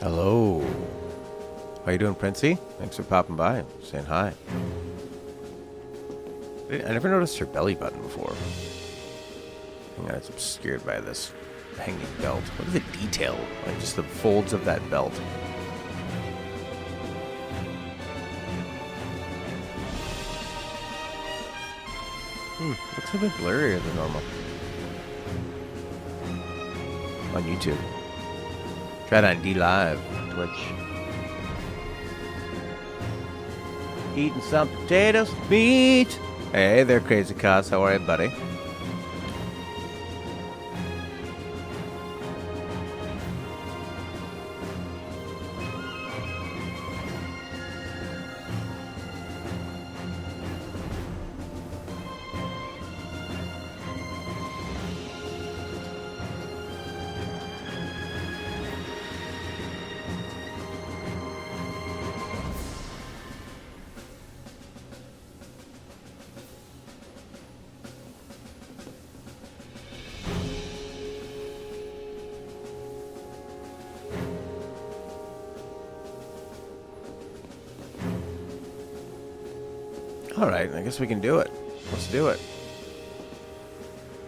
Hello. How you doing, Princey? Thanks for popping by, saying hi. I never noticed her belly button before. Hang on, it's obscured by this hanging belt. What is the detail? Like just the folds of that belt. Looks a bit blurrier than normal. On YouTube. Try it on D Live, Twitch. Eating some potatoes, meat. Hey there, Crazy Cos. How are you, buddy? Alright, I guess we can do it. Let's do it.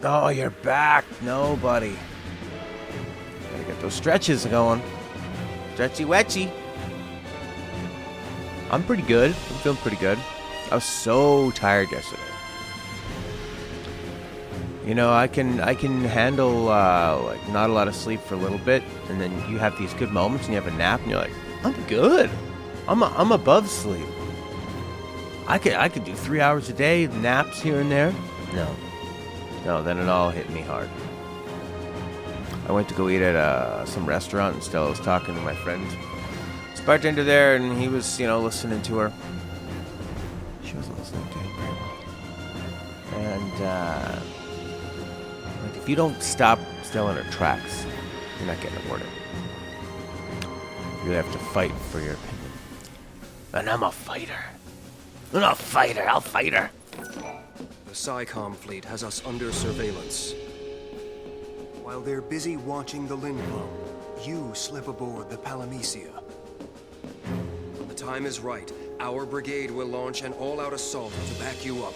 Oh, you're back. No, buddy. Gotta get those stretches going. Stretchy wetchy. I'm pretty good. I'm feeling pretty good. I was so tired yesterday. You know, I can handle like not a lot of sleep for a little bit, and then you have these good moments and you have a nap and you're like, I'm good. I'm above sleep. I could do 3 hours a day, naps here and there. No, then it all hit me hard. I went to go eat at some restaurant, and Stella was talking to my friend, this bartender there, and he was, listening to her. She wasn't listening to him very well. And like, if you don't stop Stella in her tracks, you're not getting awarded. You have to fight for your opinion. And I'm a fighter. I'm not a fighter, I'll fight her. The SciComm fleet has us under surveillance. While they're busy watching the lindblum, you slip aboard the Palamecia. When the time is right, our brigade will launch an all-out assault to back you up.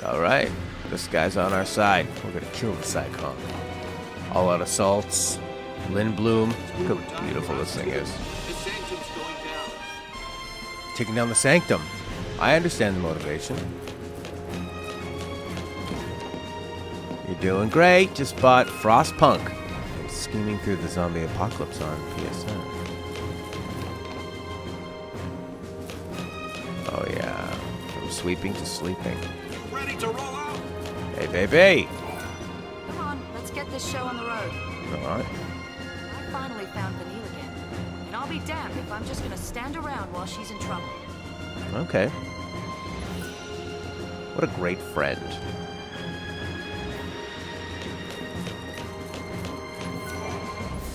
Alright, this guy's on our side. We're gonna kill the SciComm. All-out assaults, lindblum. Look how beautiful this thing is. Taking down the Sanctum. I understand the motivation. You're doing great. Just bought Frostpunk. And scheming through the zombie apocalypse on PSN. Oh yeah. From sweeping to sleeping. You ready to roll out? Hey baby. Come on, let's get this show on the road. Alright. I finally found Vanille again. And I'll be damned if I'm just gonna stand around while she's in trouble. Okay. What a great friend.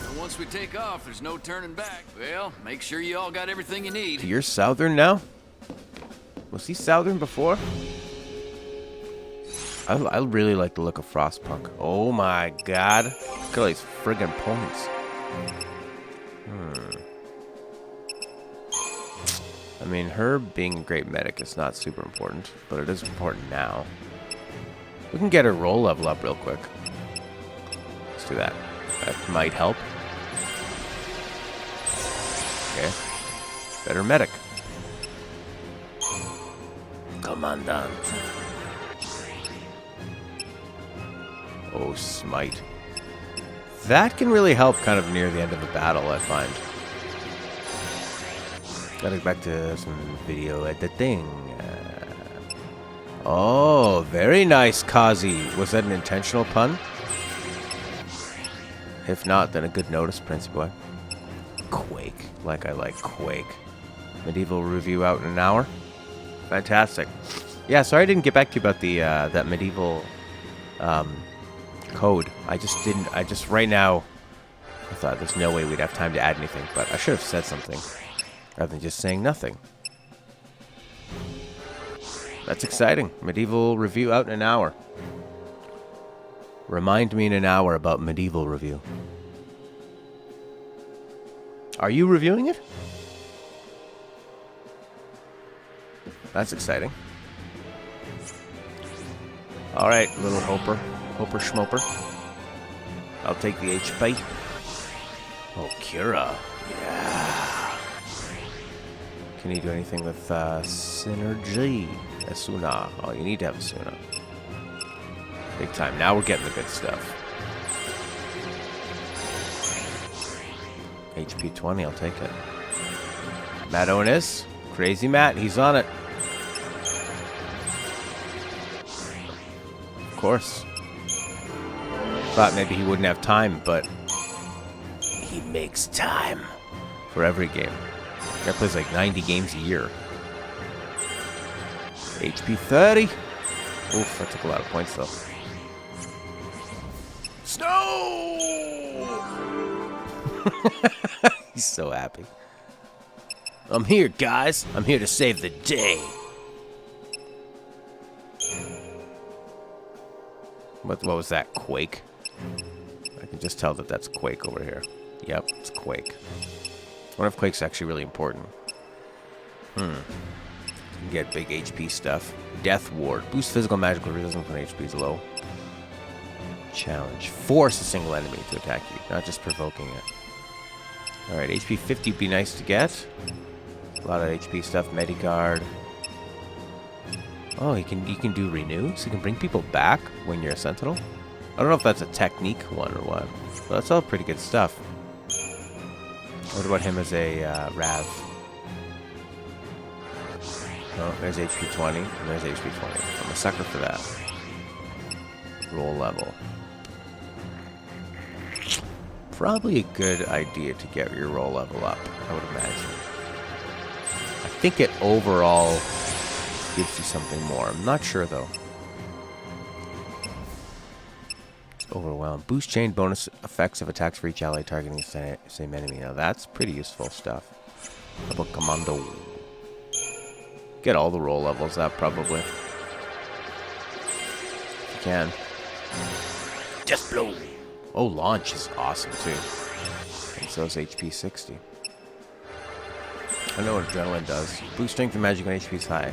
And once we take off, there's no turning back. Well, make sure you all got everything you need. You're Southern now? Was he Southern before? I really like the look of Frostpunk. Oh my god. Look at all these friggin' points. I mean, her being a great medic is not super important, but it is important now. We can get her roll level up real quick. Let's do that. That might help. Okay. Better medic. Commandant. Oh, smite. That can really help kind of near the end of a battle, I find. Gotta go back to some video editing. Oh, very nice, Kazi. Was that an intentional pun? If not, then a good notice, Prince Boy. Quake. Like I like Quake. Medieval review out in an hour. Fantastic. Yeah, sorry I didn't get back to you about the that medieval code. I just right now, I thought there's no way we'd have time to add anything, but I should have said something. Rather than just saying nothing. That's exciting. Medieval review out in an hour. Remind me in an hour about medieval review. Are you reviewing it? That's exciting. Alright, little Hoper. Hoper Schmoper. I'll take the HP. Oh, Kira. Yeah. Can you do anything with Synergy? Asuna. Oh, you need to have Asuna. Big time. Now we're getting the good stuff. HP 20, I'll take it. Matt Onis. Crazy Matt, he's on it. Of course. Thought maybe he wouldn't have time, but he makes time for every game. Guy plays like 90 games a year. HP 30. Oof, that took a lot of points though. Snow! He's so happy. I'm here, guys. I'm here to save the day. What was that? Quake? I can just tell that that's Quake over here. Yep, it's Quake. I wonder if Quake's actually really important. You can get big HP stuff. Death Ward. Boost physical magical resistance when HP is low. Challenge. Force a single enemy to attack you, not just provoking it. Alright, HP 50 would be nice to get. A lot of HP stuff. Mediguard. Oh, you can do renew, so you can bring people back when you're a sentinel. I don't know if that's a technique one or what, but that's all pretty good stuff. What about him as a Rav? Oh, there's HP 20, and there's HP 20. I'm a sucker for that. Roll level. Probably a good idea to get your roll level up, I would imagine. I think it overall gives you something more. I'm not sure, though. It's overwhelmed. Boost chain bonus effects of attacks for each ally targeting the same enemy. Now, that's pretty useful stuff. How about Commando? Get all the roll levels up, probably. If you can. Death Blow! Oh, launch is awesome, too. And so is HP 60. I know what Adrenaline does. Boost strength and magic when HP is high.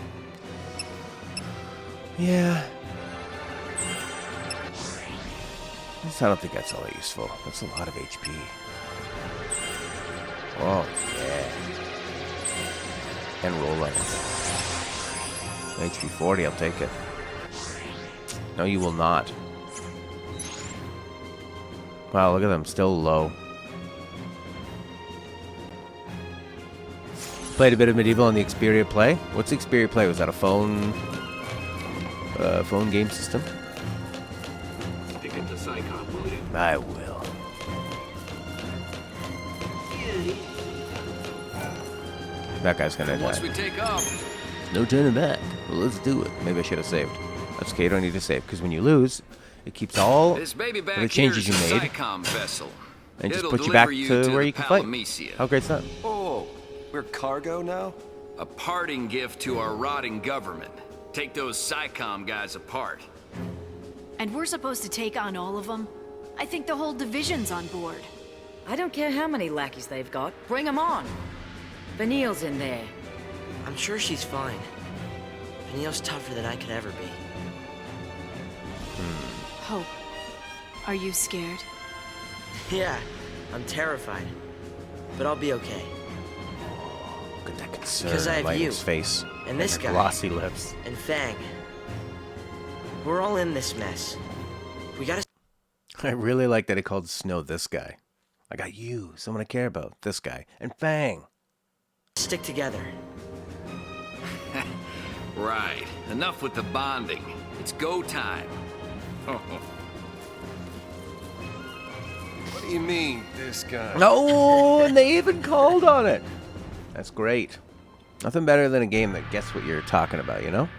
Yeah. I don't think that's all that useful. That's a lot of HP. Oh, yeah. And roll level. HP 40, I'll take it. No, you will not. Wow, look at them, still low. Played a bit of Medieval on the Xperia Play. What's the Xperia Play? Was that a phone game system? Pick up the Psycom, will you? I will. That guy's gonna Once die. we take off, No turning back. Well, let's do it. Maybe I should have saved. That's okay, you don't need to save, because when you lose, it keeps all this baby back of the changes you here is a made Psycom vessel. and just It'll put you back deliver to where the you can fight. Palamisia. How great's that? Oh, we're cargo now? A parting gift to our rotting government. Take those Psycom guys apart. And we're supposed to take on all of them? I think the whole division's on board. I don't care how many lackeys they've got. Bring them on. Vanille's in there. I'm sure she's fine. Vanille's tougher than I could ever be. Hope, are you scared? Yeah, I'm terrified. But I'll be okay. Look at that concern Because I have light in you, his face. and this her guy. glossy lips. And Fang. We're all in this mess. We gotta I really like that he called Snow this guy. I got you, someone I care about, this guy, and Fang. stick together. Right. Enough with the bonding. It's go time. What do you mean, this guy? No, and they even called on it. That's great. Nothing better than a game that gets what you're talking about, you know?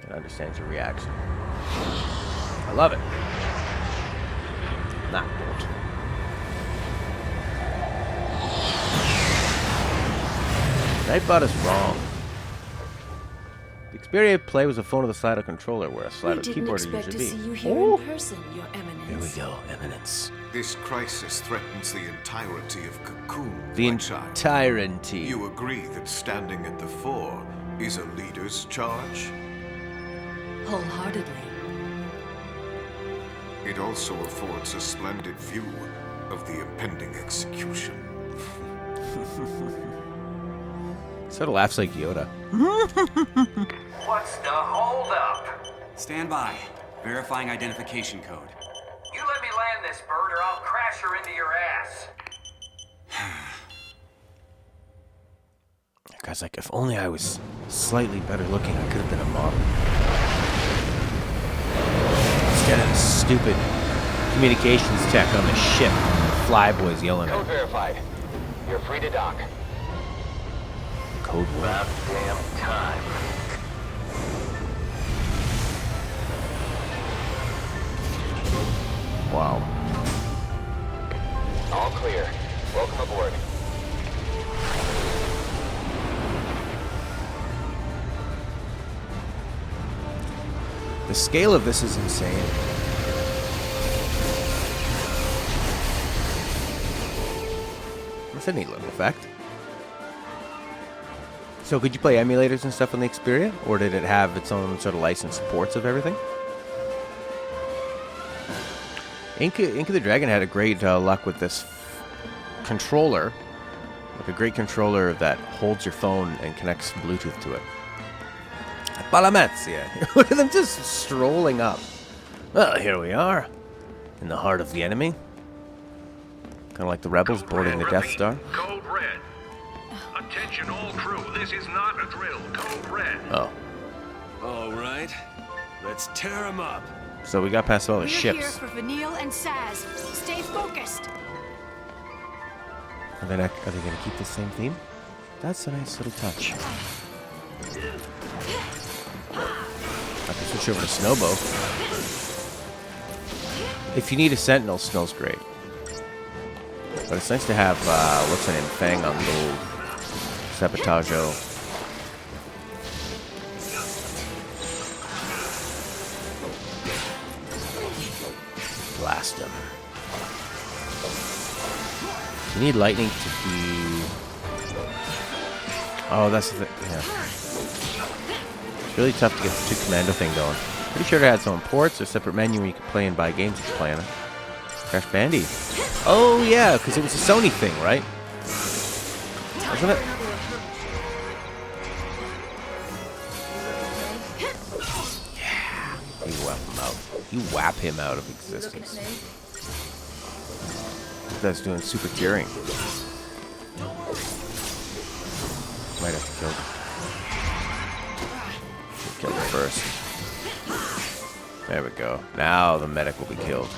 And understands your reaction. I love it. Nah, don't. Nightbot is wrong. The Xperia Play was a phone with a slider controller, where a We slider didn't keyboard would expect to usually see be. you here Oh, in person, Your here we Eminence. go, Eminence. This crisis threatens the entirety of Cocoon, The my child. entirety. You agree that standing at the fore is a leader's charge? Wholeheartedly. It also affords a splendid view of the impending execution. Sort of laughs like Yoda. What's the holdup? Stand by. Verifying identification code. You let me land this bird or I'll crash her into your ass. Guy's like, if only I was slightly better looking, I could have been a model. Instead of this stupid communications tech on the ship, flyboys yelling at Code verified. You're free to dock. code word. About damn time. Wow. All clear. Welcome aboard. The scale of this is insane. That's a neat little effect. So could you play emulators and stuff on the Xperia? Or did it have its own sort of licensed ports of everything? Inca the Dragon had a great luck with this controller. Like a great controller that holds your phone and connects Bluetooth to it. Palamazia. Look at them just strolling up. Well, here we are. In the heart of the enemy. Kind of like the rebels boarding the Death Star. Code red. Attention all crew, this is not a drill. Code red. Oh. All right. Let's tear them up. So we got past all the We're ships. here for Vanille and Saz. Stay focused. Are they going to keep the same theme? That's a nice little touch. I can switch over to Snowbow. If you need a Sentinel, Snow's great. But it's nice to have, what's her name, Fang on gold. Sabotaggio. Blast him. You need lightning to be... Oh, that's the thing, yeah. It's really tough to get the 2 commando thing going. Pretty sure it had some ports or separate menu where you could play and buy games if you play on it. Crash Bandy. Oh, yeah, because it was a Sony thing, right? Wasn't it? Yeah. You whap him out. You whap him out of existence. This guy's doing super tearing. Might have to kill him. Kill him first. There we go. Now the medic will be killed.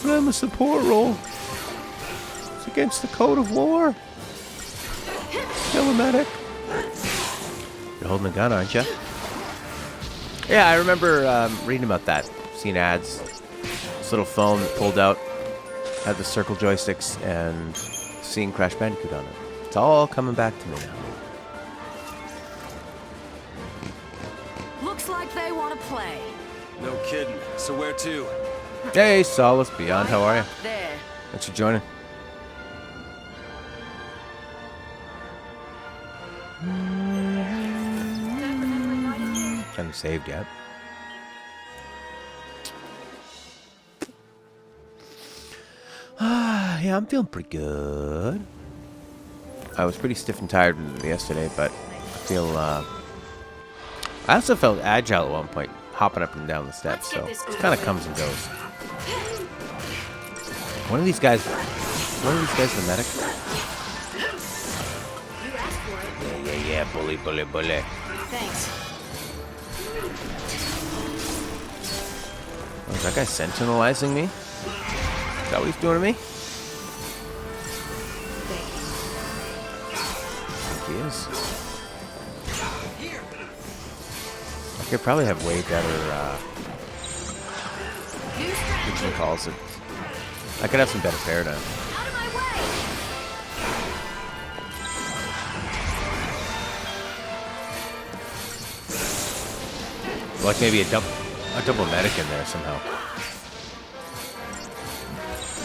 I'm a support role. It's against the code of war. Kill the medic. You're holding a gun, aren't you? Yeah, I remember reading about that. Seeing ads. This little phone that pulled out. Had the circle joysticks and seeing Crash Bandicoot on it. It's all coming back to me now. Looks like they want to play. No kidding. So where to? Hey, Solace Beyond, how are you? There. Thanks for joining. Haven't saved yet. Yeah, I'm feeling pretty good. I was pretty stiff and tired yesterday, but I feel, I also felt agile at one point, hopping up and down the steps, so it kind of comes and goes. One of these guys the medic? Yeah, bully. Thanks. Oh, is that guy sentinelizing me? Is that what he's doing to me? He is. I could probably have way better, what you calls it. I could have some better paradigm. Out of my way! Like maybe a double medic in there somehow.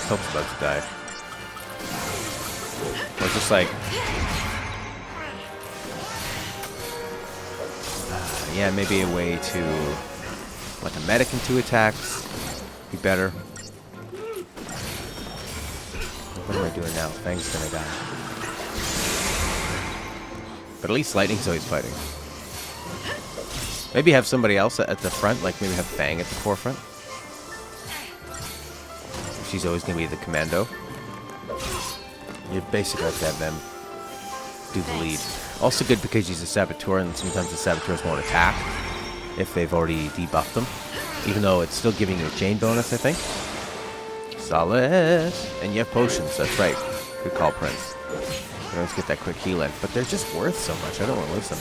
Hope's about to die. Or just like... yeah, maybe a way to... like a medic in 2 attacks. Be better. What am I doing now? Fang's gonna die. But at least Lightning's always fighting. Maybe have somebody else at the front, like maybe have Fang at the forefront. She's always going to be the commando. You basically have to have them do the lead. Also good because she's a saboteur, and sometimes the saboteurs won't attack if they've already debuffed them. Even though it's still giving you a chain bonus, I think. Solid. And you have potions, that's right. Good call, Prince. You always get that quick heal in. But they're just worth so much, I don't want to lose them.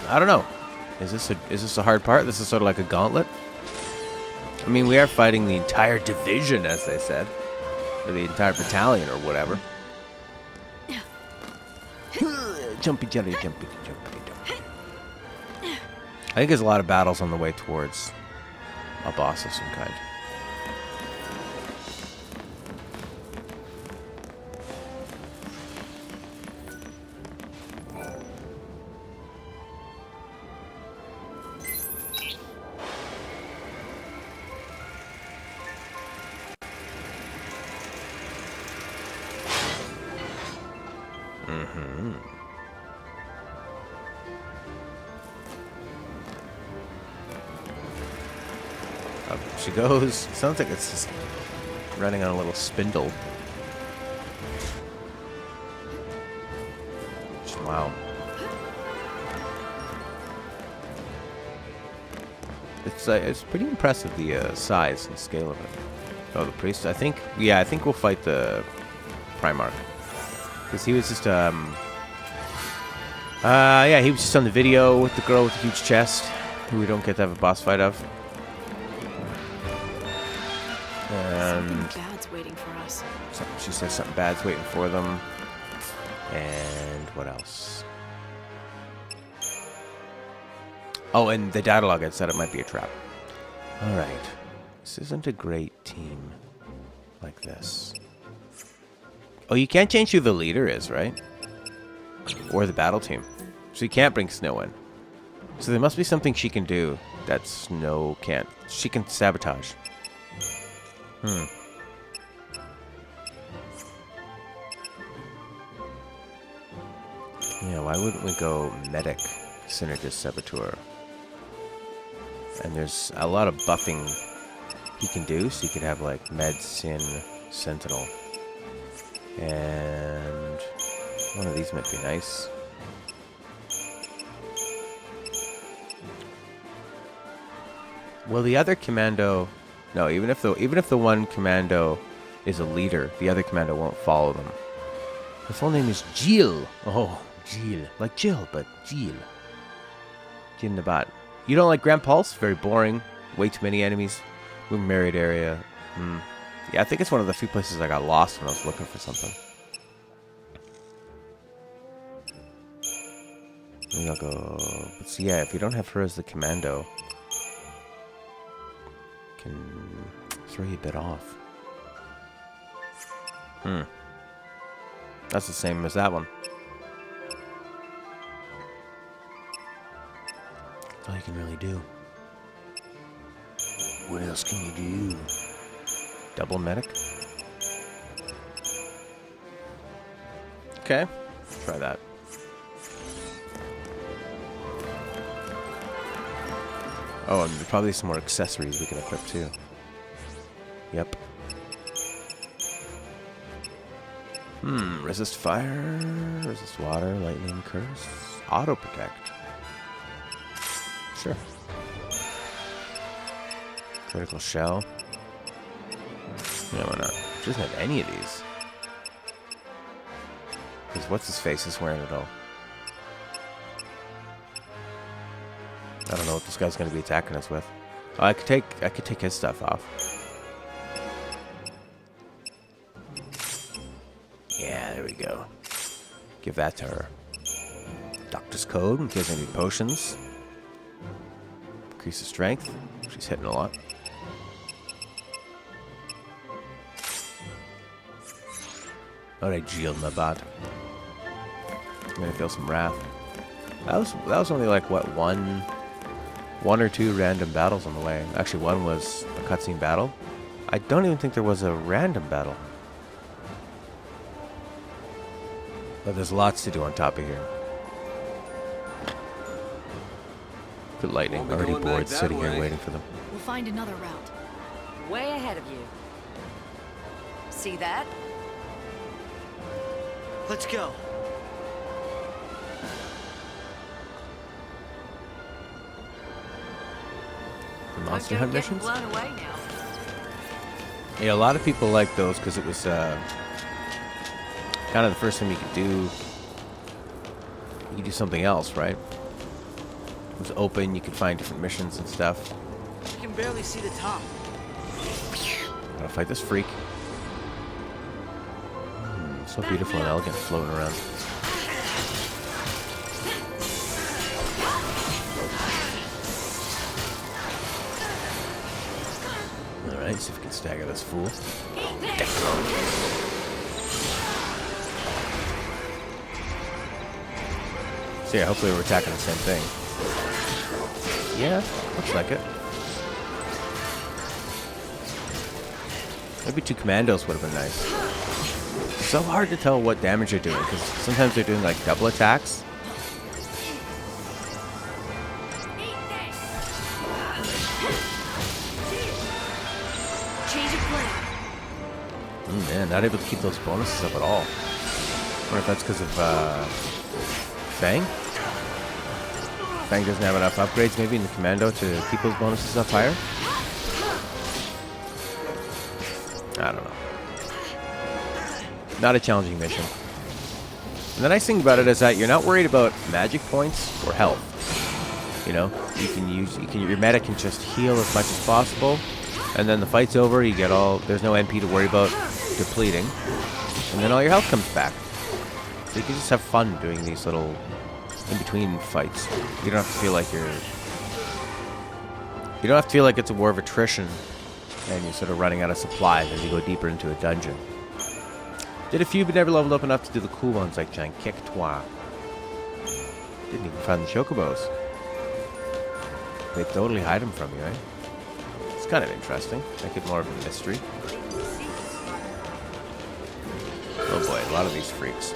I don't know. Is this a hard part? This is sort of like a gauntlet? I mean, we are fighting the entire division, as they said. Or the entire battalion, or whatever. Jumpy, jelly, jumpy, jumpy, jumpy. I think there's a lot of battles on the way towards a boss of some kind. Up she goes. Sounds like it's just running on a little spindle. Wow. It's pretty impressive, the size and scale of it. Oh, the priest. I think we'll fight the Primarch. Because he was just, he was just on the video with the girl with the huge chest, who we don't get to have a boss fight of. And something bad's waiting for us. She says something bad's waiting for them. And what else? Oh, and the dialogue had said it might be a trap. Alright. This isn't a great team like this. Oh, you can't change who the leader is, right? Or the battle team. So you can't bring Snow in. So there must be something she can do that Snow can't. She can sabotage. Yeah, why wouldn't we go Medic, Synergist, Saboteur? And there's a lot of buffing he can do, so you could have like Med, Sin, Sentinel. And one of these might be nice. Well, the other commando... No, even if the one commando is a leader, the other commando won't follow them. Her full name is Jill. Oh, Jill. Like Jill, but Jill. Jill Nabat. You don't like Grand Pulse? Very boring. Way too many enemies. We're married area. Yeah, I think it's one of the few places I got lost when I was looking for something. Maybe I'll go... But see, yeah, if you don't have her as the commando... can throw you a bit off. That's the same as that one. That's all you can really do. What else can you do? Double medic? Okay, try that. Oh, and probably some more accessories we can equip too. Yep. Resist fire, resist water, lightning, curse, auto protect. Sure. Critical shell. Yeah, why not? She doesn't have any of these. Because what's his face is wearing it all. I don't know what this guy's going to be attacking us with. Oh, I could take his stuff off. Yeah, there we go. Give that to her. Doctor's code in case I need potions. increases strength. She's hitting a lot. Alright, Jill Nabat. I'm gonna feel some wrath. That was only like what, one or two random battles on the way. Actually, one was a cutscene battle. I don't even think there was a random battle. But there's lots to do on top of here. Good lightning, Won't be already going back bored, that sitting here way. waiting for them. We'll find another route. Way ahead of you. See that? Let's go. The Monster Don't Hunt go getting missions? blown away now. Yeah, a lot of people like those because it was kind of the first time you could do something else, right? It was open, you could find different missions and stuff. I can barely see the top. Gotta fight this freak. So beautiful and elegant floating around. Alright, see if we can stagger this fool. So yeah, hopefully we're attacking the same thing. Yeah, looks like it. Maybe 2 commandos would have been nice. So hard to tell what damage they're doing, because sometimes they're doing like double attacks. Change of plan. Man, not able to keep those bonuses up at all. I wonder if that's because of Fang? Fang doesn't have enough upgrades maybe in the commando to keep those bonuses up higher? I don't know. Not a challenging mission. And the nice thing about it is that you're not worried about magic points or health. You know, your meta can just heal as much as possible, and then the fight's over, you get there's no MP to worry about depleting, and then all your health comes back. So you can just have fun doing these little in-between fights. You don't have to feel like it's a war of attrition and you're sort of running out of supplies as you go deeper into a dungeon. Did a few, but never leveled up enough to do the cool ones like Jankek Toi. Didn't even find the chocobos. They totally hide them from you, eh? It's kind of interesting. Make it more of a mystery. Oh boy, a lot of these freaks.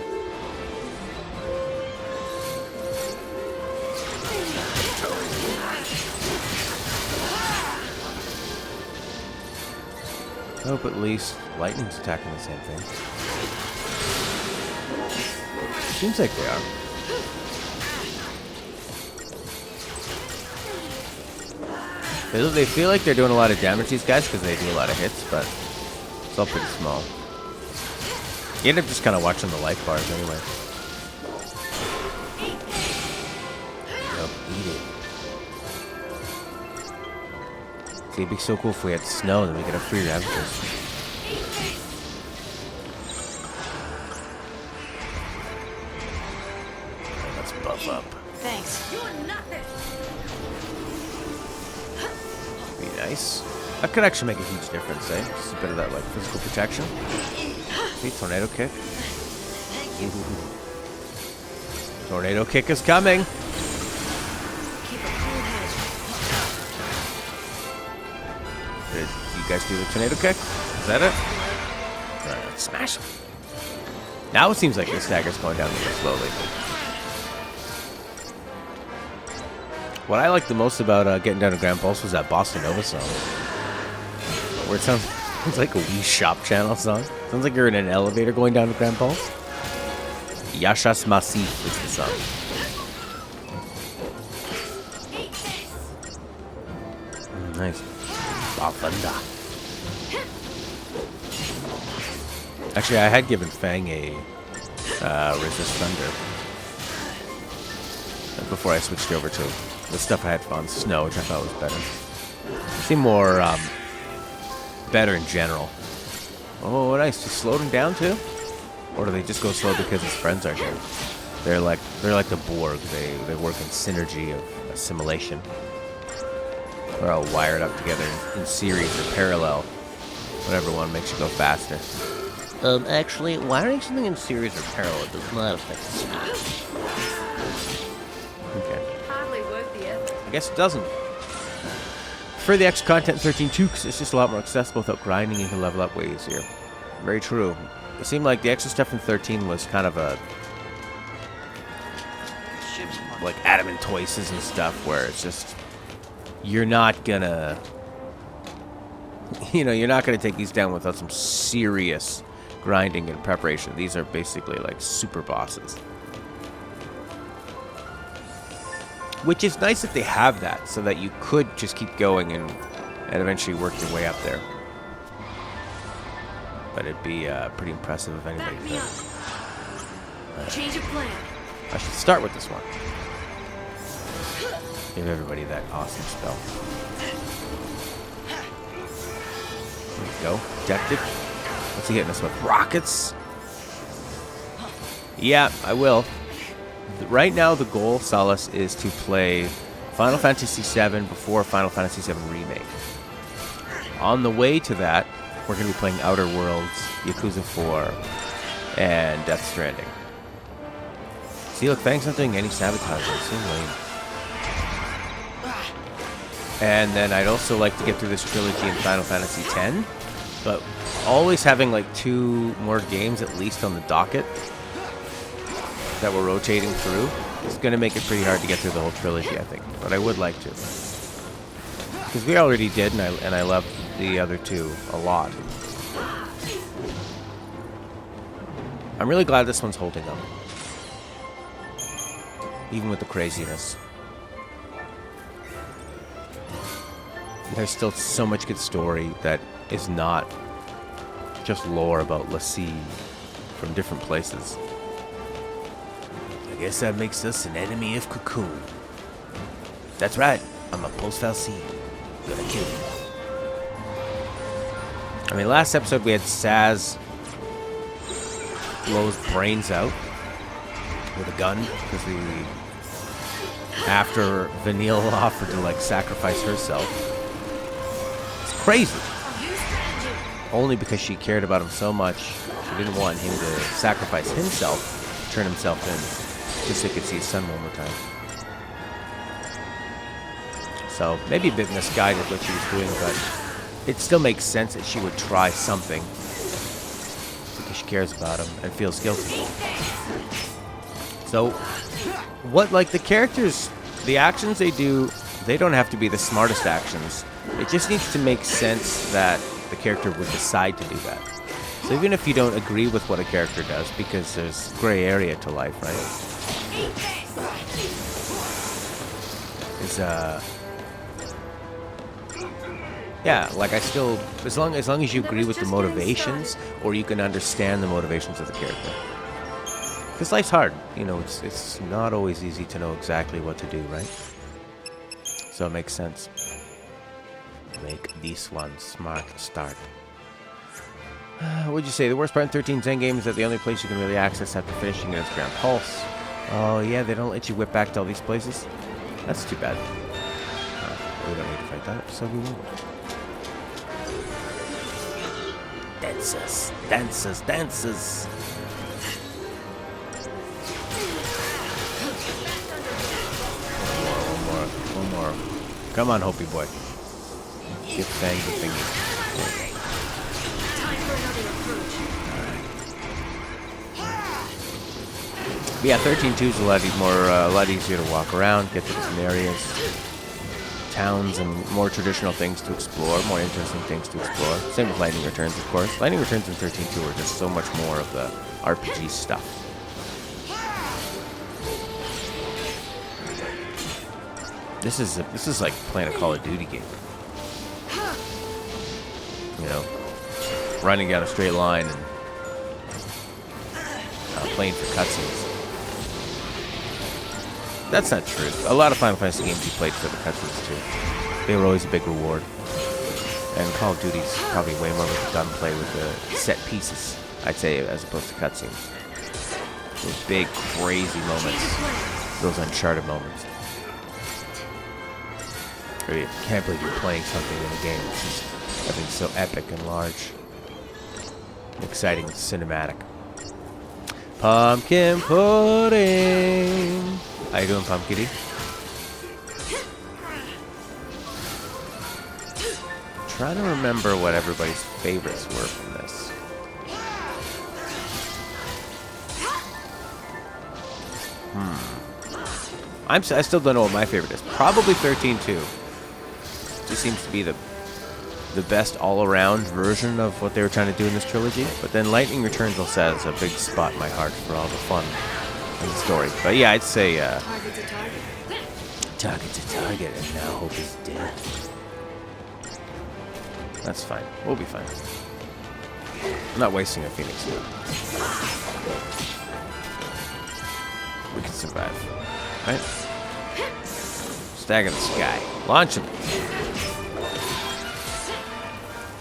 I hope at least lightning's attacking the same thing. Seems like they are. They feel like they're doing a lot of damage, these guys, because they do a lot of hits, but it's all pretty small. You end up just kind of watching the life bars anyway. Yep, eat it. See, it'd be so cool if we had snow, then we could have free Ravagers. Let's buff up. Thanks. Be nice. That could actually make a huge difference, eh? Just a bit of that, like, physical protection. See, tornado kick. Tornado kick is coming. Did you guys do the tornado kick? Is that it? Alright, let's smash him. Now it seems like the stagger's going down really slowly. What I liked the most about getting down to Grand Pulse was that Bossa Nova song. Where it sounds like a Wii Shop Channel song. Sounds like you're in an elevator going down to Grand Pulse. Yashas Massif is the song. Nice. Thunder. Actually, I had given Fang a Resist Thunder before I switched over to the stuff I had on Snow, which I thought was better. It seemed more better in general. Oh, nice. Just slowed him down too? Or do they just go slow because his friends are here? They're like the Borg. They work in synergy of assimilation. Or I'll wire it up together in series or parallel. Whatever one makes you go faster. Actually, wiring something in series or parallel does not affect the speed. Okay. Hardly worth the effort. I guess it doesn't. For the extra content in 13.2, because it's just a lot more accessible without grinding, you can level up way easier. Very true. It seemed like the extra stuff in 13 was kind of a... like adamant choices and stuff, where it's just... you're not gonna... you know, you're not gonna take these down without some serious grinding and preparation. These are basically like super bosses. Which is nice that they have that, so that you could just keep going and eventually work your way up there. But it'd be pretty impressive if anybody Back me could. up. Change of plan. I should start with this one. Give everybody that awesome spell. There we go. Detective. What's he hitting us with? Rockets? Yeah, I will. Right now, the goal, Solace, is to play Final Fantasy VII before Final Fantasy VII Remake. On the way to that, we're going to be playing Outer Worlds, Yakuza 4, and Death Stranding. See, look, Fang's not doing any sabotaging. It's so lame. And then I'd also like to get through this trilogy in Final Fantasy X, but always having like 2 more games at least on the docket that we're rotating through is going to make it pretty hard to get through the whole trilogy, I think. But I would like to. Because we already did, and I love the other 2 a lot. I'm really glad this one's holding up. Even with the craziness. There's still so much good story that is not just lore about Lassie from different places. I guess that makes us an enemy of Cocoon. That's right. I'm a post-Falcine. Gonna kill you. I mean, last episode we had Saz blows brains out with a gun because after Vanille offered to like sacrifice herself. It's crazy. Only because she cared about him so much, she didn't want him to sacrifice himself, turn himself in. Just so he could see his son one more time. So, maybe a bit misguided what she was doing, but it still makes sense that she would try something. Because she cares about him and feels guilty. So, like the characters, the actions they do, they don't have to be the smartest actions. It just needs to make sense that the character would decide to do that. So even if you don't agree with what a character does, because there's gray area to life, right? Yeah, like I still, as long as you agree with the motivations, or you can understand the motivations of the character. Because life's hard, you know, it's not always easy to know exactly what to do, right? So it makes sense. Make this one smart start. What'd you say? The worst part in 13's endgame is that the only place you can really access after finishing it is Grand Pulse. Oh yeah, they don't let you whip back to all these places? That's too bad. We don't need to fight that, so we won't. Dancers, dancers, dancers! One more. Come on, Hopi boy. Give Fang the thingy. Yeah, 13.2 is a lot easier to walk around, get to different areas, towns, and more traditional things to explore, more interesting things to explore. Same with Lightning Returns, of course. Lightning Returns in 13.2 are just so much more of the RPG stuff. This is like playing a Call of Duty game. You know, running down a straight line and playing for cutscenes. That's not true. A lot of Final Fantasy games you played for the cutscenes too. They were always a big reward. And Call of Duty's probably way more of a gunplay with the set pieces, I'd say, as opposed to cutscenes. Those big, crazy moments. Those Uncharted moments. I can't believe you're playing something in a game. It's just everything's so epic and large. Exciting and cinematic. Pumpkin pudding. How you doing, Pumpkitty? Trying to remember what everybody's favorites were from this. I still don't know what my favorite is. Probably 13-2. Just seems to be the best all-around version of what they were trying to do in this trilogy. But then Lightning Returns also has a big spot in my heart for all the fun and the story. But yeah, I'd say Target's a target. Target's a target, and now Hope is dead. That's fine. We'll be fine. I'm not wasting a Phoenix now. We can survive. Right? Stagger the sky. Launch him.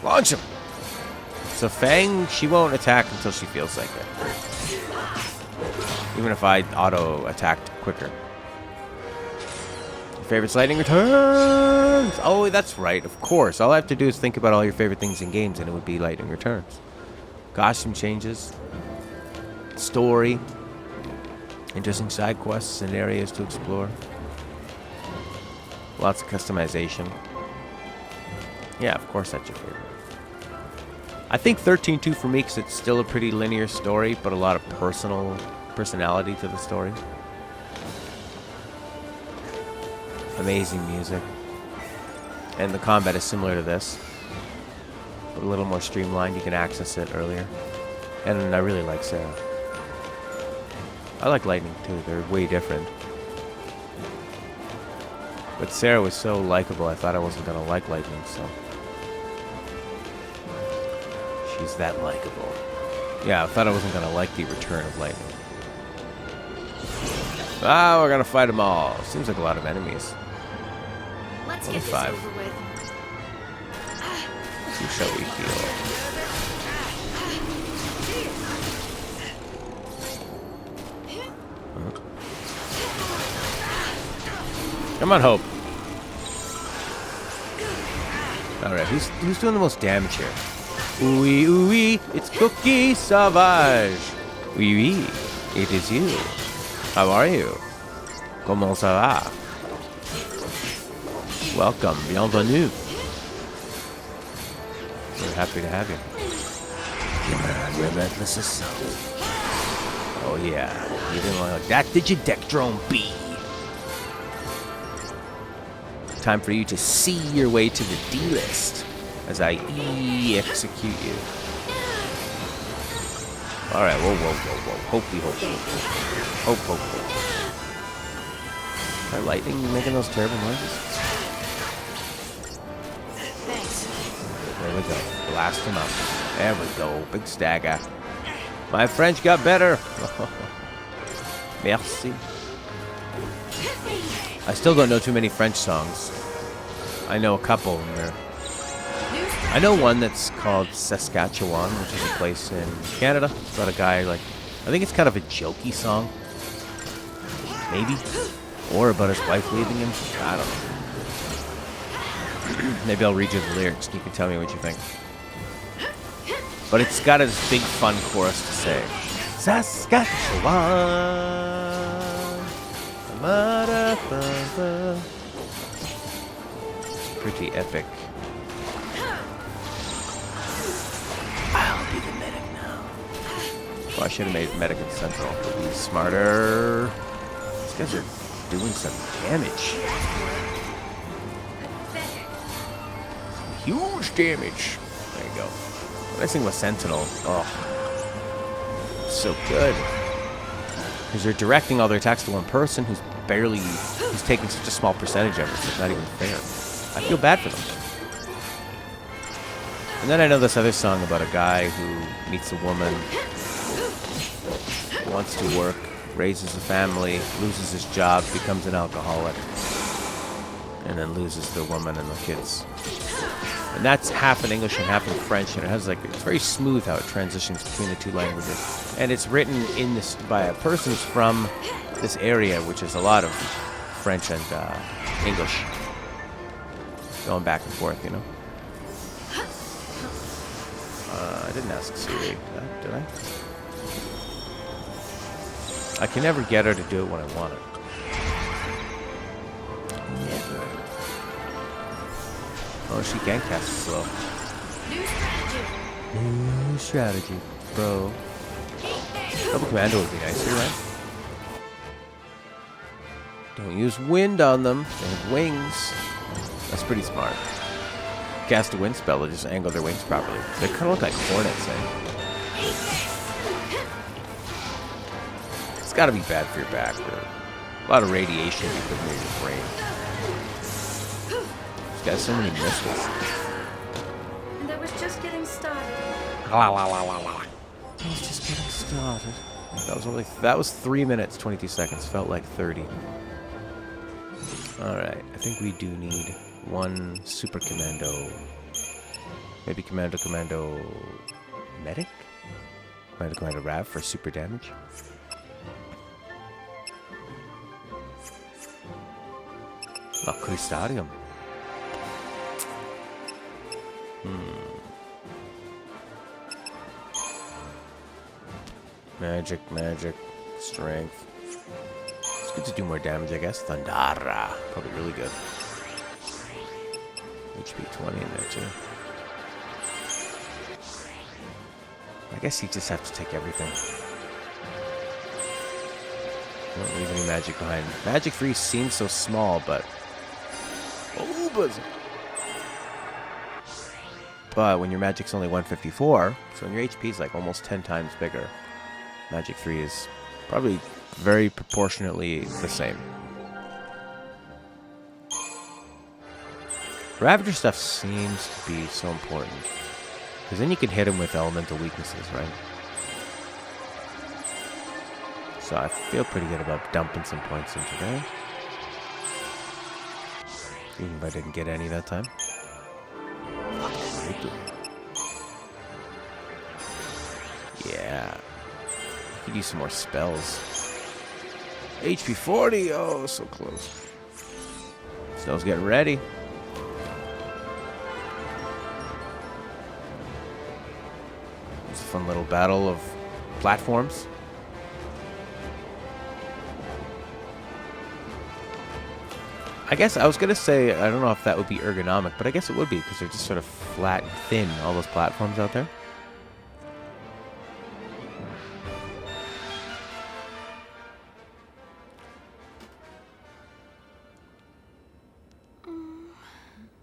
Launch him. So Fang, she won't attack until she feels like it. Even if I auto-attacked quicker. Your favorite Lightning Returns! Oh, that's right, of course. All I have to do is think about all your favorite things in games and it would be Lightning Returns. Costume changes. Story. Interesting side quests and areas to explore. Lots of customization. Yeah, of course that's your favorite. I think 13-2 for me because it's still a pretty linear story, but a lot of personality to the story. Amazing music. And the combat is similar to this, but a little more streamlined. You can access it earlier. And I really like Sarah. I like Lightning too, they're way different. But Sarah was so likable, I thought I wasn't gonna like Lightning, so. She's that likable. Yeah, I thought I wasn't gonna like the return of Lightning. Ah, we're gonna fight them all. Seems like a lot of enemies. Let's Only get this 5. over with. Who shall we feel? Come on, Hope. Alright, who's doing the most damage here? Oui, oui, it's Cookie Savage. Oui, oui, it is you. How are you? Comment ça va? Welcome, bienvenue. We're happy to have you. Relentless assault. Oh yeah, you didn't like that, did you, Deck Drone B? Time for you to see your way to the D-list as I execute you. Alright, whoa. Hope. Are Lightning making those terrible noises? Thanks. There we go. Blast him up. There we go. Big stagger. My French got better. Merci. I still don't know too many French songs. I know a couple in there. I know one that's called Saskatchewan, which is a place in Canada. It's about a guy, like, I think it's kind of a jokey song. Maybe. Or about his wife leaving him. I don't know. Maybe I'll read you the lyrics and you can tell me what you think. But it's got a big fun chorus to say. Saskatchewan. Pretty epic. I'll be the medic now. Oh, I should have made Medic Central. Be smarter. These guys are doing some damage. Huge damage. There you go. What I think with Sentinel. Oh, so good. Because they're directing all their attacks to one person who's taking such a small percentage of it, so it's not even fair. I feel bad for them. And then I know this other song about a guy who meets a woman, wants to work, raises a family, loses his job, becomes an alcoholic, and then loses the woman and the kids. And that's half in English and half in French, and it has it's very smooth how it transitions between the two languages. And it's written in this by a person who's from this area, which is a lot of French and English. going back and forth, you know. I didn't ask Siri, did I? I can never get her to do it when I want it. Never. Oh, she can cast slow. New strategy. New strategy, bro. Double commando would be nice here, right? Don't use wind on them. They have wings. That's pretty smart. Cast a wind spell to just angle their wings properly. They kind of look like hornets, eh? It's got to be bad for your back. A lot of radiation you put near your brain. This guy's so many missiles. And I was just getting started. I was just getting started. That was 3 minutes 22 seconds. Felt like 30. All right, I think we do need one super commando. Maybe commando medic. Commando Rav for super damage. Oh, Crystarium. Magic, strength. It's good to do more damage, I guess. Thundara. Probably really good. HP 20 in there, too. I guess you just have to take everything. Don't leave any magic behind. Magic 3 seems so small, but... Oh, buzzer! But when your magic's only 154, so when your HP is like almost 10 times bigger, Magic 3 is probably very proportionately the same. Ravager stuff seems to be so important, because then you can hit him with elemental weaknesses, right? So I feel pretty good about dumping some points into there. Even if I didn't get any that time. Yeah. Could use some more spells. HP 40. Oh, so close. Snow's getting ready. It's a fun little battle of platforms. I guess I was going to say, I don't know if that would be ergonomic, but I guess it would be, because they're just sort of flat and thin, all those platforms out there.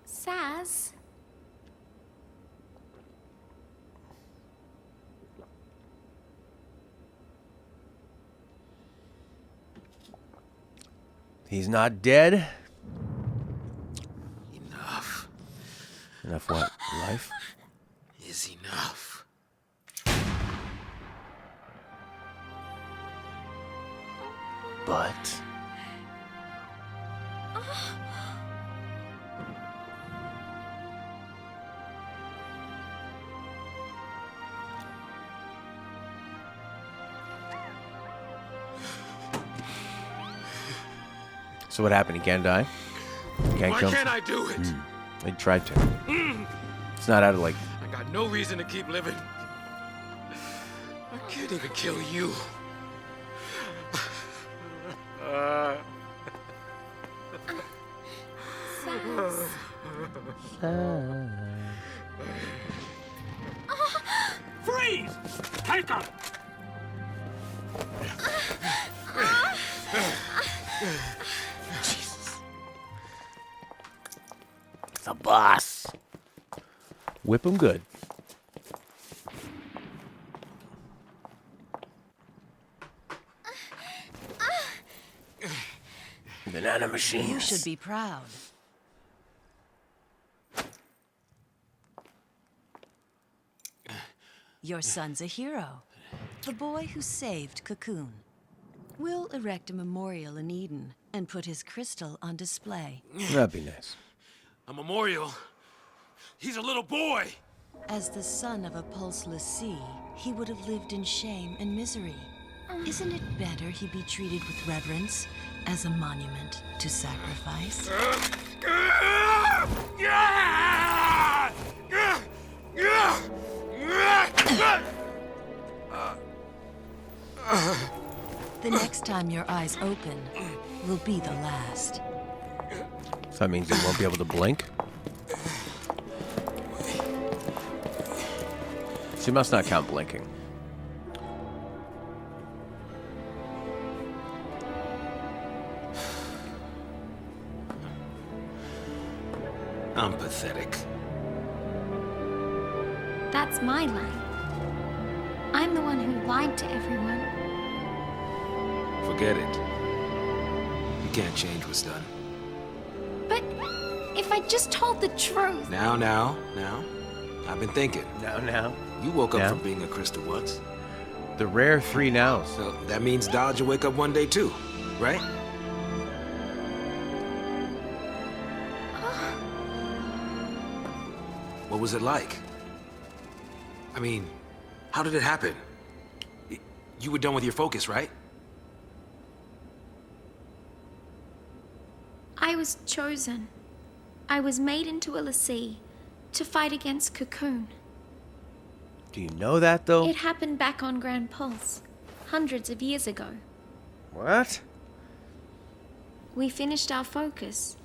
Saz? He's not dead. Enough. Enough what? Life? Is enough. But... So what happened? He can't die? Can't Why kill can't himself? I do it? They tried to. It's not out of like... I got no reason to keep living. I can't even kill you. Freeze! Take him! Jesus. The boss. Whip him good. Banana machines. You should be proud. Your son's a hero. The boy who saved Cocoon. We'll erect a memorial in Eden and put his crystal on display. That'd be nice. A memorial? He's a little boy! As the son of a pulseless sea, he would have lived in shame and misery. Isn't it better he be treated with reverence as a monument to sacrifice? The next time your eyes open will be the last. So that means you won't be able to blink? She must not count blinking. I'm pathetic. That's my line. I'm the one who lied to everyone. Forget it. You can't change what's done. But if I just told the truth... Now. I've been thinking. Now. You woke up from being a crystal once. The rare 3 nows. So that means Dodge will wake up one day too, right? What was it like? I mean, how did it happen? You were done with your focus, right? I was chosen. I was made into a Lassie to fight against Cocoon. Do you know that, though? It happened back on Grand Pulse, hundreds of years ago. What? We finished our focus,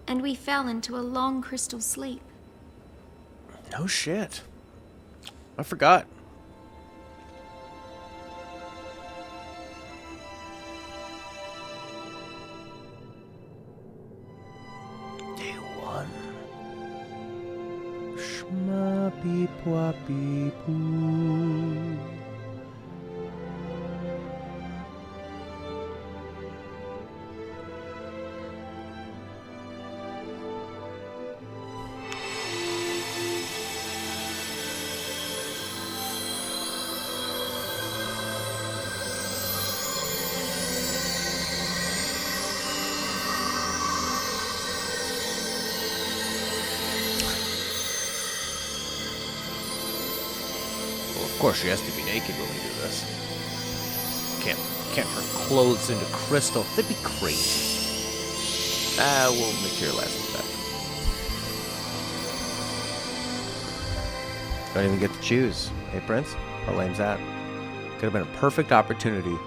and we fell into a long crystal sleep. No shit. I forgot. Day 1. Shma beep wap beep boo. Of course, she has to be naked when we do this. Can't turn clothes into crystal. That'd be crazy. We'll materialize with that. Don't even get to choose. Hey, Prince, how lame's that? Could have been a perfect opportunity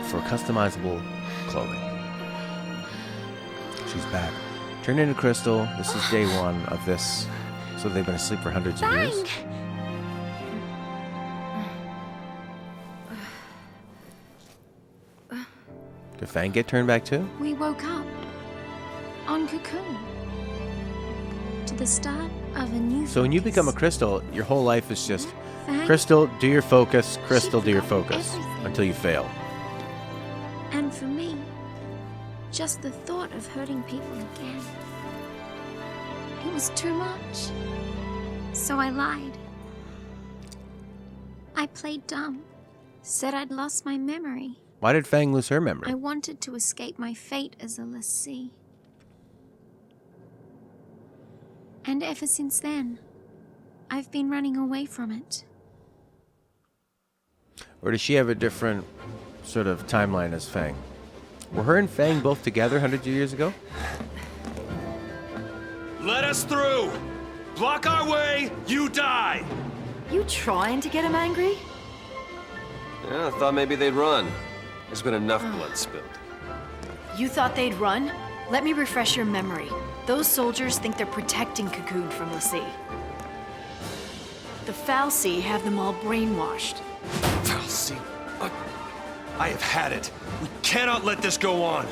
for customizable clothing. She's back. Turned into crystal. This is day 1 of this. So they've been asleep for hundreds of years. Did Fang get turned back too? We woke up on Cocoon to the start of a new So when you become a crystal, your whole life is just Fang? crystal, do your focus, crystal, do your forgot focus everything. until you fail. And for me, just the thought of hurting people again. It was too much. So I lied. I played dumb. Said I'd lost my memory. Why did Fang lose her memory? I wanted to escape my fate as a Lassie. And ever since then, I've been running away from it. Or does she have a different sort of timeline as Fang? Were her and Fang both together hundreds of years ago? Let us through! Block our way, you die! You trying to get him angry? Yeah, I thought maybe they'd run. There's been enough blood spilled. You thought they'd run? Let me refresh your memory. Those soldiers think they're protecting Cocoon from Lassie. The Fal'Cie have them all brainwashed. Fal'Cie? I have had it. We cannot let this go on.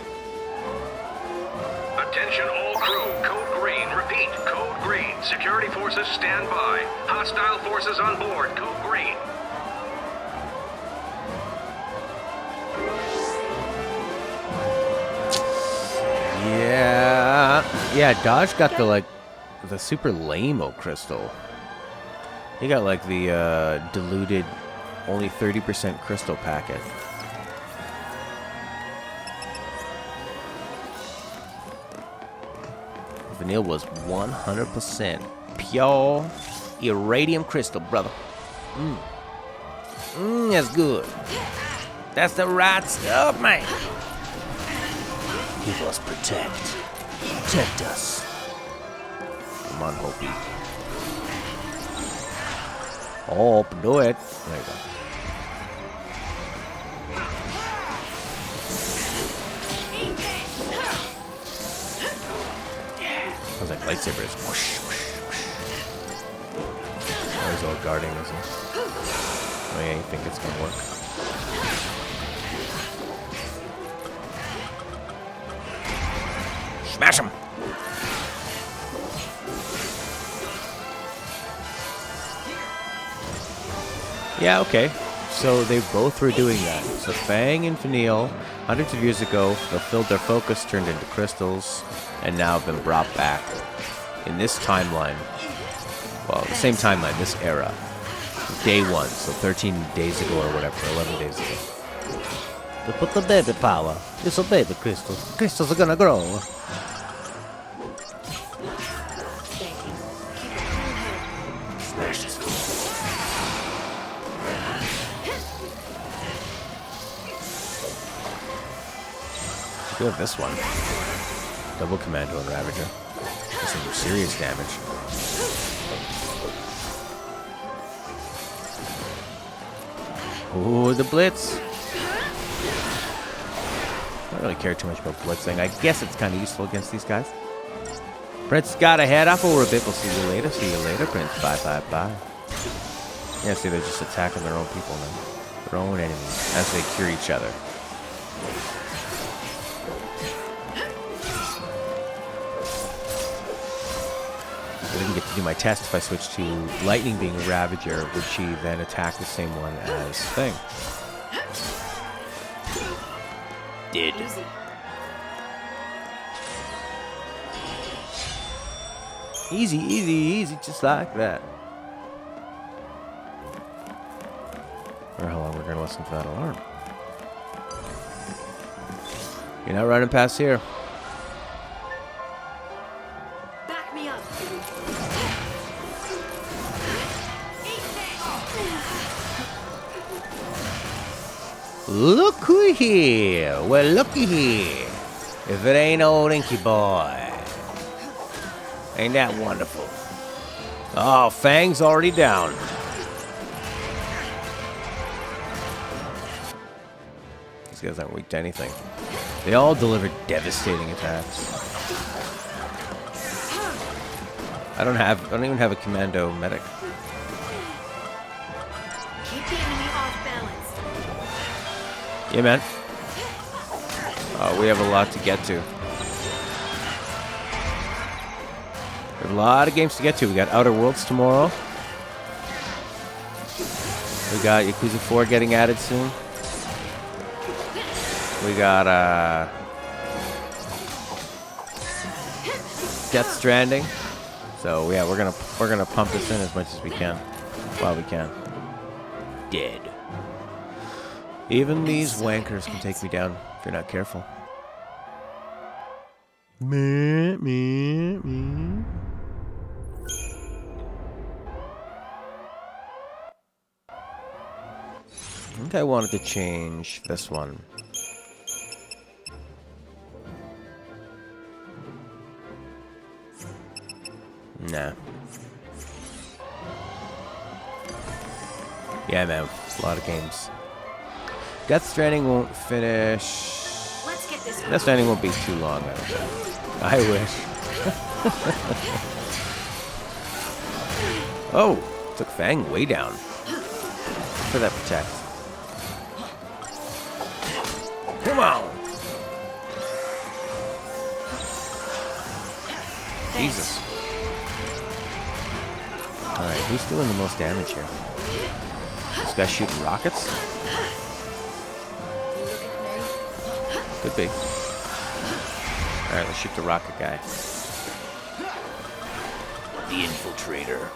Attention all crew, code green. Repeat, code green. Security forces stand by. Hostile forces on board, code green. Yeah, Dodge got the super lame-o crystal. He got like the diluted, only 30% crystal packet. Vanille was 100% pure iridium crystal, brother. That's good. That's the right stuff, man. You must protect. protect us. Come on, Hopi. Hope, do it. There you go. Sounds like lightsabers. Whoosh, whoosh, whoosh. Oh, he's all guarding, isn't he? Oh yeah, you think it's gonna work? Smash him! Yeah, okay. So they both were doing that. So Fang and Fanil, hundreds of years ago, fulfilled their focus, turned into crystals, and now have been brought back in this timeline. Well, the same timeline, this era. Day 1, so 13 days ago or whatever, 11 days ago. To put the baby power. It's a baby crystal. Crystals are gonna grow. Smash this fool. We have this one. Double Commando and Ravager. That's some serious damage. Ooh, the Blitz. I don't really care too much about blitzing. I guess it's kind of useful against these guys. Prince got to head up over a bit. We'll see you later. See you later, Prince. Bye, bye, bye. Yeah, see, they're just attacking their own people now. Their own enemies as they cure each other. I didn't get to do my test if I switched to Lightning being a Ravager. Would she then attack the same one as Thing? Did. Easy, easy, easy, just like that. Or how long we're going to listen to that alarm. You're not running past here. Look who here! Well, looky here! If it ain't old Inky Boy. Ain't that wonderful? Oh, Fang's already down. These guys aren't weak to anything. They all deliver devastating attacks. I don't even have a commando medic. Yeah, man. Oh, we have a lot to get to. We have a lot of games to get to. We got Outer Worlds tomorrow. We got Yakuza 4 getting added soon. We got Death Stranding. So yeah, we're gonna pump this in as much as we can while we can. Dead. Even these wankers can take me down if you're not careful. Me. I think I wanted to change this one. Nah. Yeah, man. A lot of games. Death Stranding won't finish. Let's get this. Death Stranding won't be too long, I don't think. I wish. Oh, took Fang way down. For that protect. Come on. Jesus. Alright, who's doing the most damage here? This guy shooting rockets? Could be. Alright, let's shoot the rocket guy. The infiltrator.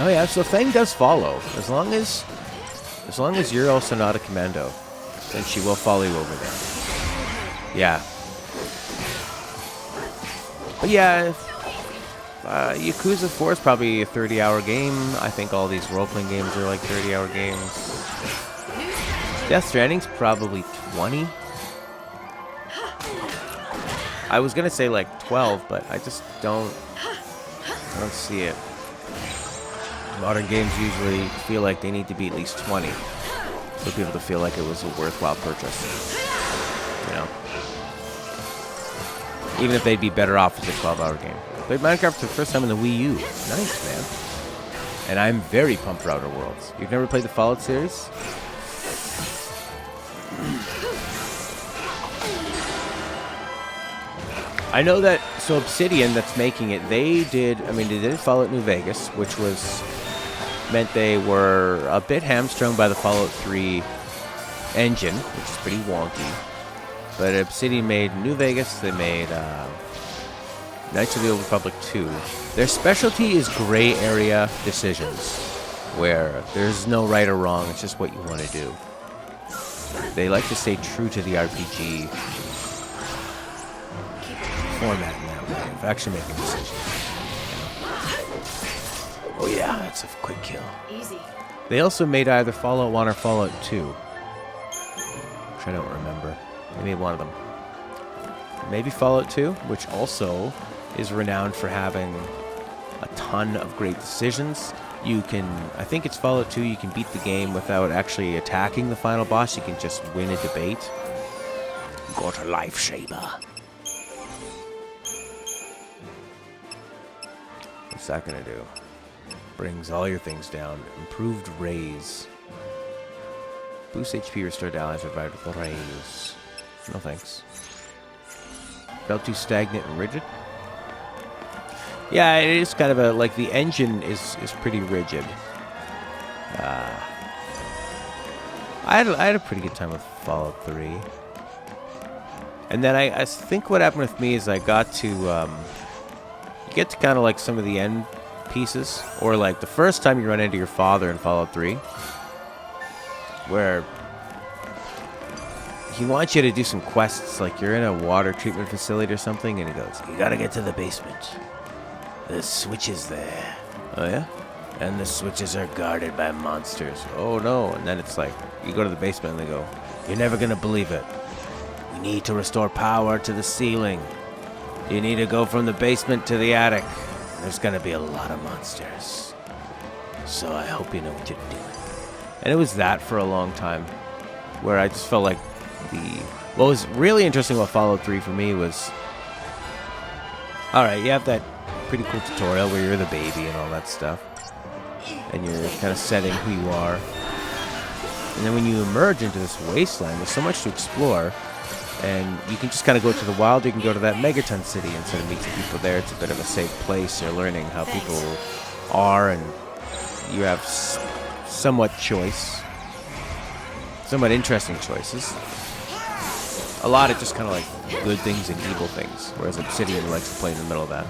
Oh yeah, so Fang does follow. As long as you're also not a commando, then she will follow you over there. Yeah. But yeah, Yakuza 4 is probably a 30-hour game. I think all these role-playing games are like 30-hour games. Death Stranding's probably 20? I was gonna say like 12, but I just don't see it. Modern games usually feel like they need to be at least 20 for people to feel like it was a worthwhile purchase. You know? Even if they'd be better off as a 12-hour game. Played Minecraft for the first time on the Wii U. Nice, man. And I'm very pumped for Outer Worlds. You've never played the Fallout series? I know that, so Obsidian that's making it, they did Fallout New Vegas, which meant they were a bit hamstrung by the Fallout 3 engine, which is pretty wonky. But Obsidian made New Vegas, they made Knights of the Old Republic 2. Their specialty is gray area decisions, where there's no right or wrong, it's just what you want to do. They like to stay true to the RPG format in that way, of actually making decisions. Oh yeah, that's a quick kill. Easy. They also made either Fallout 1 or Fallout 2. Which I don't remember. They made one of them. Maybe Fallout 2, which also is renowned for having a ton of great decisions. You can, I think it's Fallout 2, you can beat the game without actually attacking the final boss. You can just win a debate. Got a life saber. What's that gonna do? Brings all your things down. Improved raise. Boost HP restored to allies revived with a raise. No thanks. Felt too stagnant and rigid? Yeah, it is kind of a, like, the engine is pretty rigid. I had a pretty good time with Fallout 3. And then I think what happened with me is I got to, you get to kind of like some of the end pieces, or like the first time you run into your father in Fallout 3, where he wants you to do some quests, like you're in a water treatment facility or something, and he goes, you gotta get to the basement. The switch is there. Oh yeah? And the switches are guarded by monsters. Oh no. And then it's like, you go to the basement and they go, you're never gonna believe it. We need to restore power to the ceiling. You need to go from the basement to the attic. There's gonna be a lot of monsters. So I hope you know what you're doing. And it was that for a long time, where I just felt like what was really interesting about Fallout 3 for me was, alright, you have that pretty cool tutorial where you're the baby and all that stuff. And you're kind of setting who you are. And then when you emerge into this wasteland, there's so much to explore. And you can just kind of go to the wild, you can go to that megaton city and sort of meet some people there. It's a bit of a safe place. You're learning how people are, and you have somewhat interesting choices. A lot of just kind of like good things and evil things, whereas Obsidian likes to play in the middle of that.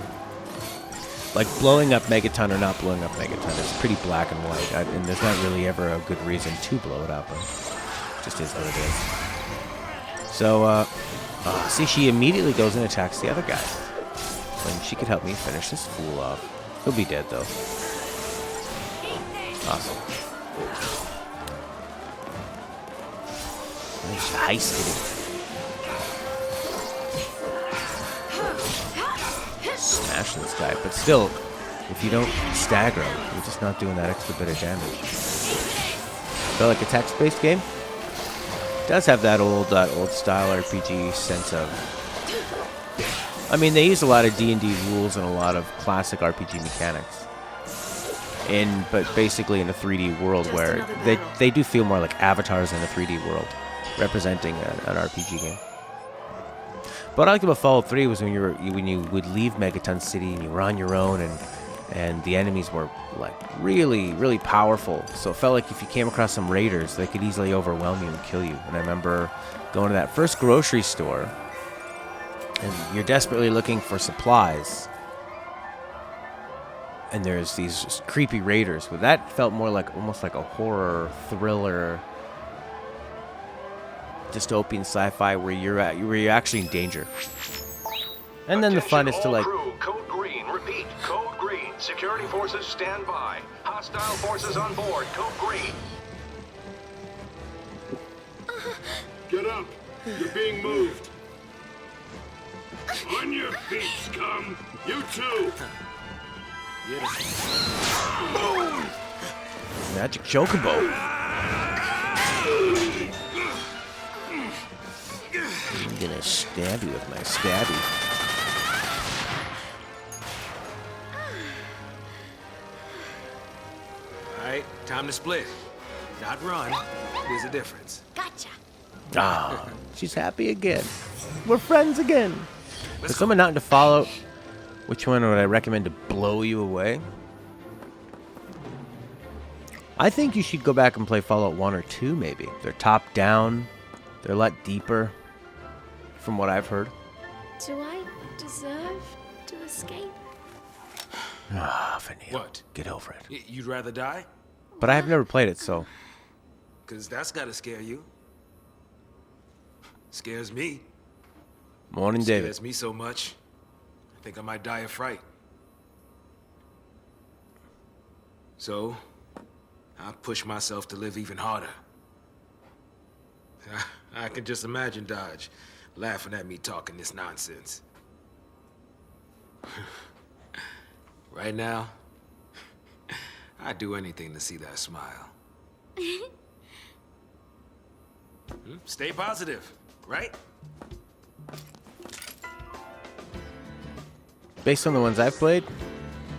Like blowing up Megaton or not blowing up Megaton is pretty black and white, and there's not really ever a good reason to blow it up. It just is what it is. So, see, she immediately goes and attacks the other guy. When she could help me finish this fool off. He'll be dead, though. Awesome. Nice heist. Smashing this guy, but still, if you don't stagger him, you're just not doing that extra bit of damage. Feel like a text-based game? It does have that old style RPG sense of. I mean, they use a lot of D&D rules and a lot of classic RPG mechanics. But basically in a 3D world where they do feel more like avatars in a 3D world, representing an RPG game. But what I liked about Fallout 3 was when you would leave Megaton City and you were on your own, and the enemies were like really, really powerful. So it felt like if you came across some raiders, they could easily overwhelm you and kill you. And I remember going to that first grocery store, and you're desperately looking for supplies, and there's these creepy raiders. But that felt more like almost like a horror thriller, dystopian sci-fi where you're actually in danger. And then the fun is to like. Crew, code green. Repeat, code green. Security forces stand by. Hostile forces on board. Code green. Get up. You're being moved. On your feet, scum. You too. Magic chocobo. I'm gonna stab you with my stabby. Alright, time to split. Not run. There's a difference. Gotcha. Ah, she's happy again. We're friends again. For someone not into Fallout, which one would I recommend to blow you away? I think you should go back and play Fallout 1 or 2, maybe. They're top down. They're a lot deeper, from what I've heard. Do I deserve to escape? Ah, Vanille. What? Get over it. You'd rather die? But I have never played it, so... Because that's gotta scare you. Scares me. Morning, David. Scares me so much. I think I might die of fright. So, I push myself to live even harder. I can just imagine Dodge laughing at me talking this nonsense. Right now, I'd do anything to see that smile. Stay positive, right? Based on the ones I've played,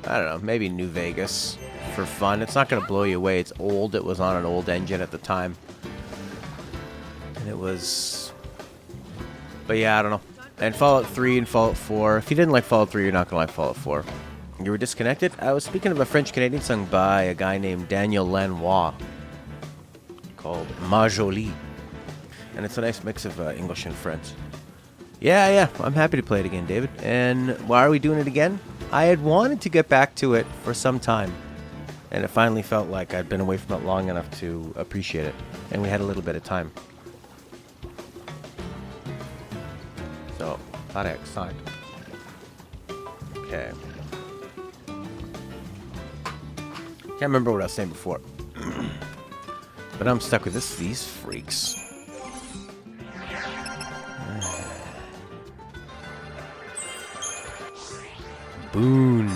I don't know, maybe New Vegas for fun. It's not going to blow you away. It's old. It was on an old engine at the time. And it was... But yeah, I don't know. And Fallout 3 and Fallout 4. If you didn't like Fallout 3, you're not going to like Fallout 4. You were disconnected? I was speaking of a French-Canadian song by a guy named Daniel Lanois called Ma Jolie. And it's a nice mix of English and French. Yeah, I'm happy to play it again, David. And why are we doing it again? I had wanted to get back to it for some time. And it finally felt like I'd been away from it long enough to appreciate it. And we had a little bit of time. So, thought I excited. Okay. Can't remember what I was saying before. But I'm stuck with these freaks. Boon.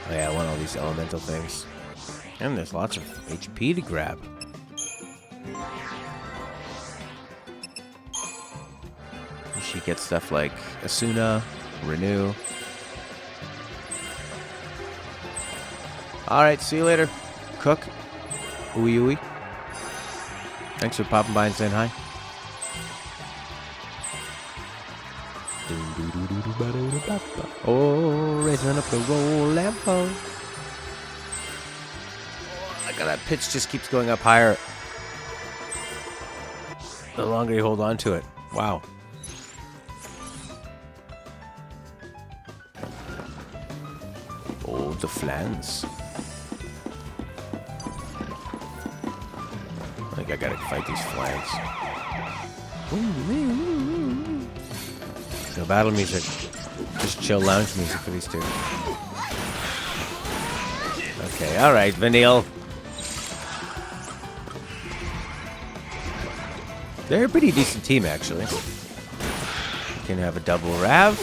Oh yeah, I want all these elemental things. And there's lots of HP to grab. She gets stuff like Asuna, Renew. Alright, see you later. Cook. Ooey ooey. Thanks for popping by and saying hi. Oh, raising up the roll level. Look at that pitch, just keeps going up higher the longer you hold on to it. Wow. Oh, the flans. I think I gotta fight these flans. No battle music. Just chill lounge music for these two. Okay, alright, Vanille. They're a pretty decent team, actually. You can have a double Rav.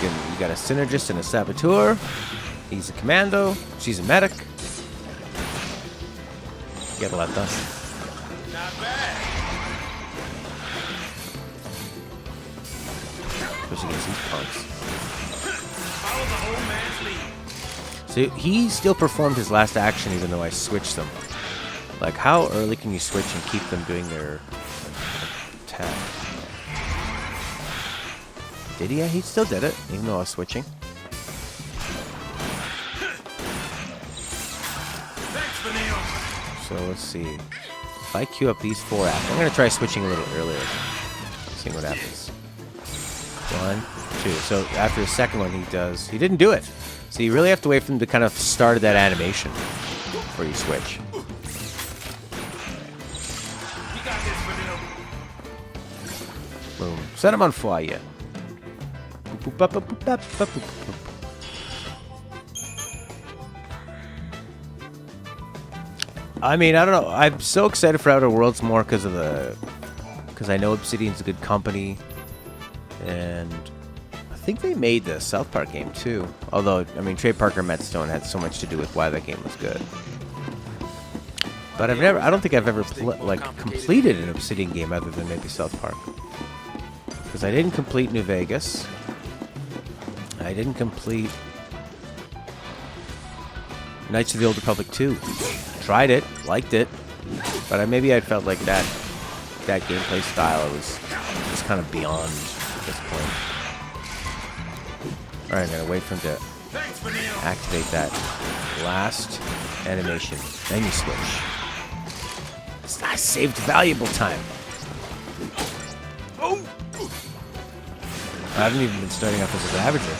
You got a Synergist and a Saboteur. He's a Commando. She's a Medic. You get a lot done. Not bad. Especially against these punks. Follow the old man's lead. So he still performed his last action even though I switched them. Like, how early can you switch and keep them doing their attack? Did he? Yeah, he still did it, even though I was switching. Thanks, Vanille. So let's see. If I queue up these 4 actions, I'm going to try switching a little earlier. Seeing what happens. 1, 2. So after the second one, he didn't do it. So you really have to wait for him to kind of start that animation before you switch. You got this, Vanille. Boom. Set him on fire. I mean, I don't know. I'm so excited for Outer Worlds more because I know Obsidian's a good company, and I think they made the South Park game too. Although, I mean, Trey Parker and Matt Stone had so much to do with why that game was good. But I don't think I've ever completed an Obsidian game other than maybe South Park. Because I didn't complete New Vegas. I didn't complete Knights of the Old Republic 2. Tried it, liked it, but maybe I felt like that gameplay style was kind of beyond at this point. All right, I'm gonna wait for him to activate that last animation. Then you switch. I saved valuable time. Oh! I haven't even been starting off as a Ravager.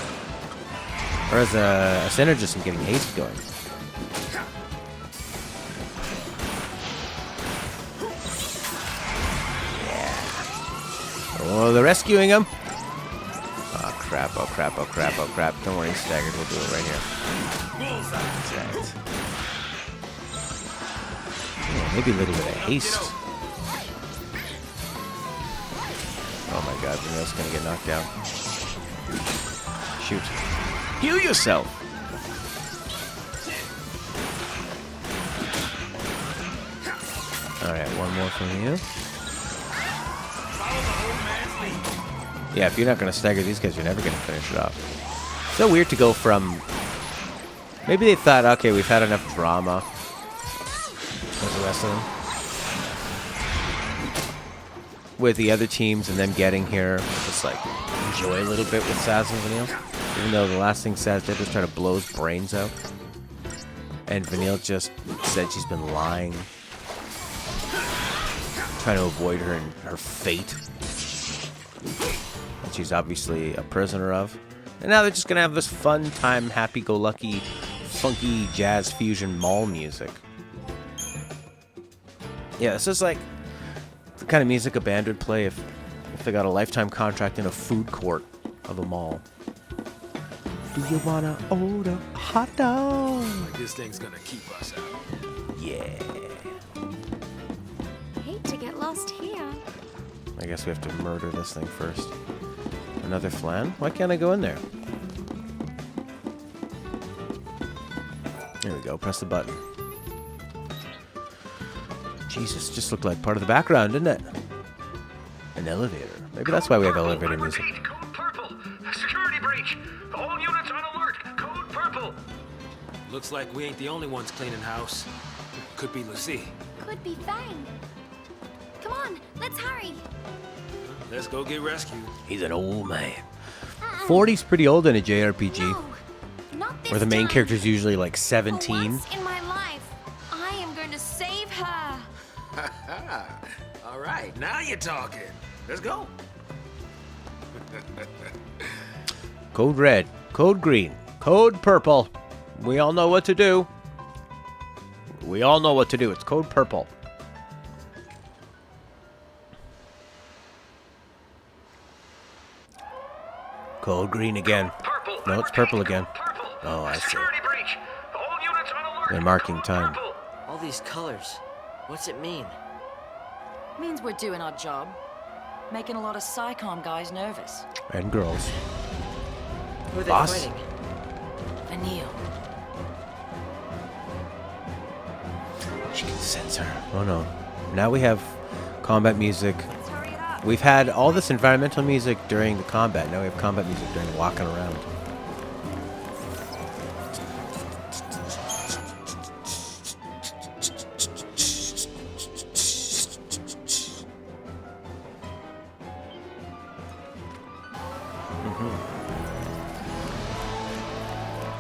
Or as a Synergist and getting haste going. Yeah. Oh, they're rescuing him. Oh crap, oh crap, oh crap, oh crap. Don't worry, staggered. We'll do it right here. That's right. Yeah, maybe a little bit of haste. Oh my god, Vanille's gonna get knocked down. Shoot. Heal yourself! Alright, one more from you. Yeah, if you're not gonna stagger these guys, you're never gonna finish it off. So weird to go from... Maybe they thought, okay, we've had enough drama with the rest of them. With the other teams and them getting here, just like enjoy a little bit with Saz and Vanille. Even though the last thing Saz did was try to blow his brains out. And Vanille just said she's been lying. Trying to avoid her fate. That she's obviously a prisoner of. And now they're just going to have this fun time, happy-go-lucky, funky jazz fusion mall music. Yeah, this is like the kind of music a band would play if they got a lifetime contract in a food court of a mall. Do you wanna order a hot dog? Like this thing's gonna keep us out. Yeah. Hate to get lost here. I guess we have to murder this thing first. Another flan? Why can't I go in there? There we go. Press the button. Jesus, just looked like part of the background, didn't it? An elevator. Maybe that's why we have elevator music. Code purple. Security breach. All units on alert. Code purple. Looks like we ain't the only ones cleaning house. Could be Lucy. Could be Fang. Come on, let's hurry. Let's go get rescued. He's an old man. 40's pretty old in a JRPG. No, not this where the main time. character's usually like 17. For once in my life, I am going to save her. All right, now you're talking. Let's go. Code red, code green, code purple. We all know what to do. We all know what to do. It's code purple. Code green again. No, it's purple again. Oh, I see. They're marking time. All these colors. What's it mean? Means we're doing our job. Making a lot of SciComm guys nervous. And girls. Who are they Boss? fighting? Vanille. She can sense her. Oh no. Now we have combat music. We've had all this environmental music during the combat. Now we have combat music during walking around.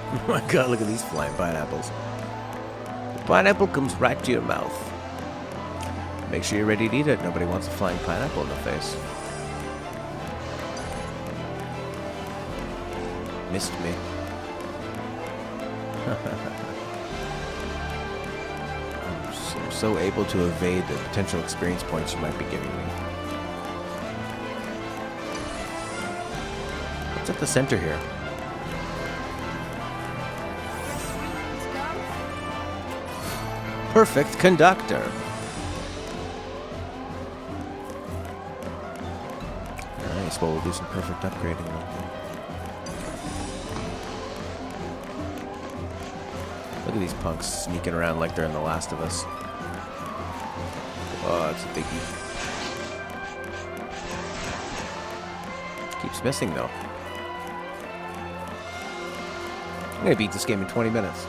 Oh my god, look at these flying pineapples. The pineapple comes right to your mouth. Make sure you're ready to eat it. Nobody wants a flying pineapple in the face. Missed me. I'm so able to evade the potential experience points you might be giving me. What's at the center here? perfect conductor. Nice. Well, we'll do some perfect upgrading. Look at these punks sneaking around like they're in The Last of Us. Oh, that's a biggie. Keeps missing, though. I'm going to beat this game in 20 minutes.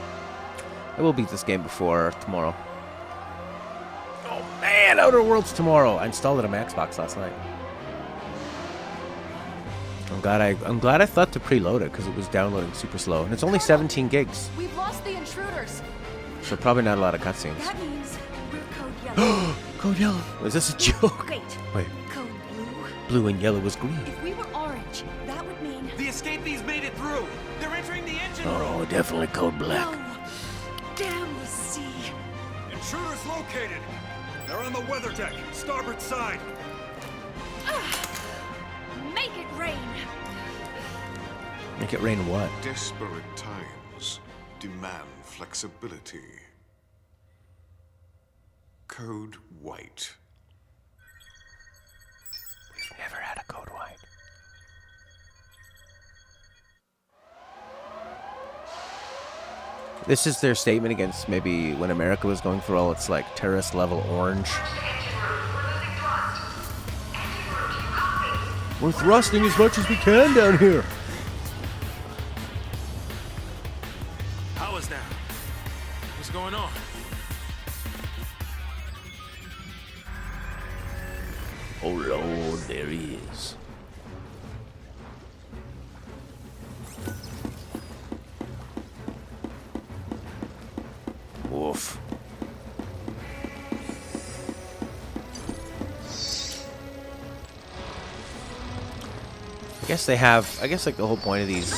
I will beat this game before tomorrow. Oh, man! Outer Worlds tomorrow! I installed it on my Xbox last night. I'm glad I thought to preload it, because it was downloading super slow. And it's only 17 gigs. We've lost the intruders. So probably not a lot of cutscenes. That means we're code yellow. Code yellow. Is this a joke? Wait. Wait. Code blue. Blue and yellow was green. If we were orange, that would mean The escapees made it through. They're entering the engine room. Oh, definitely code black. no. Damn the sea. Intruders located. They're on the weather deck, starboard side. Make it rain. Make it rain what? Desperate times demand flexibility. Code white. We've never had a code white. This is their statement against maybe when America was going through all its like terrorist level orange. We're thrusting as much as we can down here. How is that? What's going on? Oh Lord, there he is. Woof. I guess like the whole point of these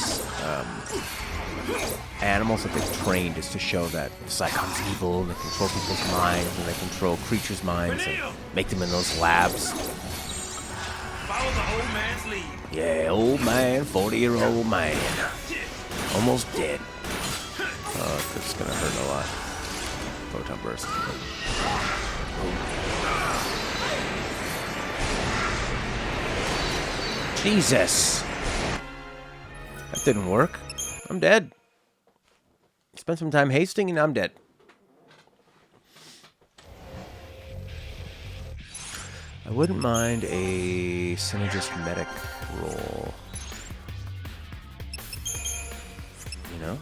animals that they've trained is to show that the Psychon's evil and they control people's minds and they control creatures' minds and make them in those labs. Follow the old man's lead. Yeah, old man, 40-year-old man. Almost dead. Oh, that's gonna hurt a lot. Photon burst. Jesus! That didn't work. I'm dead. Spent some time hasting and I'm dead. I wouldn't mind a synergist medic role. You know?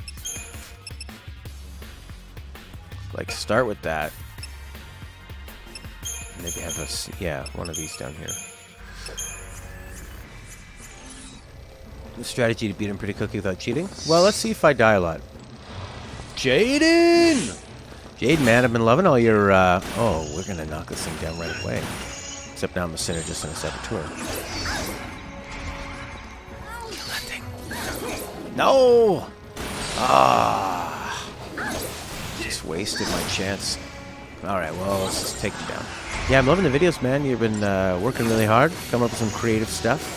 Like, start with that. Maybe have a, yeah, one of these down here. The strategy to beat him pretty quickly without cheating? Well, let's see if I die a lot. Jaden! Jaden, man, I've been loving all your, oh, we're gonna knock this thing down right away. Except now I'm a synergist and a saboteur. Kill that thing. No! Ah! Just wasted my chance. Alright, well, let's just take him down. Yeah, I'm loving the videos, man. You've been working really hard, coming up with some creative stuff.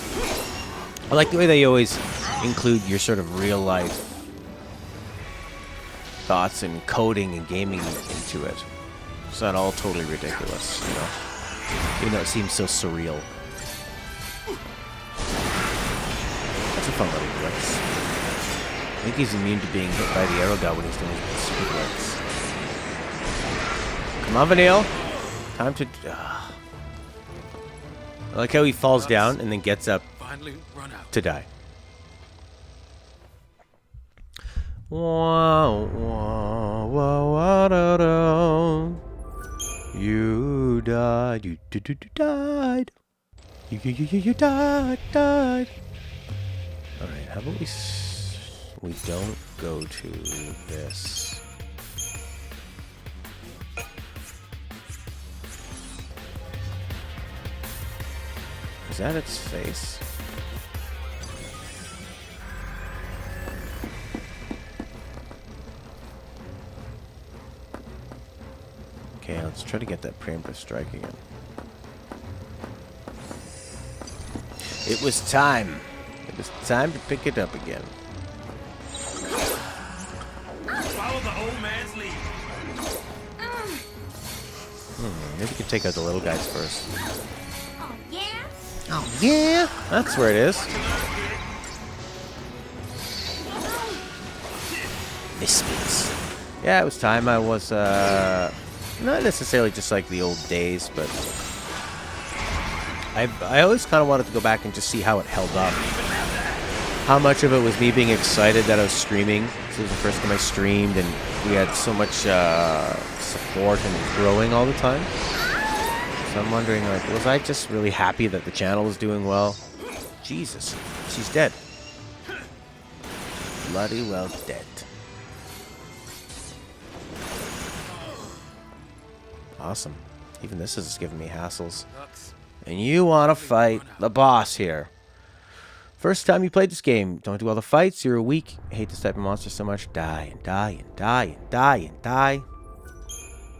I like the way they always include your sort of real-life thoughts and coding and gaming into it. It's not all totally ridiculous, you know? Even though it seems so surreal. That's a fun little glitch. I think he's immune to being hit by the arrow god when he's doing his super glitch. Come on, Vanille. Time to... I like how he falls down and then gets up to die. Wow, wow, wow, wow, da, da. You died. You died. You died. All right. How about we don't go to this. Is that its face? Okay, let's try to get that preemptive strike again. It was time. It was time to pick it up again. Follow the old man's lead. Maybe we can take out the little guys first. Oh, yeah? Oh, yeah! That's where it is. Misfits. Yeah, it was time. I was, not necessarily just like the old days, but I always kind of wanted to go back and just see how it held up. How much of it was me being excited that I was streaming. This was the first time I streamed, and we had so much support and growing all the time. So I'm wondering, like, was I just really happy that the channel was doing well? Jesus, she's dead. Bloody well dead. Awesome. Even this is giving me hassles. And you want to fight the boss here. First time you played this game, don't do all the fights, you're weak. I hate this type of monster so much. Die and die and die and die and die.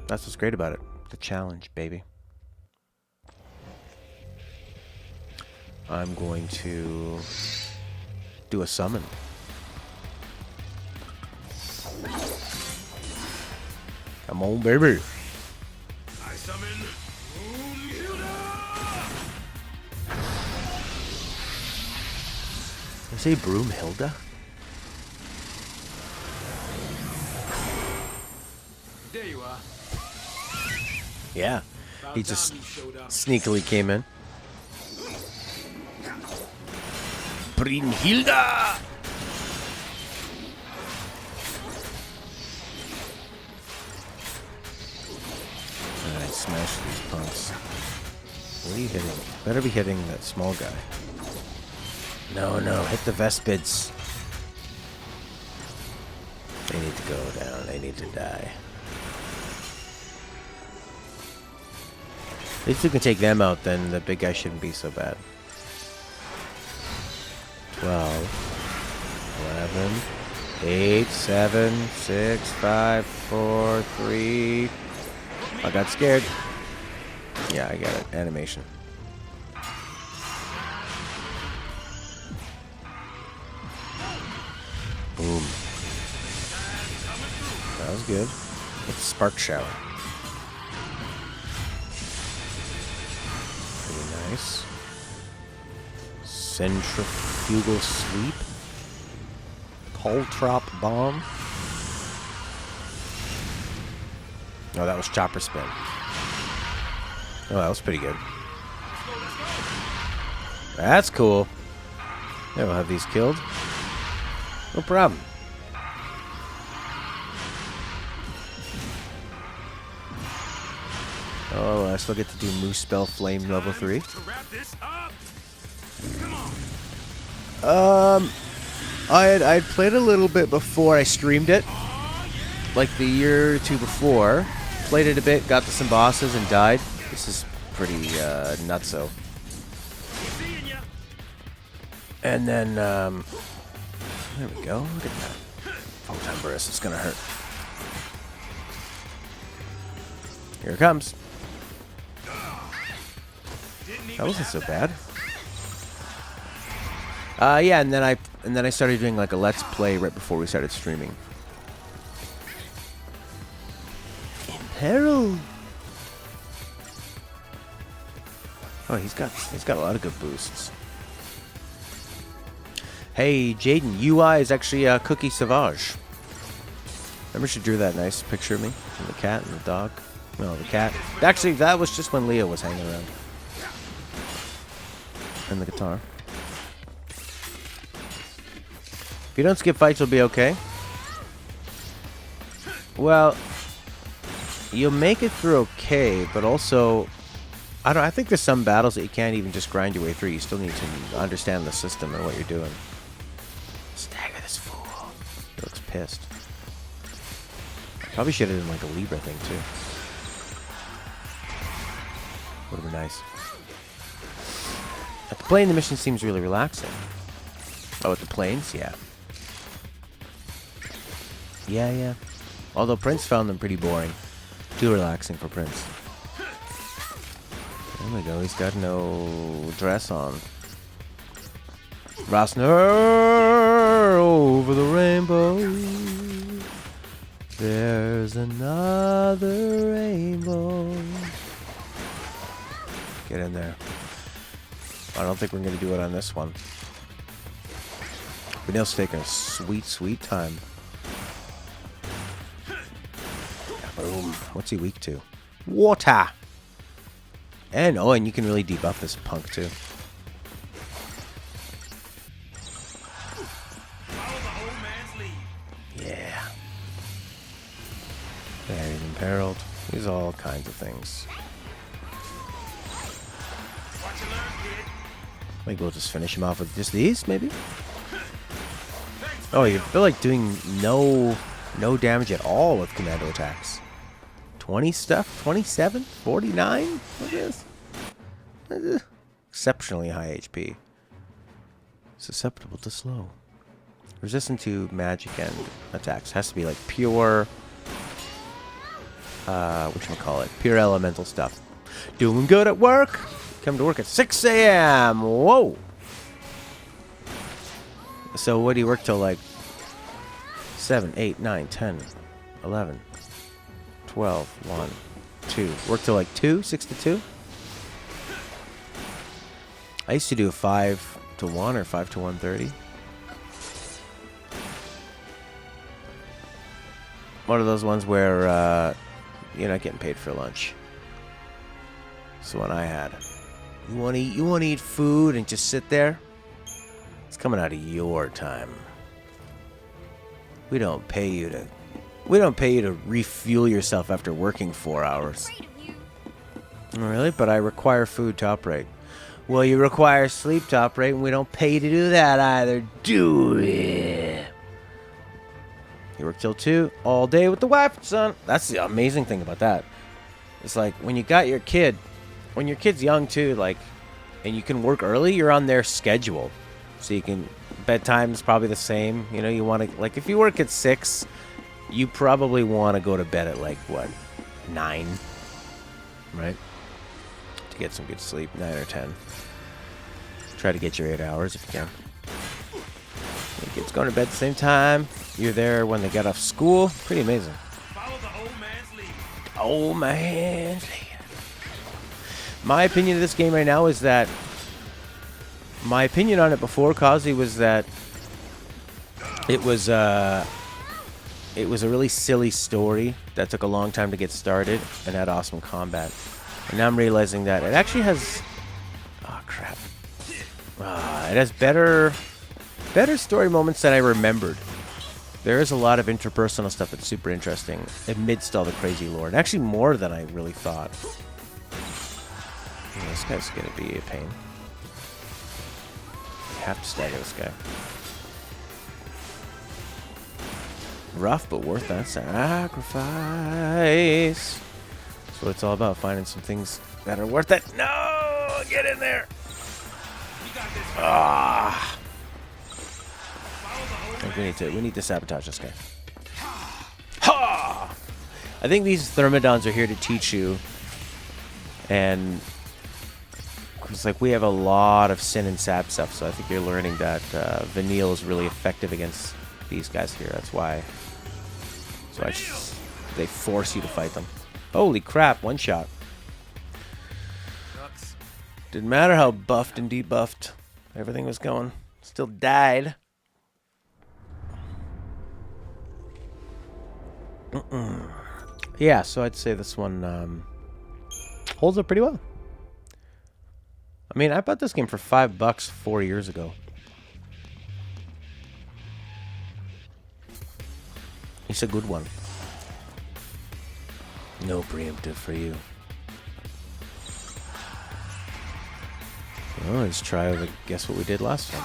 That's what's great about it. The challenge, baby. I'm going to do a summon. Come on, baby. I summon Did I say Broomhilda? There you are. Yeah. He just sneakily came in. Broomhilda! Alright, smash these punks. What are you hitting? Better be hitting that small guy. No, no, hit the Vespids. They need to go down. They need to die. At least we can take them out, then the big guy shouldn't be so bad. 12, 11, 8, 7, 6, 5, 4, 3. I got scared. Yeah, I got it. Animation. Boom. That was good. It's a spark shower. Pretty nice. Centrifugal sweep. Caltrop bomb. Oh, that was chopper spin. Oh, that was pretty good. That's cool. Yeah, we'll have these killed. No problem. Oh, I still get to do Moose Spell Flame level 3. I'd played a little bit before I streamed it. Like the year or two before. Played it a bit, got to some bosses and died. This is pretty nutso. And then, there we go. Look at that. Photon burst. It's gonna hurt. Here it comes. That wasn't so bad. Yeah, and then I started doing like a let's play right before we started streaming. Imperil. Oh, he's got a lot of good boosts. Hey, Jaden, UI is actually Cookie Sauvage. Remember she drew that nice picture of me? And the cat and the dog? No, the cat. Actually, that was just when Leo was hanging around. And the guitar. If you don't skip fights, you'll be okay. Well, you'll make it through okay, but also... I think there's some battles that you can't even just grind your way through. You still need to understand the system and what you're doing. Stagger this fool. He looks pissed. Probably should have done like a Libra thing too. Would have been nice. But playing the mission seems really relaxing. Oh, with the planes? Yeah. Yeah. Although Prince found them pretty boring. Too relaxing for Prince. There we go, he's got no dress on. Rosner over the rainbow. There's another rainbow. Get in there. I don't think we're going to do it on this one. Vanille's taking a sweet, sweet time. Boom. What's he weak to? Water! And, oh, and you can really debuff this punk, too. Yeah. Buried imperiled. These are all kinds of things. Maybe we'll just finish him off with just these, maybe? Oh, you feel like doing no damage at all with commando attacks. 20 stuff? 27? 49? What is this? Exceptionally high HP. Susceptible to slow. Resistant to magic and attacks. Has to be like pure... whatchamacallit? Pure elemental stuff. Doing good at work! Come to work at 6 a.m. Whoa! So what do you work till like 7, 8, 9, 10, 11, 12, 1, 2. Work till like 2, 6 to 2? I used to do 5 to 1 or 5 to 1:30. One of those ones where you're not getting paid for lunch. It's the one I had. You want to eat food and just sit there? It's coming out of your time. We don't pay you to refuel yourself after working 4 hours. Really? But I require food to operate. Well, you require sleep to operate, and we don't pay you to do that either, do we? You work till 2 all day with the wife, son. That's the amazing thing about that. It's like when you got your kid, when your kid's young too, like, and you can work early, you're on their schedule. So you can, bedtime's probably the same. You know, you want to, like, if you work at 6, you probably want to go to bed at, like, what, 9? Right? To get some good sleep, 9 or 10. Try to get your 8 hours if you can. Your kids going to bed at the same time. You're there when they get off school. Pretty amazing. Follow the old man's lead. Old man's lead. My opinion of this game right now is that... My opinion on it before Kazi was that it was a really silly story that took a long time to get started and had awesome combat. And now I'm realizing that it actually has... Oh, crap. It has better story moments than I remembered. There is a lot of interpersonal stuff that's super interesting amidst all the crazy lore. And actually more than I really thought. Yeah, this guy's going to be a pain. You have to stagger this guy. Rough, but worth that sacrifice. That's what it's all about, finding some things that are worth it. No! Get in there! Ah! I think we need to sabotage this guy. Ha! I think these Thermodons are here to teach you, and it's like we have a lot of sin and sap stuff, so I think you're learning that Vanille is really effective against these guys here. That's why. So they force you to fight them. Holy crap! One shot. Didn't matter how buffed and debuffed everything was going. Still died. Yeah, so I'd say this one holds up pretty well. I mean, I bought this game for $5 4 years ago. It's a good one. No preemptive for you. Well, let's try to guess what we did last time.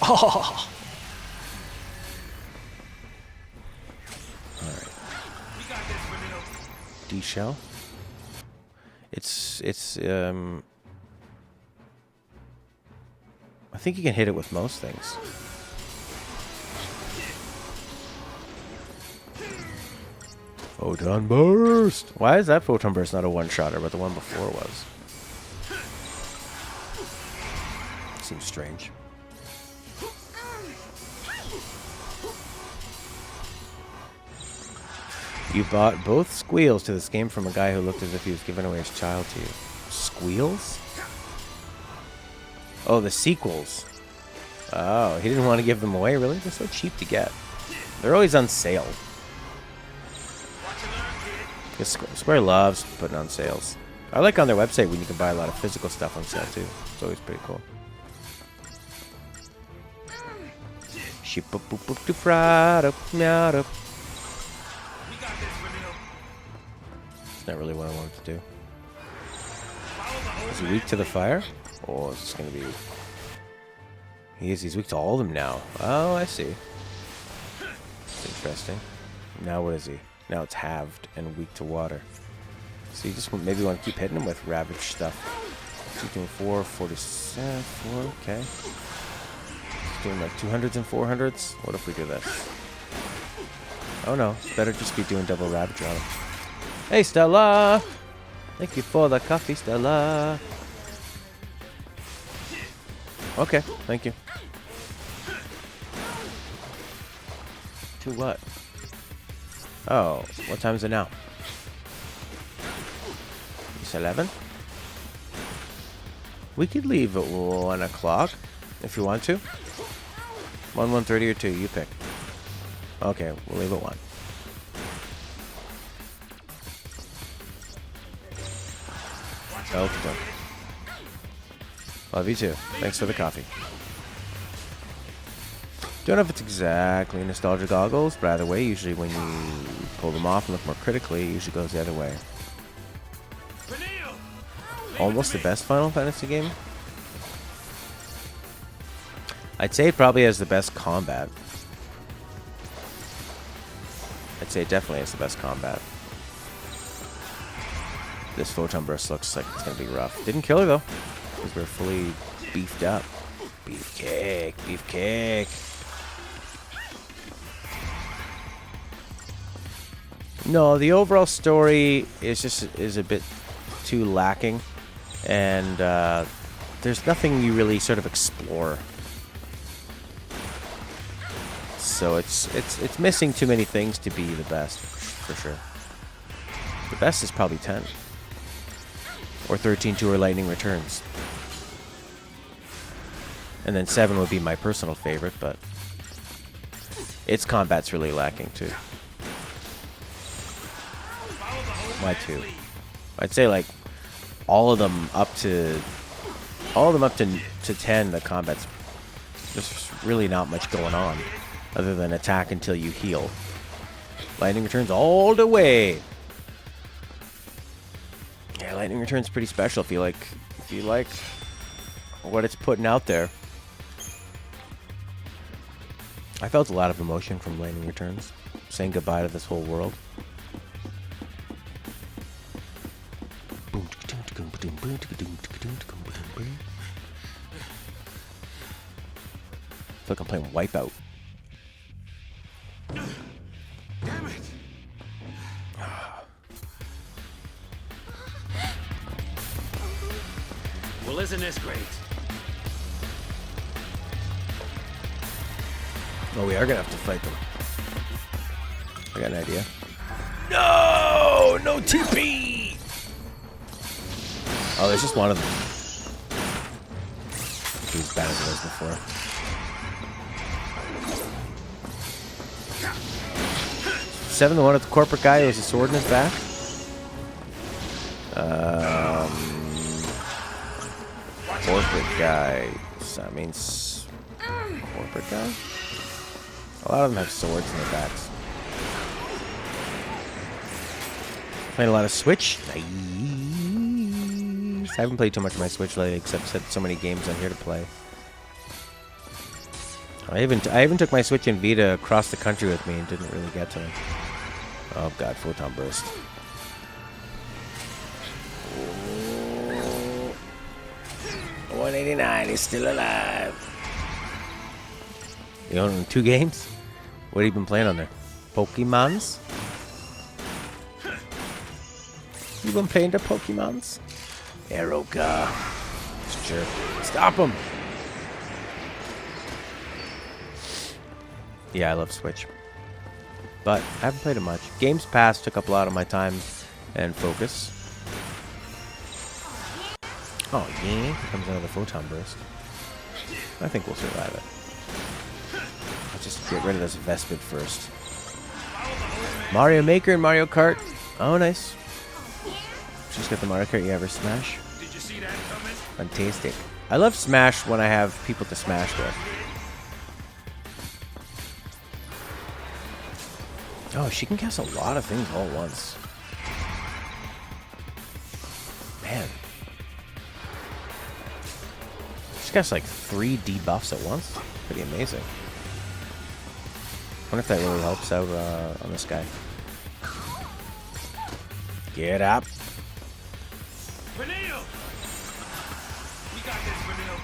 Oh! Alright. D shell. It's I think you can hit it with most things. Photon burst. Why is that photon burst not a one-shotter, but the one before was? Seems strange. You bought both squeals to this game from a guy who looked as if he was giving away his child to you. Squeals? Oh, the sequels. Oh, he didn't want to give them away, really? They're so cheap to get. They're always on sale. Square loves putting on sales. I like on their website when you can buy a lot of physical stuff on sale, too. It's always pretty cool. It's not really what I wanted to do. Is he weak to the fire? Oh, is this going to be... He's weak to all of them now. Oh, I see. That's interesting. Now what is he? Now it's halved and weak to water. So you just maybe want to keep hitting him with ravage stuff. He's doing 47, 4, okay. He's doing like 200s and 400s. What if we do this? Oh no, it's better just be doing double ravage on him. Hey Stella! Thank you for the coffee, Stella. Okay, thank you. To what? Oh, what time is it now? It's 11? We could leave at 1 o'clock if you want to. 1, 1:30 or 2, you pick. Okay, we'll leave at 1. Okay. Love you too. Thanks for the coffee. Don't know if it's exactly nostalgia goggles, but either way, usually when you pull them off and look more critically, it usually goes the other way. Almost the best Final Fantasy game? I'd say it probably has the best combat. I'd say it definitely has the best combat. This photon burst looks like it's going to be rough. Didn't kill her though, because we're fully beefed up. Beefcake, beefcake. No, the overall story is a bit too lacking, and there's nothing you really sort of explore. So it's missing too many things to be the best, for sure. The best is probably 10. Or 13 Tour Lightning Returns. And then 7 would be my personal favorite, but its combat's really lacking too. Why 2? I'd say like all of them up to 10, the combat's there's really not much going on other than attack until you heal. Lightning Returns all the way. Yeah, Lightning Return's pretty special if you like what it's putting out there. I felt a lot of emotion from Lightning Returns, saying goodbye to this whole world. I feel like I'm playing Wipeout. Damn it! Well, isn't this great? Oh, we are gonna have to fight them. I got an idea. No! No TP! Oh, there's just one of them. He's as bad as it was before. Seven, the one with the corporate guy who has a sword in his back. Corporate guy. So that means corporate guy? A lot of them have swords in their backs. Playing a lot of Switch. Nice. I haven't played too much of my Switch lately, except set so many games on here to play. I even took my Switch and Vita across the country with me and didn't really get to them. Oh god, Photon Burst. Oh. 189, he's still alive. You own 2 games? What have you been playing on there? Pokemons? You been playing the Pokemons? Aeroka. Sure. Stop him! Yeah, I love Switch. But I haven't played it much. Games Pass took up a lot of my time and focus. Oh, yeah. Here comes another photon burst. I think we'll survive it. Let's just get rid of this Vespid first. Mario Maker and Mario Kart. Oh, nice. Just got the Mario Kart you ever smash. Did you see that coming? Fantastic. I love Smash when I have people to smash with. Oh, she can cast a lot of things all at once. Man. She casts like 3 debuffs at once. Pretty amazing. I wonder if that really helps out on this guy. Get up. Vanille! We got this, Vanille.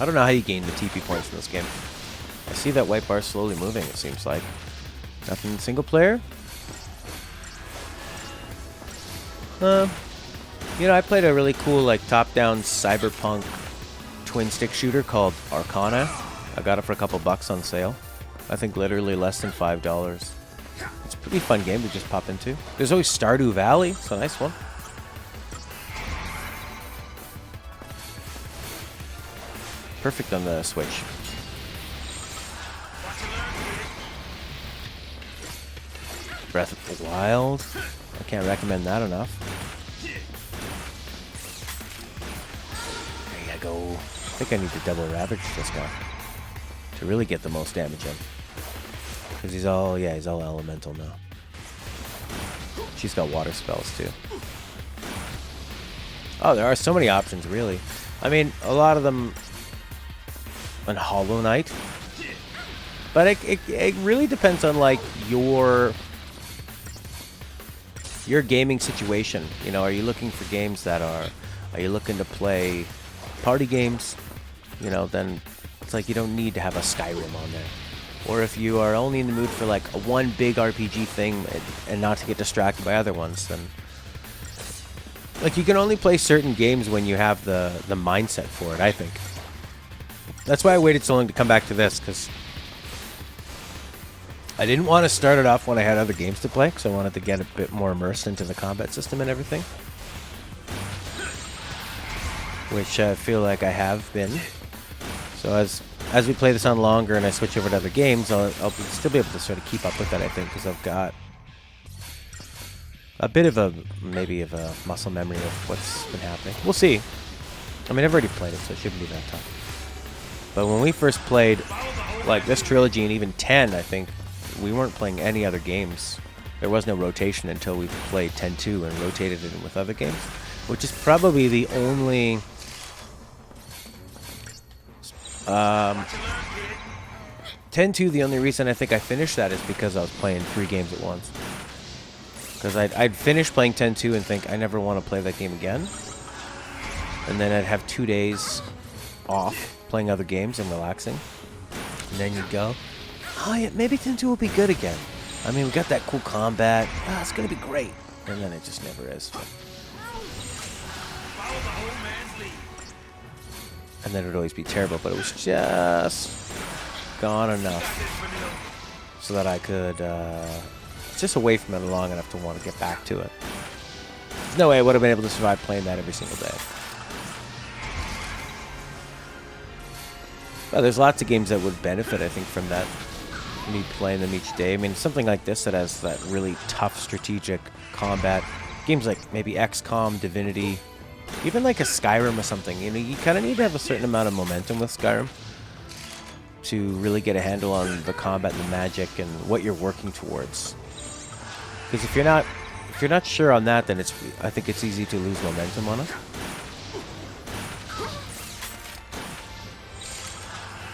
I don't know how you gain the TP points in this game. I see that white bar slowly moving, it seems like. Nothing single player? You know, I played a really cool, like, top-down cyberpunk twin-stick shooter called Arcana. I got it for a couple bucks on sale. I think literally less than $5. It's a pretty fun game to just pop into. There's always Stardew Valley. It's a nice one. Perfect on the Switch. Breath of the Wild. I can't recommend that enough. There you go. I think I need to double Ravage this guy to really get the most damage in. Because he's all elemental now. She's got water spells too. Oh, there are so many options, really. I mean, a lot of them on Hollow Knight. But it really depends on, like, your gaming situation. You know, are you looking for games that are you looking to play party games? You know, then it's like you don't need to have a Skyrim on there. Or if you are only in the mood for like a one big RPG thing and not to get distracted by other ones, then like you can only play certain games when you have the mindset for it, I think. That's why I waited so long to come back to this, because I didn't want to start it off when I had other games to play, because I wanted to get a bit more immersed into the combat system and everything. Which I feel like I have been. So as we play this on longer and I switch over to other games, I'll still be able to sort of keep up with it, I think, because I've got a bit of maybe of a muscle memory of what's been happening. We'll see. I mean, I've already played it, so it shouldn't be that tough. But when we first played, like, this trilogy and even 10, I think, we weren't playing any other games. There was no rotation until we played 10-2 and rotated it with other games, which is probably the only 10-2, the only reason I think I finished that is because I was playing 3 games at once. Because I'd finish playing 10-2 and think I never want to play that game again. And then I'd have 2 days off playing other games and relaxing. And then you'd go, oh yeah, maybe 10-2 will be good again. I mean, we got that cool combat. Ah, it's going to be great. And then it just never is. And then it would always be terrible, but it was just gone enough so that I could just away from it long enough to want to get back to it. There's no way I would have been able to survive playing that every single day. Well, there's lots of games that would benefit, I think, from that. Me playing them each day. I mean, something like this that has that really tough strategic combat. Games like maybe XCOM, Divinity, even like a Skyrim or something. You know, you kind of need to have a certain amount of momentum with Skyrim to really get a handle on the combat and the magic and what you're working towards. Because if you're not sure on that, then I think it's easy to lose momentum on it.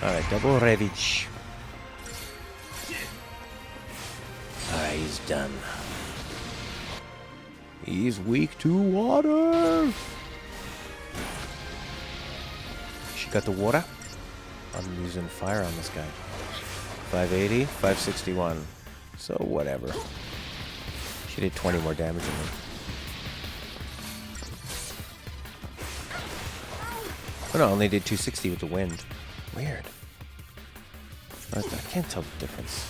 Alright, double Ravage. Alright, he's done. He's weak to water. She got the water. I'm using fire on this guy. 580, 561. So whatever. She did 20 more damage than me. Oh no, only did 260 with the wind. Weird. I can't tell the difference.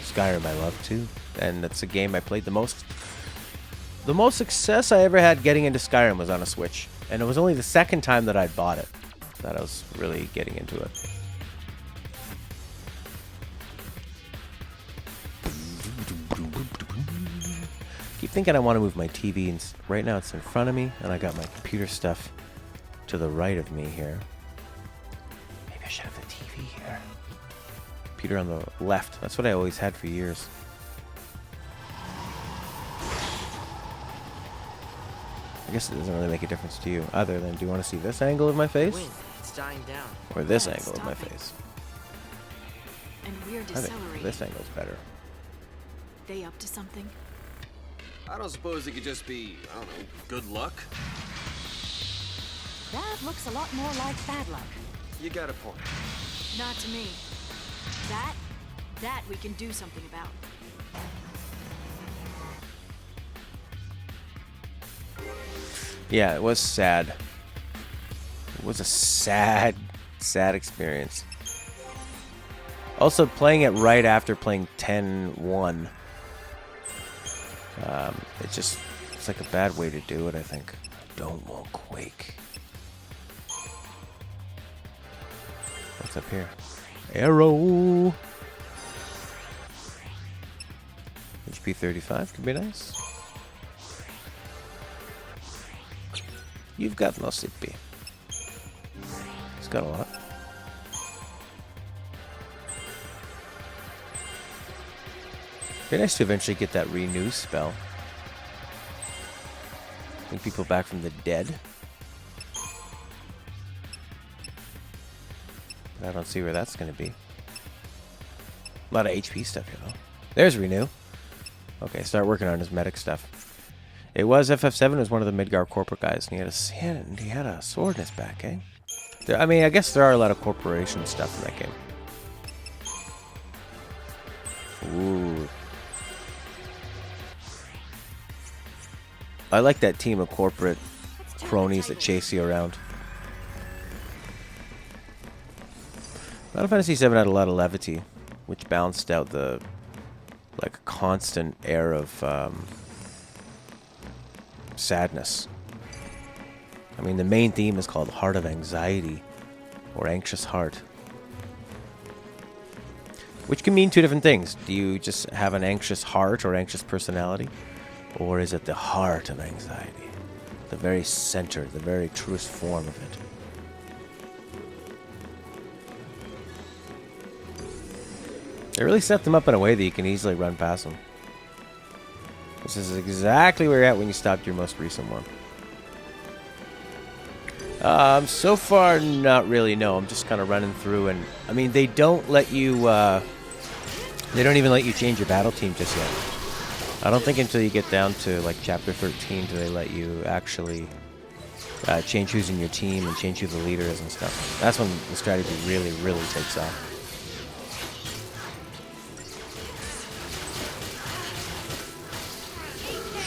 Skyrim I love too, and that's a game I played the most The most success I ever had getting into Skyrim was on a Switch, and it was only the second time that I'd bought it that I was really getting into it. Keep thinking I want to move my TV, and right now it's in front of me, and I got my computer stuff to the right of me here. Maybe I should have the TV here. Computer on the left. That's what I always had for years. I guess it doesn't really make a difference to you, other than do you want to see this angle of my face? Wind, it's dying down. Or this angle of my face? And we're I think decelerating. this angle's better. They up to something? I don't suppose it could just be, I don't know, good luck? That looks a lot more like bad luck. You got a point. Not to me. That we can do something about. Yeah, it was sad. It was a sad, sad experience. Also, playing it right after playing 10-1. It's like a bad way to do it, I think. I don't want Quake. What's up here? Arrow! HP 35 could be nice. You've got no CP. He's got a lot. Be nice to eventually get that renew spell. Bring people back from the dead. But I don't see where that's going to be. A lot of HP stuff here, though. There's renew. Okay, start working on his medic stuff. It was FF7, it was one of the Midgar corporate guys, and he had a sword in his back, eh? I mean, I guess there are a lot of corporation stuff in that game. Ooh. I like that team of corporate cronies that chase you around. Final Fantasy VII had a lot of levity, which balanced out the like constant air of sadness. I mean, the main theme is called Heart of Anxiety, or Anxious Heart. Which can mean two different things. Do you just have an anxious heart or anxious personality? Or is it the heart of anxiety? The very center, the very truest form of it. They really set them up in a way that you can easily run past them. This is exactly where you're at when you stopped your most recent one. So far, not really, no. I'm just kind of running through, and I mean, they don't let you, they don't even let you change your battle team just yet. I don't think until you get down to, like, Chapter 13 do they let you actually change who's in your team and change who the leader is and stuff. That's when the strategy really, really takes off.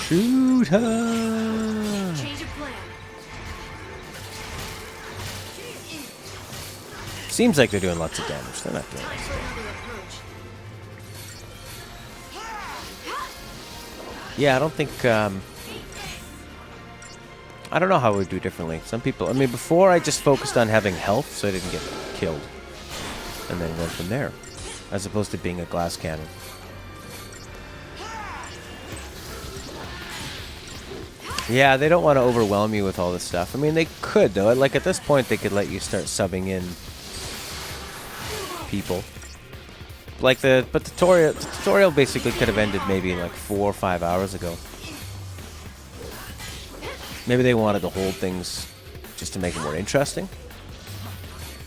Shoot her! Change of plan. Seems like they're doing lots of damage. They're not doing lots of damage. Yeah, I don't think, I don't know how we would do differently. Some people, I mean, before I just focused on having health so I didn't get killed. And then went from there. As opposed to being a glass cannon. Yeah, they don't want to overwhelm you with all this stuff. I mean, they could, though. Like, at this point, they could let you start subbing in people. Like, the tutorial basically could have ended maybe like 4 or 5 hours ago. Maybe they wanted to hold things just to make it more interesting.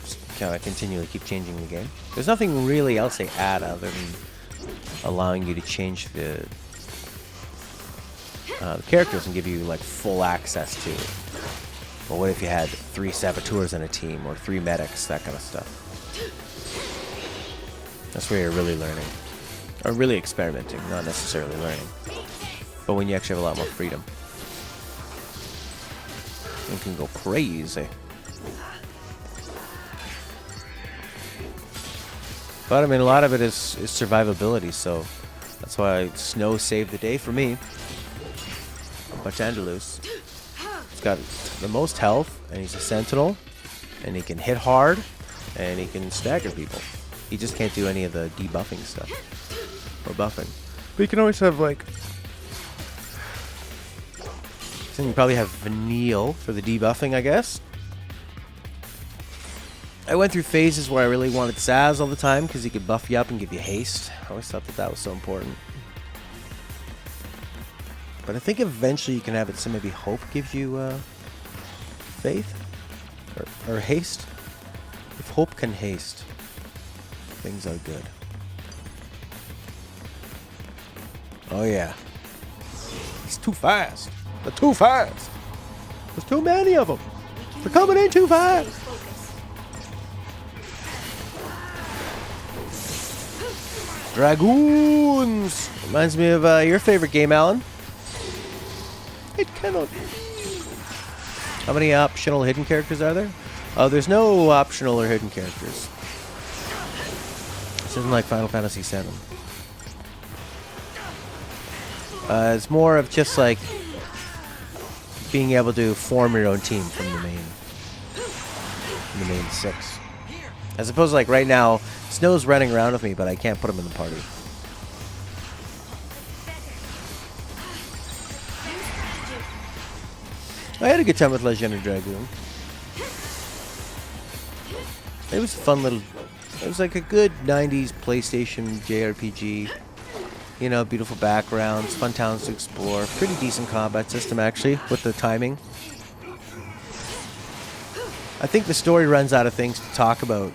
Just kind of continually keep changing the game. There's nothing really else they add other than allowing you to change the characters and give you like full access to it. Well, what if you had 3 saboteurs in a team or 3 medics, that kind of stuff. That's where you're really learning. Or really experimenting, not necessarily learning. But when you actually have a lot more freedom. You can go crazy. But I mean, a lot of it is survivability, so that's why Snow saved the day for me. bunch of Andalus. He's got the most health, and he's a sentinel, and he can hit hard, and he can stagger people. He just can't do any of the debuffing stuff or buffing. But you can always have like. Then you probably have Vanille for the debuffing, I guess. I went through phases where I really wanted Saz all the time because he could buff you up and give you haste. I always thought that that was so important. But I think eventually you can have it so maybe Hope gives you faith or haste. If Hope can haste, things are good. Oh yeah. He's too fast. They're too fast. There's too many of them. They're coming in too fast. Dragoons. Reminds me of your favorite game, Alan. It cannot be. How many optional hidden characters are there? Oh, there's no optional or hidden characters. This isn't like Final Fantasy VII. It's more of just like being able to form your own team from the main 6. As opposed to like right now, Snow's running around with me, but I can't put him in the party. I had a good time with Legend of Dragoon. It was a fun little. It was like a good 90s PlayStation JRPG. You know, beautiful backgrounds, fun towns to explore, pretty decent combat system actually, with the timing. I think the story runs out of things to talk about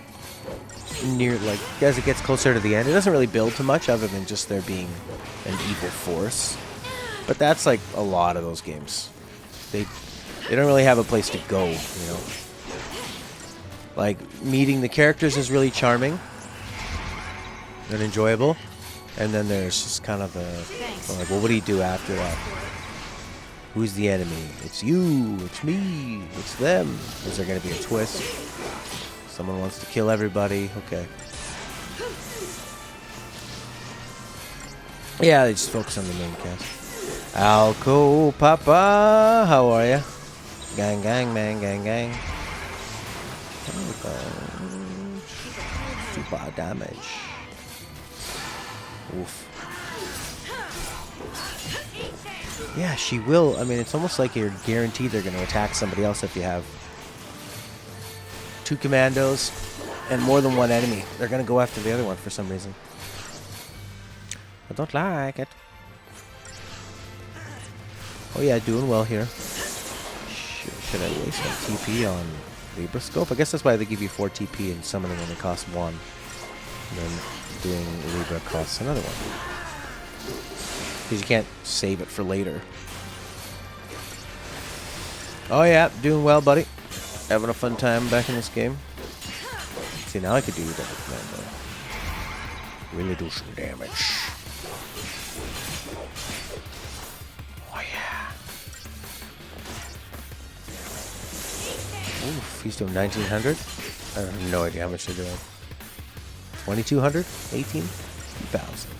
like as it gets closer to the end. It doesn't really build to much other than just there being an evil force. But that's like a lot of those games. They don't really have a place to go, you know. Like meeting the characters is really charming and enjoyable. And then there's just kind of like, well, what do you do after that? Who's the enemy? It's you, it's me, it's them. Is there going to be a twist? Someone wants to kill everybody. Okay. Yeah, they just focus on the main cast. Alco Papa, how are ya? Gang, gang, man, gang, gang. Super damage. Oof. Yeah, she will. I mean, it's almost like you're guaranteed they're going to attack somebody else if you have 2 commandos and more than one enemy. They're going to go after the other one for some reason. I don't like it. Oh yeah, doing well here. Should I waste my TP on Libra Scope? I guess that's why they give you 4 TP and summoning only costs 1. And then doing Libra costs another 1. Because you can't save it for later. Oh yeah, doing well, buddy. Having a fun time back in this game. See, now I could do double commando. Really do some damage. Oh yeah. Oof, he's doing 1900. I have no idea how much they're doing. 2200? 18? 2000.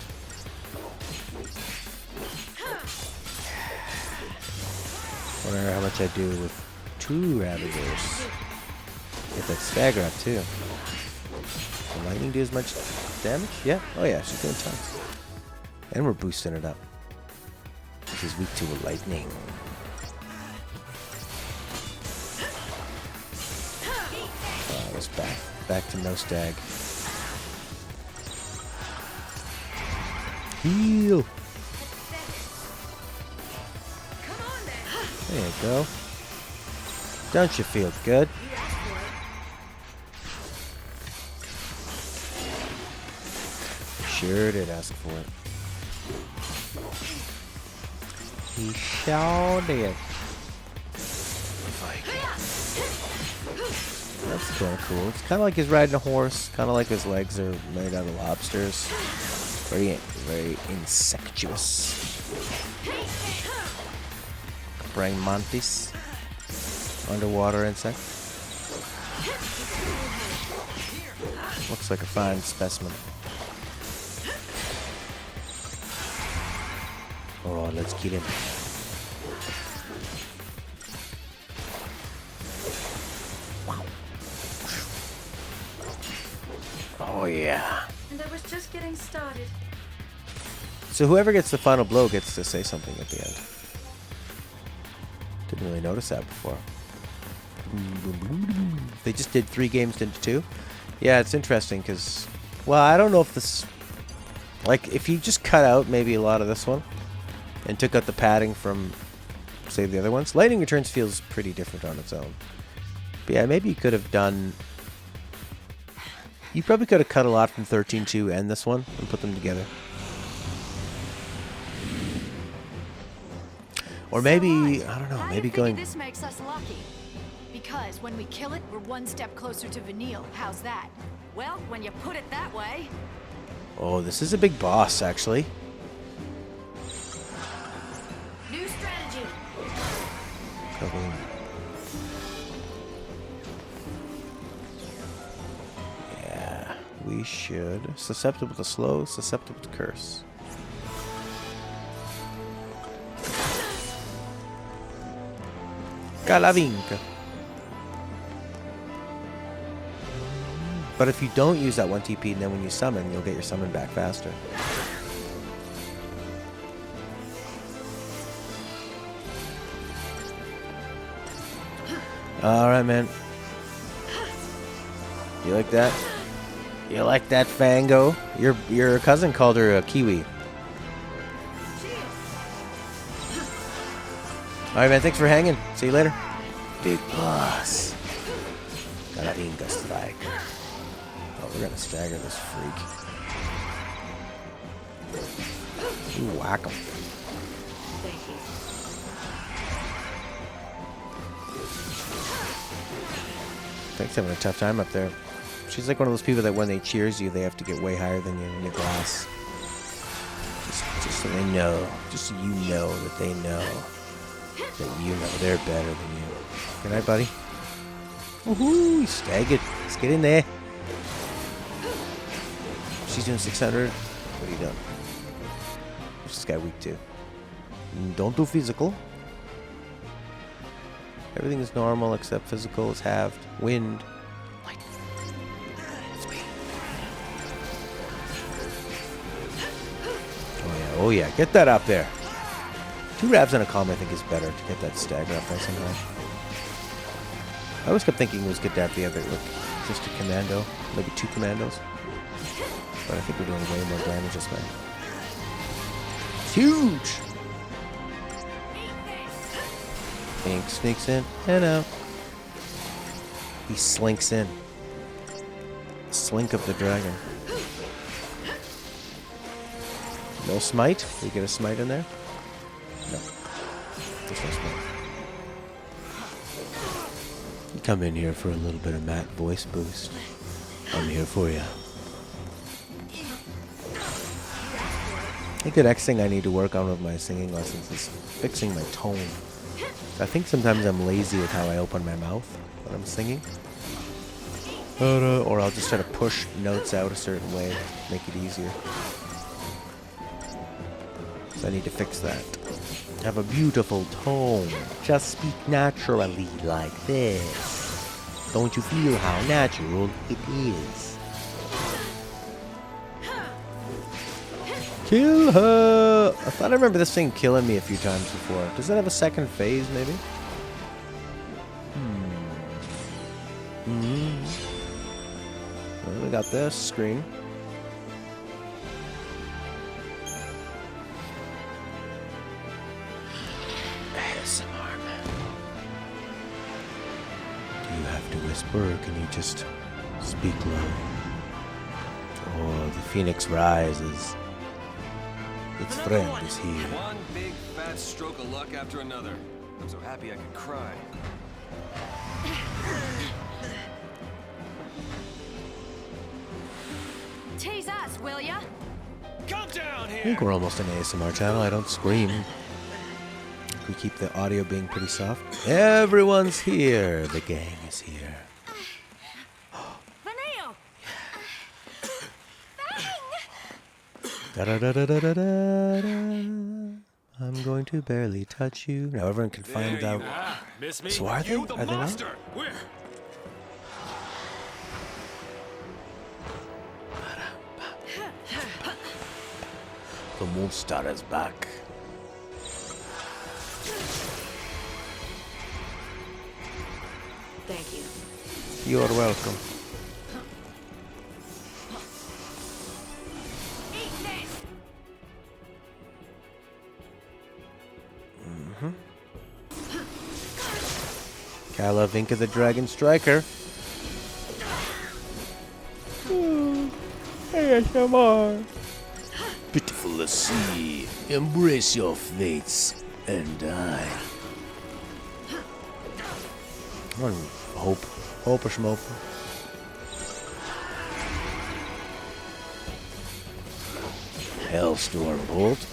Wonder how much I do with 2 Ravagers. Get that stagger up too. Will lightning do as much damage? Yeah. Oh yeah, she's doing tons. And we're boosting it up. She's weak to lightning. Oh, it's back to no stag. Heal. There you go. Don't you feel good? Sure did ask for it. He sure did. That's kind of cool. It's kind of like he's riding a horse. Kind of like his legs are made out of lobsters. Very, very insectuous. Praying mantis. Underwater insect. Looks like a fine specimen. Oh, let's kill him. yeah. And I was just getting started. So whoever gets the final blow gets to say something at the end. Didn't really notice that before. They just did 3 games into 2. Yeah, it's interesting because, well, I don't know if this, like, if you just cut out maybe a lot of this one and took out the padding from, say, the other ones, Lightning Returns feels pretty different on its own. But yeah, maybe you could have done, you probably could have cut a lot from 13-2 and this one and put them together. Or maybe, I don't know, maybe going... This makes us lucky. Because when we kill it, we're one step closer to Vanille. How's that? Well, when you put it that way. Oh, this is a big boss, actually. New strategy. Kaboom. Yeah, we should. Susceptible to slow, susceptible to curse. Calavinca. But if you don't use that 1 TP, and then when you summon, you'll get your summon back faster. Alright, man. You like that? You like that, Fango? Your cousin called her a Kiwi. Alright, man. Thanks for hanging. See you later. Big boss. Calavinca strike. Oh, we're gonna stagger this freak. You whack him. Thank you. Thanks, having a tough time up there. She's like one of those people that when they cheers you, they have to get way higher than you in the glass. Just so they know. Just so you know that they know. That you know they're better than you. Good night, buddy. Woohoo! Staggered. Let's get in there. She's doing 600. What are you doing? What's this guy weak to? Don't do physical. Everything is normal except physical is halved. Wind. Light. Speed. Oh yeah. Get that up there. 2 Ravs and a Calm I think is better to get that stagger up there somehow. I always kept thinking it was good to have the other, like, just a commando. Maybe 2 commandos. But I think we're doing way more damage this way. It's huge! Pink sneaks in and out. He slinks in. Slink of the dragon. No smite? We get a smite in there? No. There's no smite. You come in here for a little bit of Matt voice boost. I'm here for you. I think the next thing I need to work on with my singing lessons is fixing my tone. I think sometimes I'm lazy with how I open my mouth when I'm singing. Or I'll just try to push notes out a certain way, make it easier. So I need to fix that. Have a beautiful tone. Just speak naturally like this. Don't you feel how natural it is? Kill her! I thought I remember this thing killing me a few times before. Does it have a second phase, maybe? Well, we got this screen. ASMR, man. Do you have to whisper, or can you just speak low? Oh, the phoenix rises. Its friend is here. One big fat stroke of luck after another. I'm so happy I could cry. Tease us, will ya? Come down here. I think we're almost an ASMR channel. I don't scream. We keep the audio being pretty soft. Everyone's here. The gang is here. Vanille! Da da da da da da da. I'm going to barely touch you. Now everyone can find out. Miss me? So are they? You the Are they not? monster. Where? The monster is back. Thank you. You're welcome. Kalavinka the Dragon Striker. ASMR. Pitiful sea, embrace your fates and die. Hope or smoke. Hellstorm Bolt.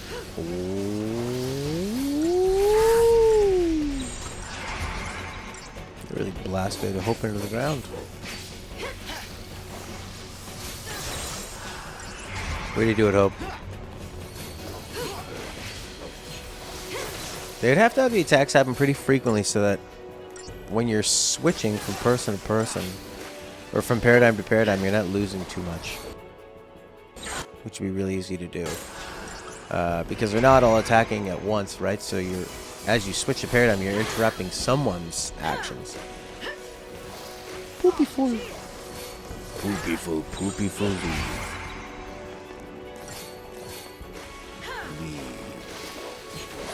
Really blasted the hope into the ground. Way to do it, Hope. They'd have to have the attacks happen pretty frequently so that when you're switching from person to person, or from paradigm to paradigm, you're not losing too much. Which would be really easy to do. Because they're not all attacking at once, right? So you're, as you switch the paradigm, you're interrupting someone's actions. Poopyful. Poopyful.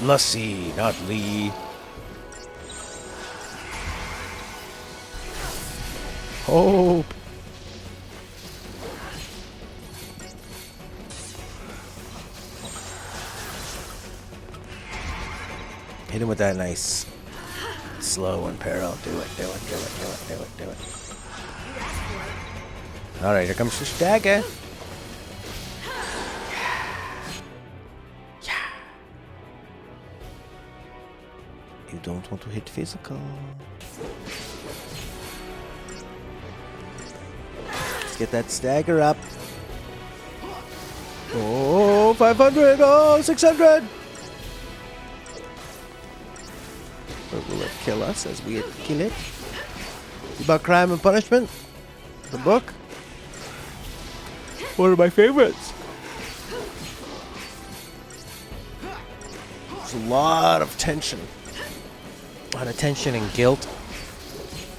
Lussie, not Lee. Hope. Hit him with that nice slow and parallel. Do it. Alright, here comes the stagger. You don't want to hit physical. Let's get that stagger up. Oh, 500! Oh, 600! Or will it kill us as we kill it? About Crime and Punishment? The book? One of my favorites. There's a lot of tension. A lot of tension and guilt.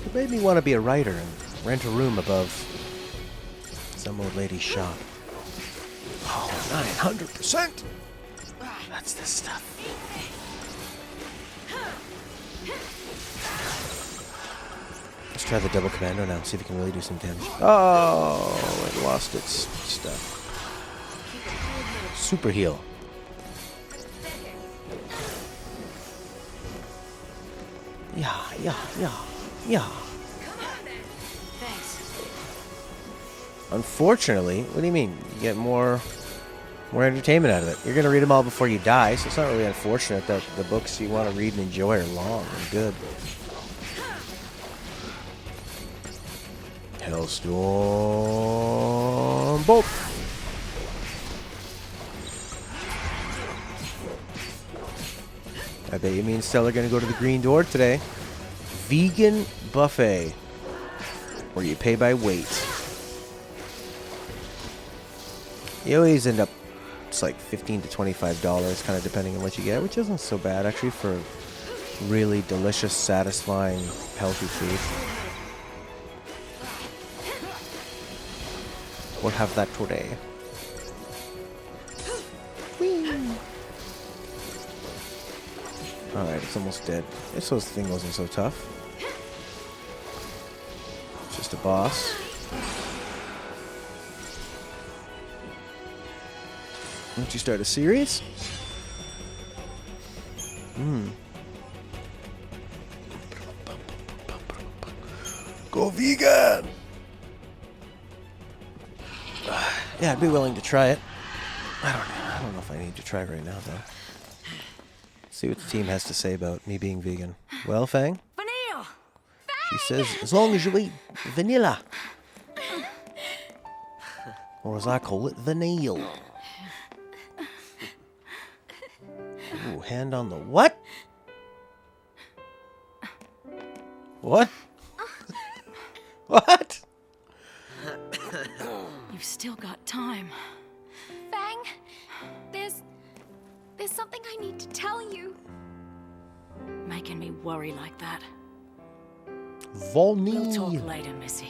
It made me want to be a writer and rent a room above some old lady's shop. Oh, 900%! That's the stuff. Let's try the double commando now, see if it can really do some damage. Oh, it lost its stuff. Super heal. Yeah. Thanks. Unfortunately, what do you mean? You get more entertainment out of it. You're going to read them all before you die, so it's not really unfortunate that the books you want to read and enjoy are long and good. Hellstorm Bolt. I bet you me and Stella are going to go to the Green Door today. Vegan buffet, where you pay by weight. You always end up, it's like $15 to $25, kind of depending on what you get, which isn't so bad actually for really delicious, satisfying, healthy food. We'll have that today. Alright, it's almost dead. This thing wasn't so tough. It's just a boss. Once you start a series? Go vegan! Yeah, I'd be willing to try it. I don't know if I need to try right now, though. See what the team has to say about me being vegan. Well, Fang? Vanille! She says, as long as you eat vanilla. Or as I call it, vanille. Ooh, hand on the what? What? What? You've still got time. Fang, there's something I need to tell you. Making me worry like that. Volney. We'll talk later, Missy.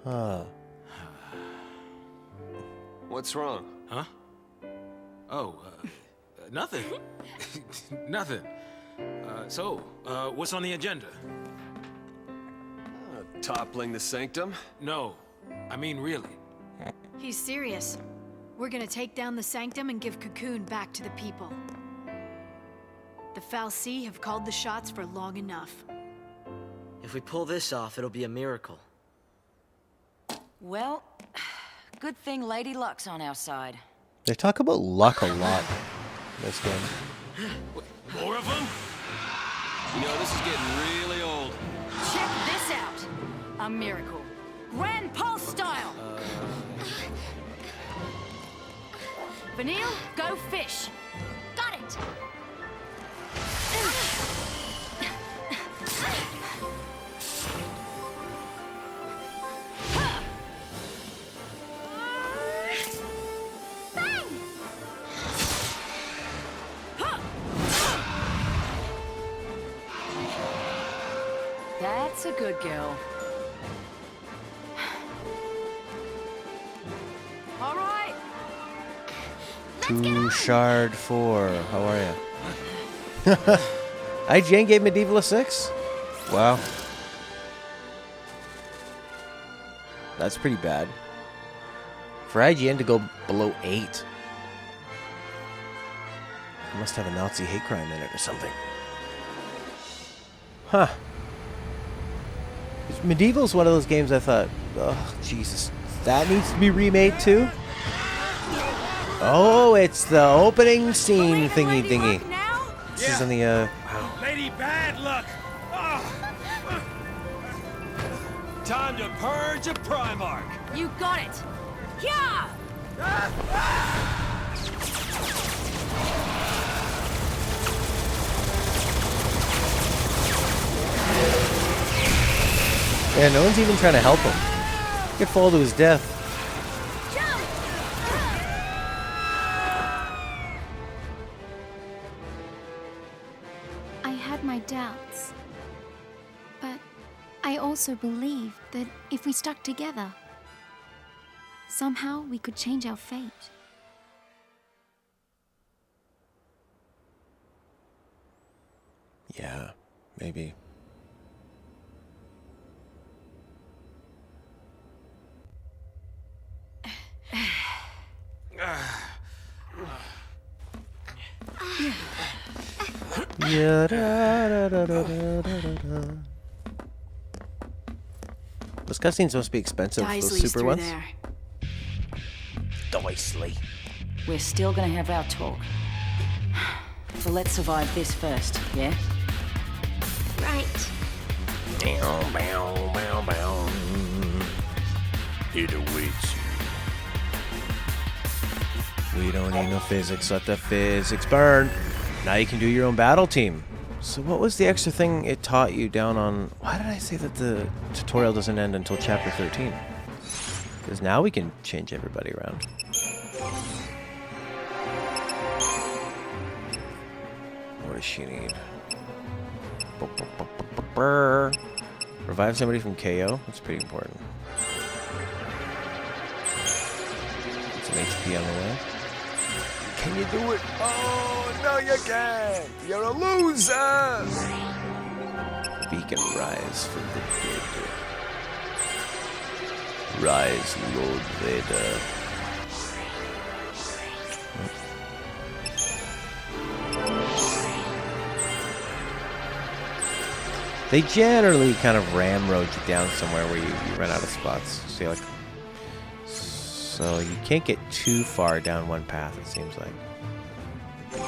Huh. What's wrong? Huh? Oh, nothing. Nothing. What's on the agenda? Toppling the sanctum? No, I mean really. He's serious. We're gonna take down the Sanctum and give Cocoon back to the people. The Fal'Cie have called the shots for long enough. If we pull this off, it'll be a miracle. Well, good thing Lady Luck's on our side. They talk about luck a lot in this game. More of them? You know, this is getting really old. Check this out. A miracle. Grand Pulse style. Vanille, go fish. Got it! That's a good girl. All right. Two Shard 4. How are you? IGN gave Medieval a 6? Wow. That's pretty bad. For IGN to go below 8. It must have a Nazi hate crime in it or something. Huh. Medieval's one of those games I thought, oh, Jesus, that needs to be remade too? Oh, it's the opening scene thingy. This is in the, wow. Lady Bad Luck! Time to purge a Primarch! You got it. Yeah! Yeah, no one's even trying to help him. He could fall to his death. I had my doubts. But I also believed that if we stuck together, somehow we could change our fate. Yeah, maybe. Yeah, This cutscene's supposed to be expensive. Those super ones. Dicely. We're still gonna have our talk. So let's survive this first, yeah? Right. Bow, bow, bow, bow. It awaits you. We don't need no physics. Let the physics burn. Now you can do your own battle team. So what was the extra thing it taught you down on... Why did I say that the tutorial doesn't end until chapter 13? Because now we can change everybody around. What does she need? Revive somebody from KO. That's pretty important. Get some HP on the way. Can you do it? Oh, no you can't. You're a loser. Beacon rise from the dead. Rise, Lord Vader. They generally kind of ramroad you down somewhere where you run out of spots. So you can't get too far down one path, it seems like. Look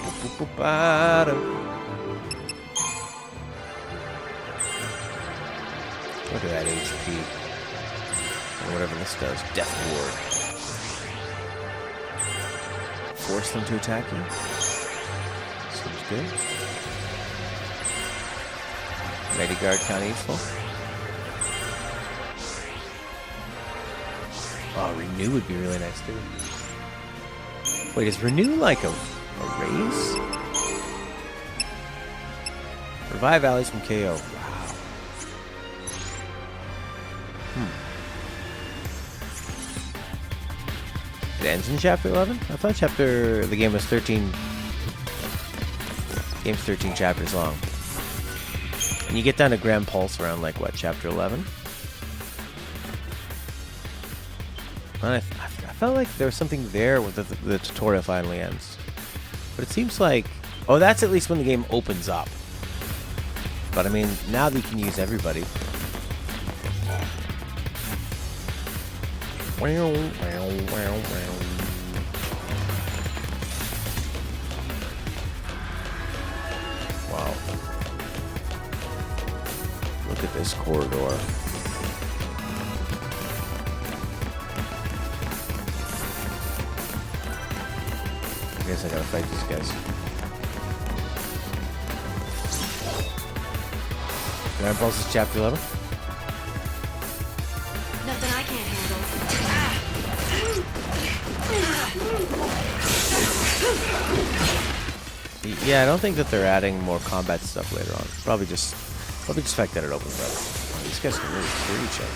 at that HP. Or whatever this does. Death Ward. Force them to attack you. Seems good. Guard kind of useful. Oh, Renew would be really nice too. Wait, is Renew like a Erase? Revive allies from KO. Wow. It ends in chapter 11? I thought the game was 13. The game's 13 chapters long. And you get down to Grand Pulse around, like, what, chapter 11? And I felt like there was something there where the tutorial finally ends. But it seems like... Oh, that's at least when the game opens up. But, I mean, now that you can use everybody... Wow. Look at this corridor. I guess I gotta fight these guys. Grand Pulse is chapter 11? Nothing I can't handle. Yeah, I don't think that they're adding more combat stuff later on. Probably just the fact that it opens up. Oh, these guys can really clear each other.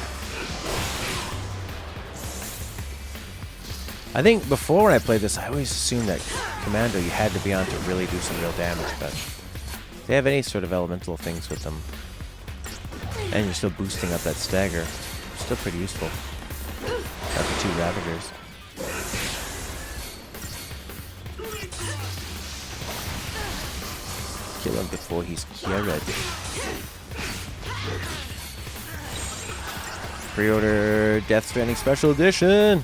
I think before when I played this, I always assumed that Commando you had to be on to really do some real damage, but if they have any sort of elemental things with them, and you're still boosting up that stagger, still pretty useful. Got the 2 Ravagers. Kill him before he's cured. Pre-order Death Stranding Special Edition.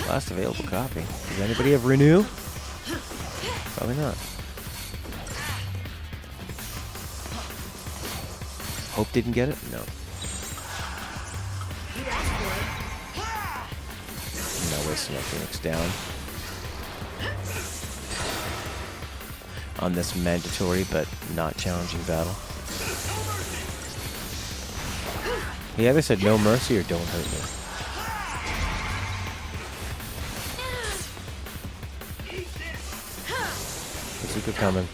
Last available copy. Does anybody have Renew? Probably not. Hope didn't get it? No. I'm not wasting my Phoenix down on this mandatory but not challenging battle. He either said no mercy or don't hurt me. Bazooka coming.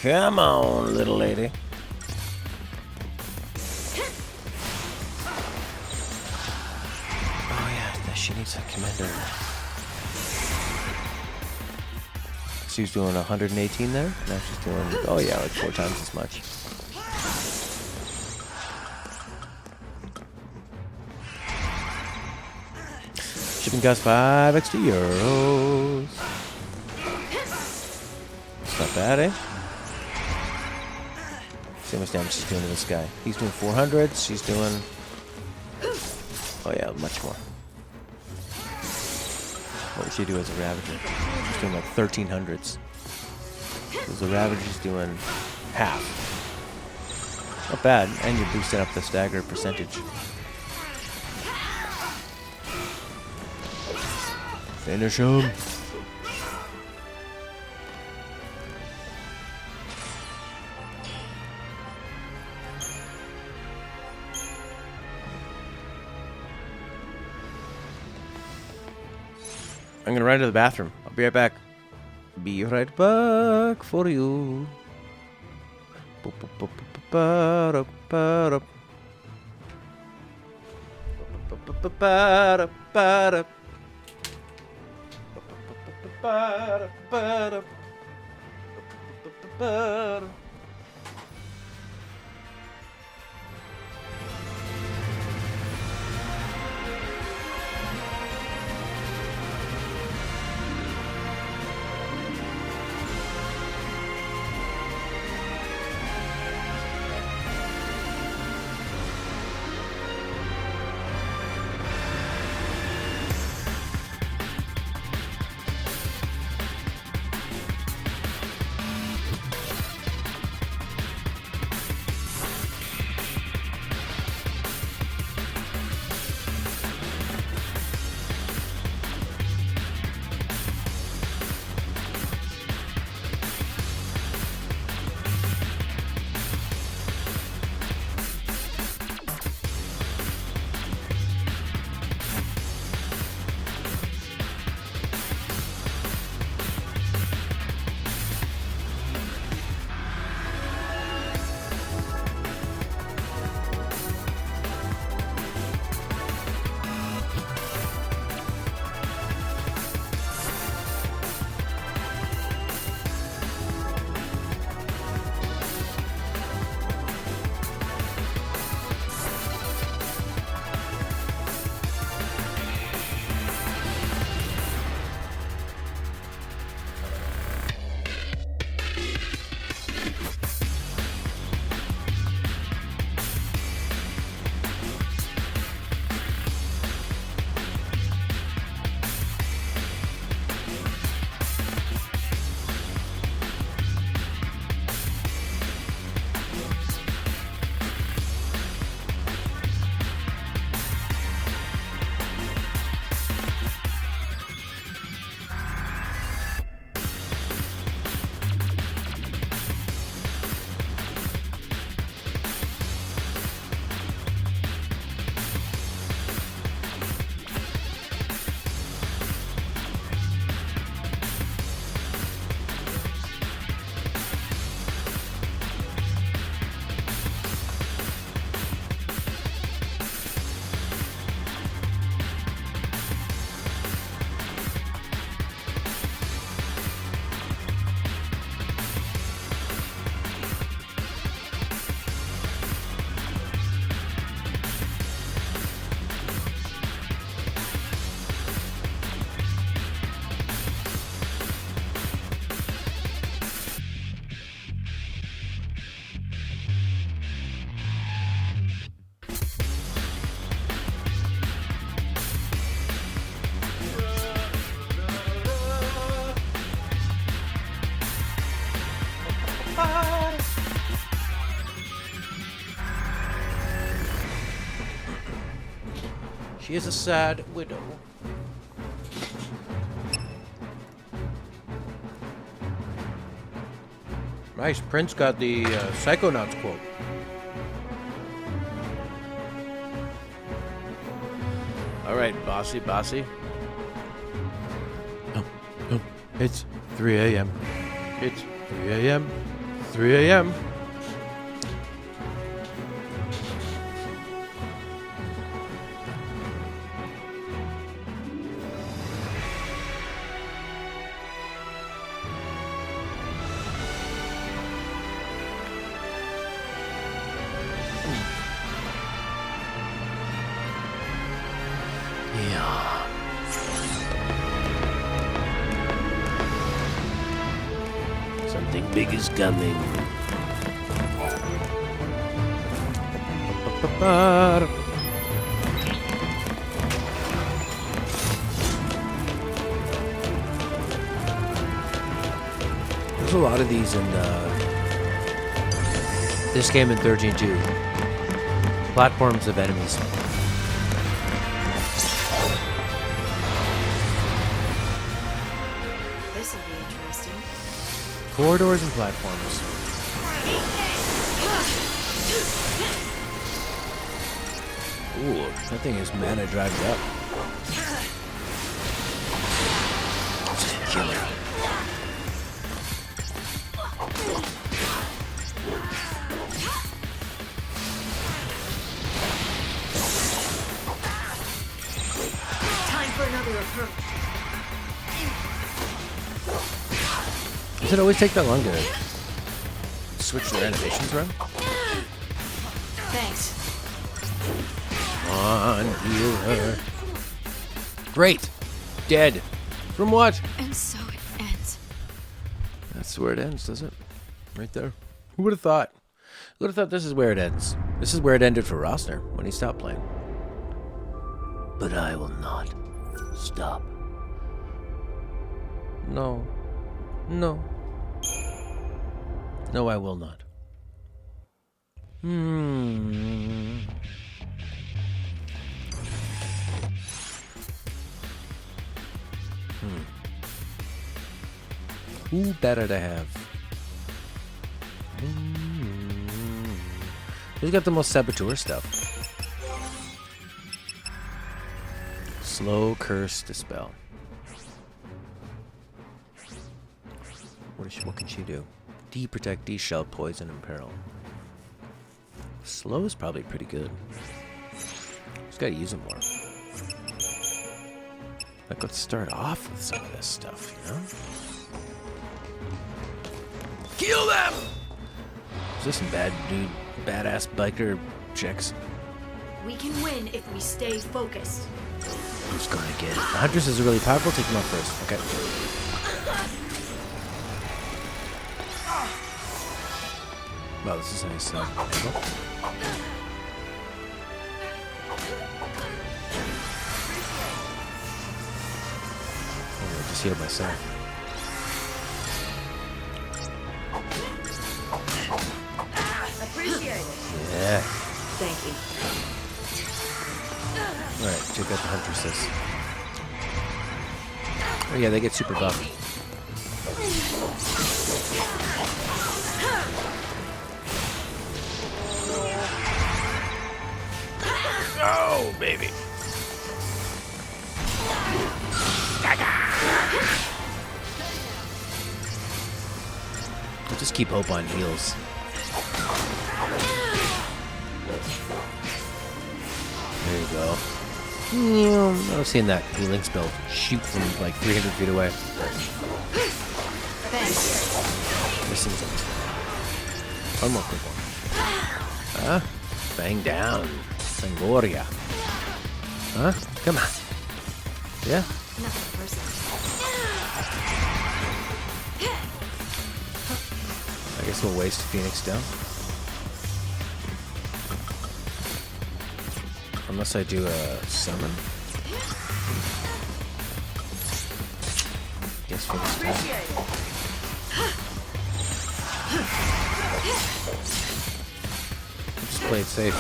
Come on, little lady. Oh yeah, she needs a commander. She's doing 118 there. Now she's doing, oh yeah, like 4 times as much. Shipping costs 5 extra euros. It's not bad, eh? See how much damage she's doing to this guy. He's doing 400. She's doing, oh yeah, much more. What would she do as a Ravager? She's doing like 1300s. Because the Ravager's doing half. Not bad. And you're boosting up the stagger percentage. Finish him. I'm gonna run to the bathroom. I'll be right back. Be right back for you. She is a sad widow. Nice. Prince got the Psychonauts quote. All right, bossy. Oh, it's 3 a.m. It's 3 a.m. 3 a.m. Something big is coming. There's a lot of these in this game in 13-2. Platforms of enemies. This will be interesting. Corridors and platforms. Ooh, that thing is mana drives up. Just killer. Time for another approach. Does it always take that long to switch their animations around? Thanks. On healer. Great. Dead. From what? And so it ends. That's where it ends, does it? Right there. Who would have thought? Who would have thought this is where it ends? This is where it ended for Rosner when he stopped playing. But I will not stop. No. No. No, I will not. Who better to have? Who's got the most saboteur stuff? Slow curse dispel. What can she do? Protect, de-shell, poison, and peril. Slow is probably pretty good. Just gotta use it more. Like, let's start off with some of this stuff, you know? Kill them! Is this some badass biker chicks? We can win if we stay focused. Who's gonna get it? The Huntress is really powerful. Take them out first. Okay. Wow, this is a nice angle. I just healed myself. Appreciate it. Yeah. Thank you. Alright, check out the Huntresses. Oh yeah, they get super buff. Oh, baby. I'll just keep hope on heals. There you go. I've seen that healing spell shoot from like 300 feet away. Thanks. This seems like one more quick one. Huh? Bang down. Sangoria. Huh? Come on. Yeah? Nothing personal. I guess we'll waste Phoenix down. Unless I do a summon. Guess for this time. Just play it safe.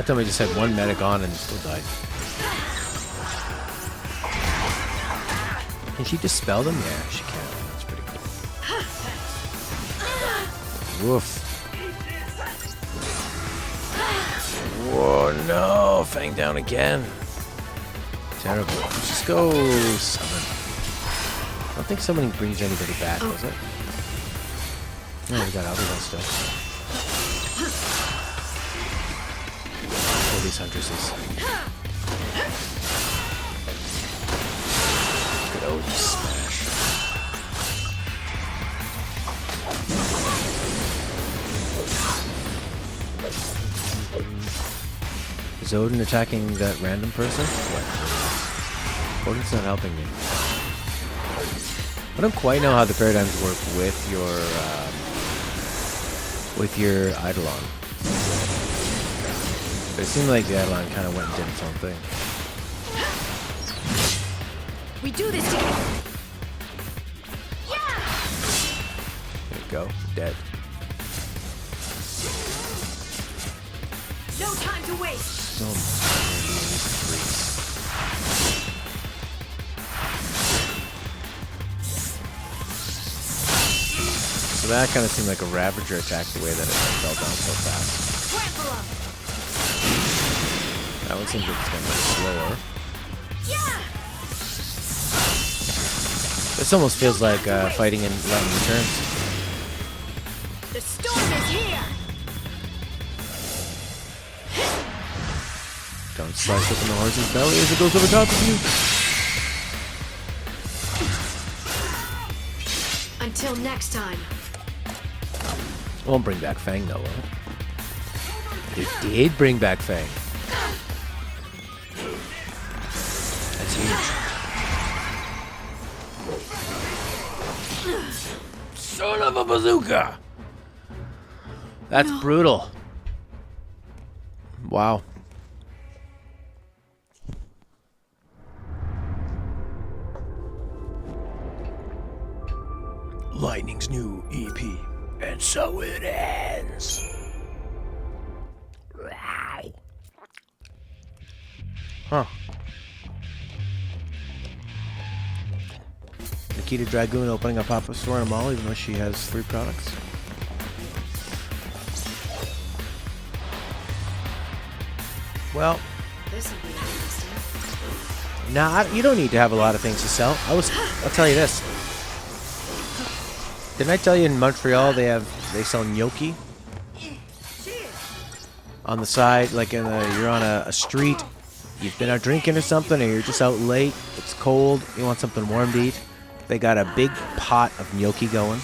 I thought we just had one medic on and still died. Can she dispel them? Yeah, she can. That's pretty cool. Woof. Whoa, no. Fang down again. Terrible. Let's just go summon. I don't think summoning brings anybody back, does it? No, we got other ones still. These huntresses. Good Odin smash. Is Odin attacking that random person? What? Odin's not helping me. I don't quite know how the paradigms work with your Eidolon. It seemed like the Eidolon kind of went and did its own thing. We do this together. Yeah. There you go. Dead. No time to waste. So much. So that kind of seemed like a Ravager attack the way that it fell down so fast. That one seems like it's going to be slower. Yeah. This almost feels like fighting in lightning returns. The storm is here. Don't slice open the horse's belly as it goes over top of you. Until next time. Won't bring back Fang, though, will it? It did bring back Fang. That's huge. Son of a bazooka! That's brutal. Wow. Lightning's new EP. And so it ends. Wow. Huh. Nikita Dragoon opening a pop-up store in a mall even though she has 3 products. Well, This would be interesting. nah, you don't need to have a lot of things to sell. I'll tell you this. Didn't I tell you in Montreal they sell gnocchi on the side, like you're on a street, you've been out drinking or something, or you're just out late, it's cold, you want something warm to eat. They got a big pot of gnocchi going,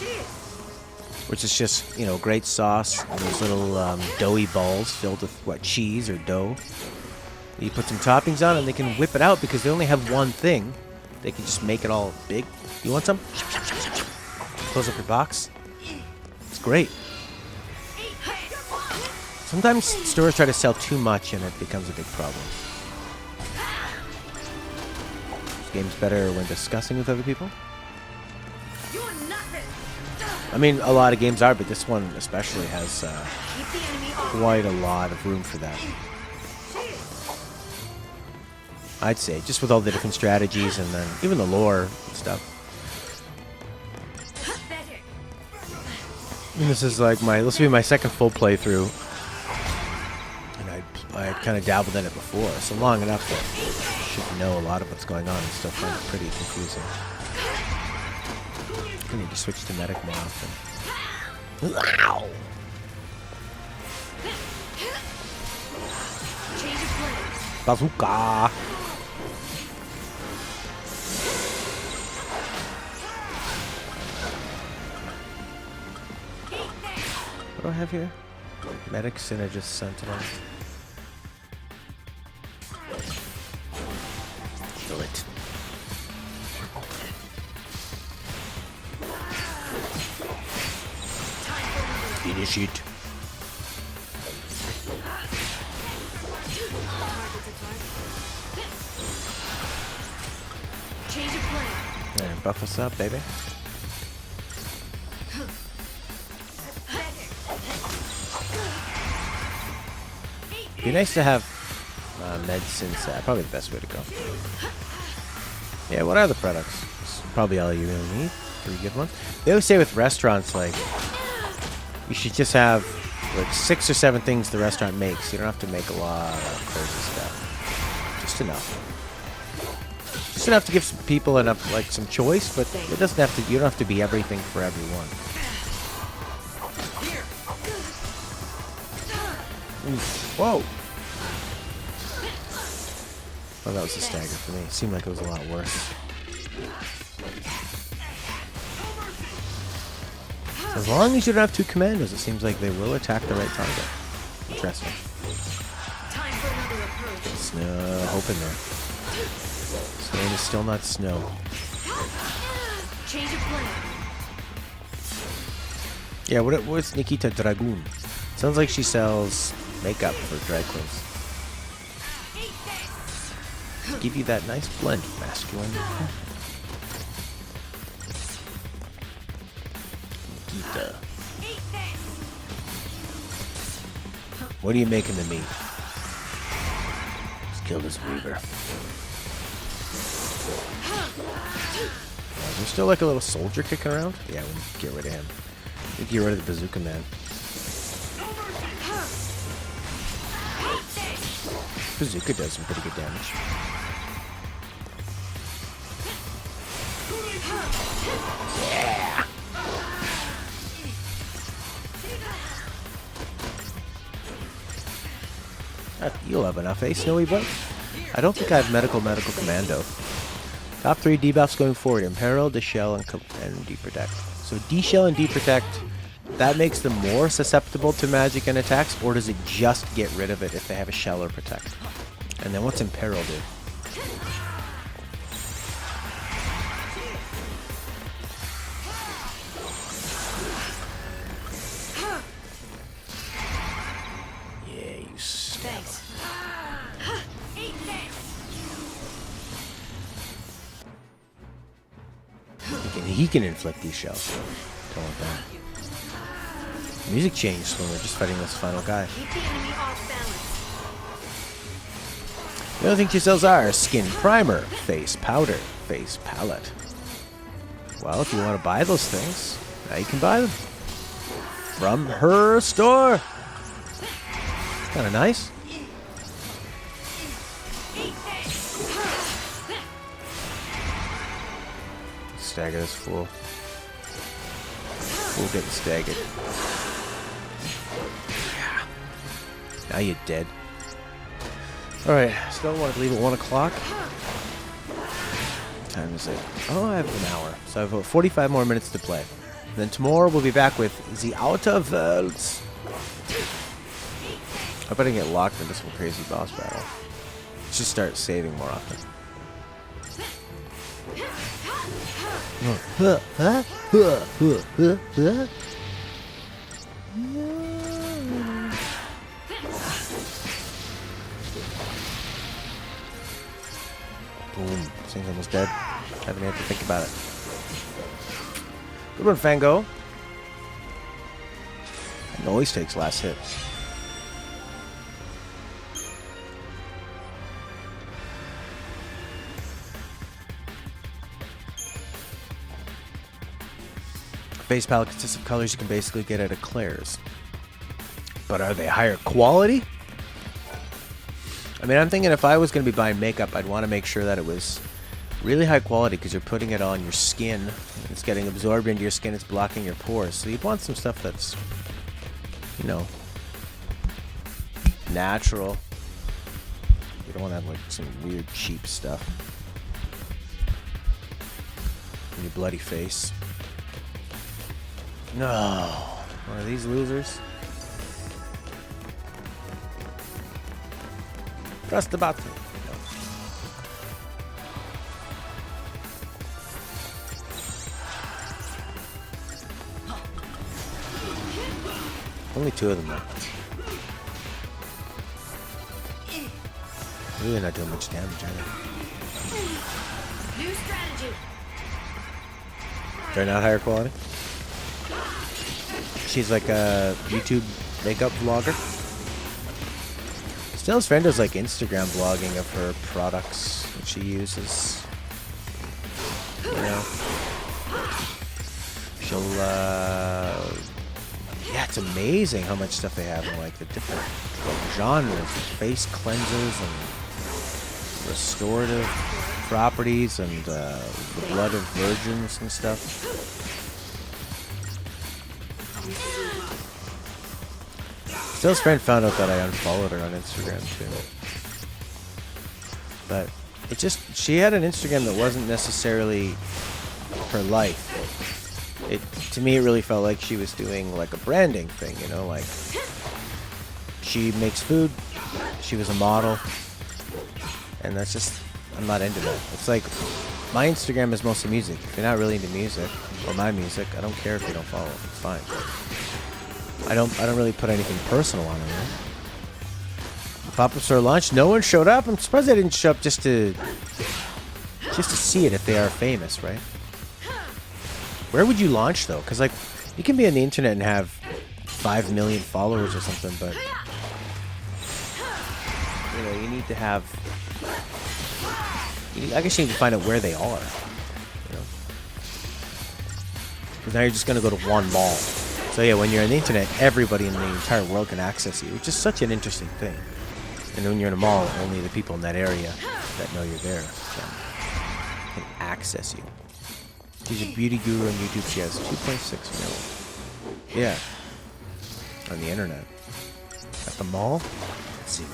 which is just, great sauce and those little doughy balls filled with cheese or dough. You put some toppings on and they can whip it out because they only have one thing. They can just make it all big. You want some? Close up your box. It's great. Sometimes stores try to sell too much and it becomes a big problem. This game's better when discussing with other people. I mean, a lot of games are, but this one especially has quite a lot of room for that. I'd say, just with all the different strategies and then even the lore and stuff. And this is like this will be my second full playthrough, and I kind of dabbled in it before, so long enough that I should know a lot of what's going on and still find it pretty confusing. I need to switch to medic more often. Wow! Bazooka! What do I have here? Medic, Synergist, Sentinel. Kill it. Finish it. Change of plan. And buff us up, baby. Be nice to have medicine set. Probably the best way to go. Yeah, what are the products? It's probably all you really need. Pretty good ones. They always say with restaurants, like, you should just have like 6 or 7 things the restaurant makes. You don't have to make a lot of crazy stuff. Just enough. Just enough to give some people enough, like, some choice, but it doesn't have to. You don't have to be everything for everyone. Whoa! Oh, that was a stagger for me. It seemed like it was a lot worse. So as long as you don't have 2 commandos, it seems like they will attack the right target. Interesting. Snow, hoping there. Snow is still not snow. Change of plan. Yeah, what's Nikita Dragoon? Sounds like she sells makeup for drag queens. Give you that nice blend of masculine. Nikita. What are you making to me? Let's kill this weaver. There's still like a little soldier kicking around? Yeah, we need to get rid of him. We need to get rid of the bazooka man. Bazooka does some pretty good damage. Yeah. You'll have enough, eh, Snowy Butt? I don't think I have medical commando. Top 3 debuffs going forward: Imperil, Deshell, and Deprotect. So Deshell and Deprotect, that makes them more susceptible to magic and attacks, or does it just get rid of it if they have a Shell or Protect? And then what's Imperil do? Yeah, you stab him. He can inflict these shells. Don't want that. Music changed when we're just fighting this final guy. Keep the enemy off balance. The other thing she sells are skin primer, face powder, face palette. Well, if you want to buy those things, now you can buy them from her store. Kind of nice. Stagger this fool. Fool getting staggered. Yeah. Now you're dead. Alright, still want to leave at 1 o'clock. What time is it? Oh, I have an hour. So I have about 45 more minutes to play. And then tomorrow we'll be back with the Outer Worlds. I bet I get locked into some crazy boss battle. Let's just start saving more often. Boom. This thing's almost dead. Haven't had to think about it. Good one, Fango. It always takes last hit. Base palette consists of colors you can basically get out of Claire's. But are they higher quality? I mean, I'm thinking if I was going to be buying makeup, I'd want to make sure that it was really high quality because you're putting it on your skin. It's getting absorbed into your skin. It's blocking your pores. So you'd want some stuff that's, you know, natural. You don't want to have like some weird cheap stuff in your bloody face. No. One of these losers. Press the button. No. Only 2 of them though. Really not doing much damage either. New strategy. They're not higher quality. She's like a YouTube makeup vlogger. Stella's friend does like Instagram blogging of her products that she uses. You know, she'll yeah, it's amazing how much stuff they have in like the different genres, face cleansers and restorative properties and the blood of virgins and stuff. Stella's friend found out that I unfollowed her on Instagram too. But it just, she had an Instagram that wasn't necessarily her life. To me, it really felt like she was doing like a branding thing, you know, like she makes food, she was a model, and that's just, I'm not into that. It's like, my Instagram is mostly music. If you're not really into music, or my music, I don't care if you don't follow, it's fine. I don't really put anything personal on it, right? Pop-up store launch, no one showed up. I'm surprised they didn't show up just to see it if they are famous, right? Where would you launch though? Because like, you can be on the internet and have 5 million followers or something, but you know, you need to have. I guess you need to find out where they are. You know, because now you're just gonna go to one mall. So yeah, when you're on the internet, everybody in the entire world can access you, which is such an interesting thing. And when you're in a mall, only the people in that area that know you're there can access you. She's a beauty guru on YouTube. She has 2.6 mil. Yeah. On the internet. At the mall, 0.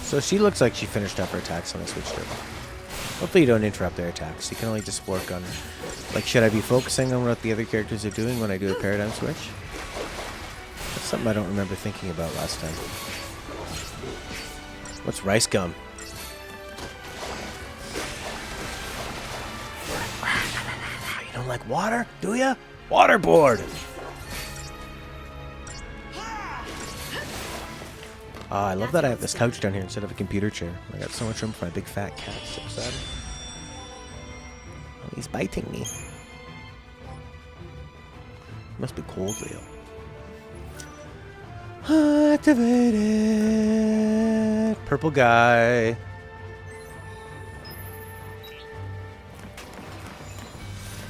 So she looks like she finished up her attacks when I switched her. Hopefully you don't interrupt their attacks. You can only just work on... Like, should I be focusing on what the other characters are doing when I do a paradigm switch? That's something I don't remember thinking about last time. What's rice gum? You don't like water, do ya? Waterboard! I love that I have this couch down here instead of a computer chair. I got so much room for my big fat cat. So excited. Oh, he's biting me. Must be cold, Leo. Activated. Purple guy.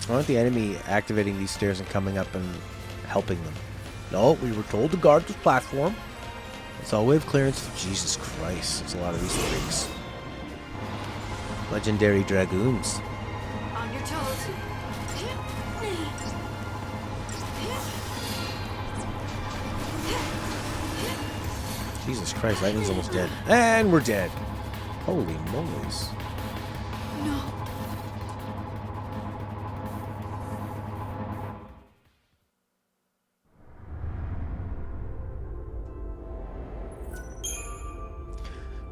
I want the enemy activating these stairs and coming up and helping them. No, we were told to guard this platform. It's all wave clearance. Jesus Christ, there's a lot of these freaks. Legendary dragoons. On your toes. Jesus Christ, Lightning's almost dead. And we're dead. Holy molies. No.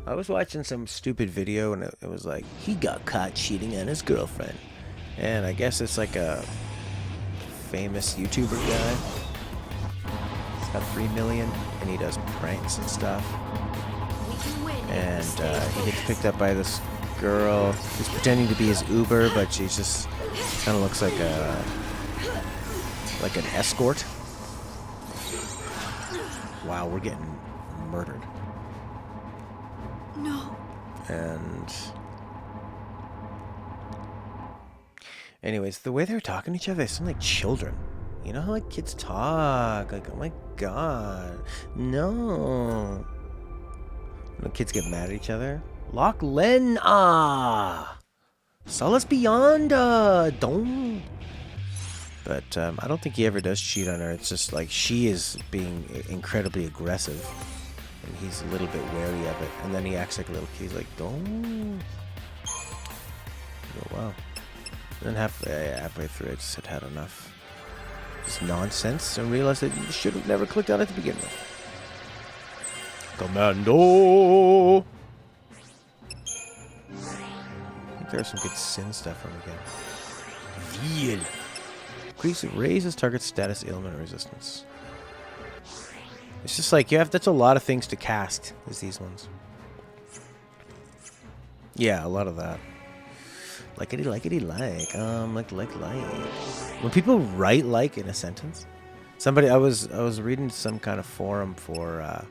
I was watching some stupid video and it was like, he got caught cheating on his girlfriend. And I guess it's like a famous YouTuber guy. He's got 3 million and he does pranks and stuff. And he gets picked up by this girl who's pretending to be his Uber, but she just kind of looks like an escort. Wow, we're getting murdered. No. And anyways, the way they were talking to each other, they sound like children. You know how like kids talk? Like, oh my god. No. When kids get mad at each other. Loch Len Solace Beyond don't. But I don't think he ever does cheat on her. It's just like she is being incredibly aggressive. And he's a little bit wary of it. And then he acts like a little kid. He's like, don't. Oh, wow. And then halfway through, I just had enough. Just nonsense. And realized that you should have never clicked on it to begin with. Commando! I think there's some good sin stuff from again. Veal. Raises target status, ailment, resistance. It's just like, that's a lot of things to cast, is these ones. Yeah, a lot of that. Likety, likety, like. When people write like in a sentence, somebody I was reading some kind of forum for.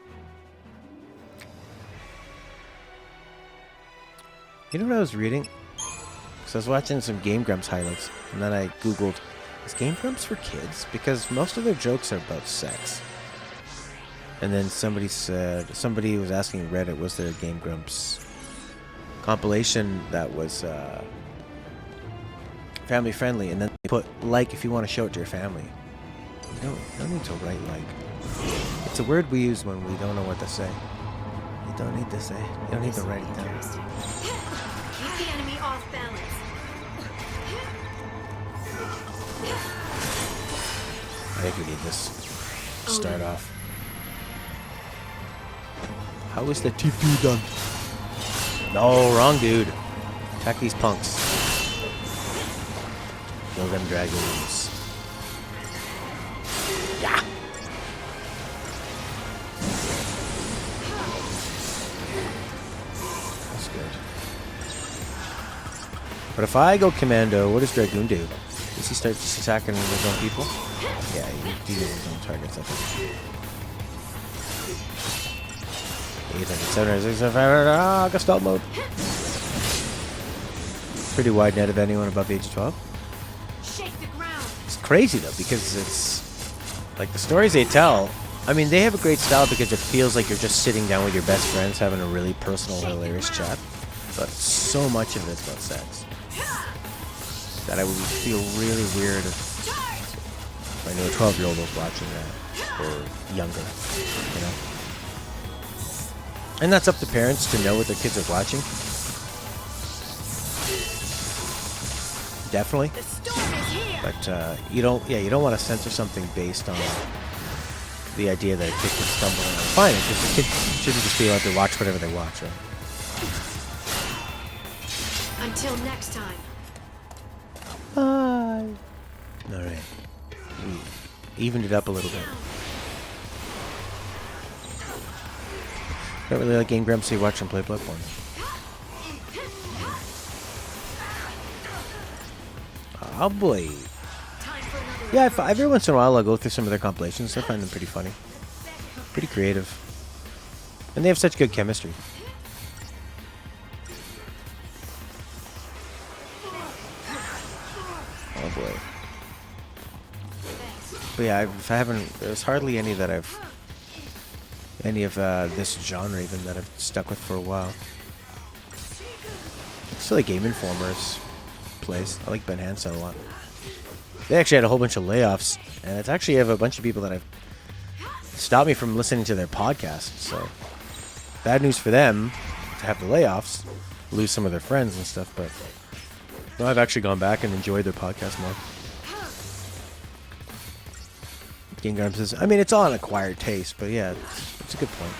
You know what I was reading? So I was watching some Game Grumps highlights, and then I googled, is Game Grumps for kids? Because most of their jokes are about sex. And then somebody was asking Reddit, was there a Game Grumps compilation that was family friendly? And then they put like if you want to show it to your family. You don't need to write like. It's a word we use when we don't know what to say. You don't need to say. You don't need to write it down. Keep the enemy off balance. I think we need this to start off. How is the TP done? No, wrong dude. Attack these punks. Kill them dragons. Yeah. That's good. But if I go commando, what does Dragoon do? Does he start just attacking his own people? Yeah, he uses his own targets, I think. 800, Gestalt mode. Pretty wide net of anyone above the age of 12. Shake the ground. It's crazy though, because it's like the stories they tell. I mean, they have a great style because it feels like you're just sitting down with your best friends having a really personal, hilarious chat. But so much of it is about sex that I would feel really weird if I knew a 12-year-old was watching that, or younger, you know. And that's up to parents to know what their kids are watching. Definitely. But you don't want to censor something based on the idea that a kid can stumble and find it, because a kid shouldn't just be allowed to watch whatever they watch, right? Until next time. Bye. Alright. We evened it up a little bit. Don't really like Game Grumps, so you watch them play Bloodborne. Oh boy. Yeah, every once in a while I'll go through some of their compilations. I find them pretty funny. Pretty creative. And they have such good chemistry. Oh boy. But yeah, there's hardly any that any of this genre even that I've stuck with for a while. Still like Game Informer's place. I like Ben Hansen a lot. They actually had a whole bunch of layoffs, and it's actually have a bunch of people that have stopped me from listening to their podcast. So bad news for them to have the layoffs, lose some of their friends and stuff. But no, I've actually gone back and enjoyed their podcast more. Game Grumps is, I mean, it's all an acquired taste, but yeah, it's a good point.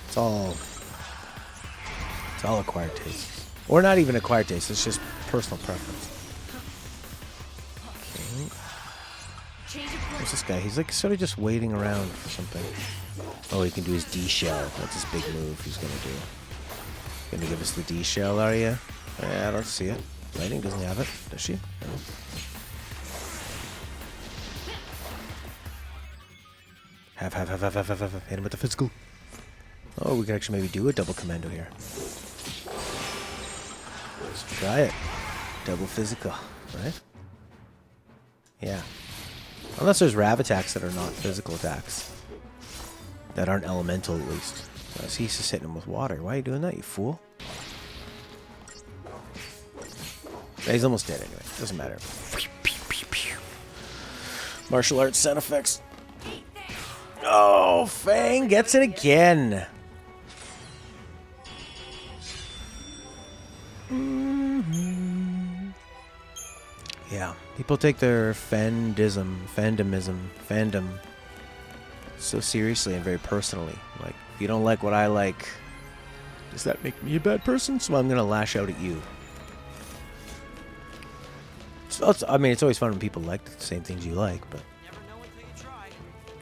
It's all acquired taste, or not even acquired taste. It's just personal preference. Okay. Where's this guy? He's like sort of just waiting around for something. Oh, he can do his D shell. That's his big move. He's gonna do. Gonna give us the D shell, are you? Yeah, I don't see it. Lightning doesn't have it, does she? No. Have. Hit him with the physical. Oh, we can actually maybe do a double commando here. Let's try it. Double physical, right? Yeah. Unless there's Rav attacks that are not physical attacks. That aren't elemental, at least. He's just hitting him with water. Why are you doing that, you fool? He's almost dead anyway. Doesn't matter. Martial arts sound effects. Oh, Fang gets it again. Yeah, people take their fandom so seriously and very personally. Like, if you don't like what I like, does that make me a bad person? So I'm gonna lash out at you. So I mean, it's always fun when people like the same things you like, but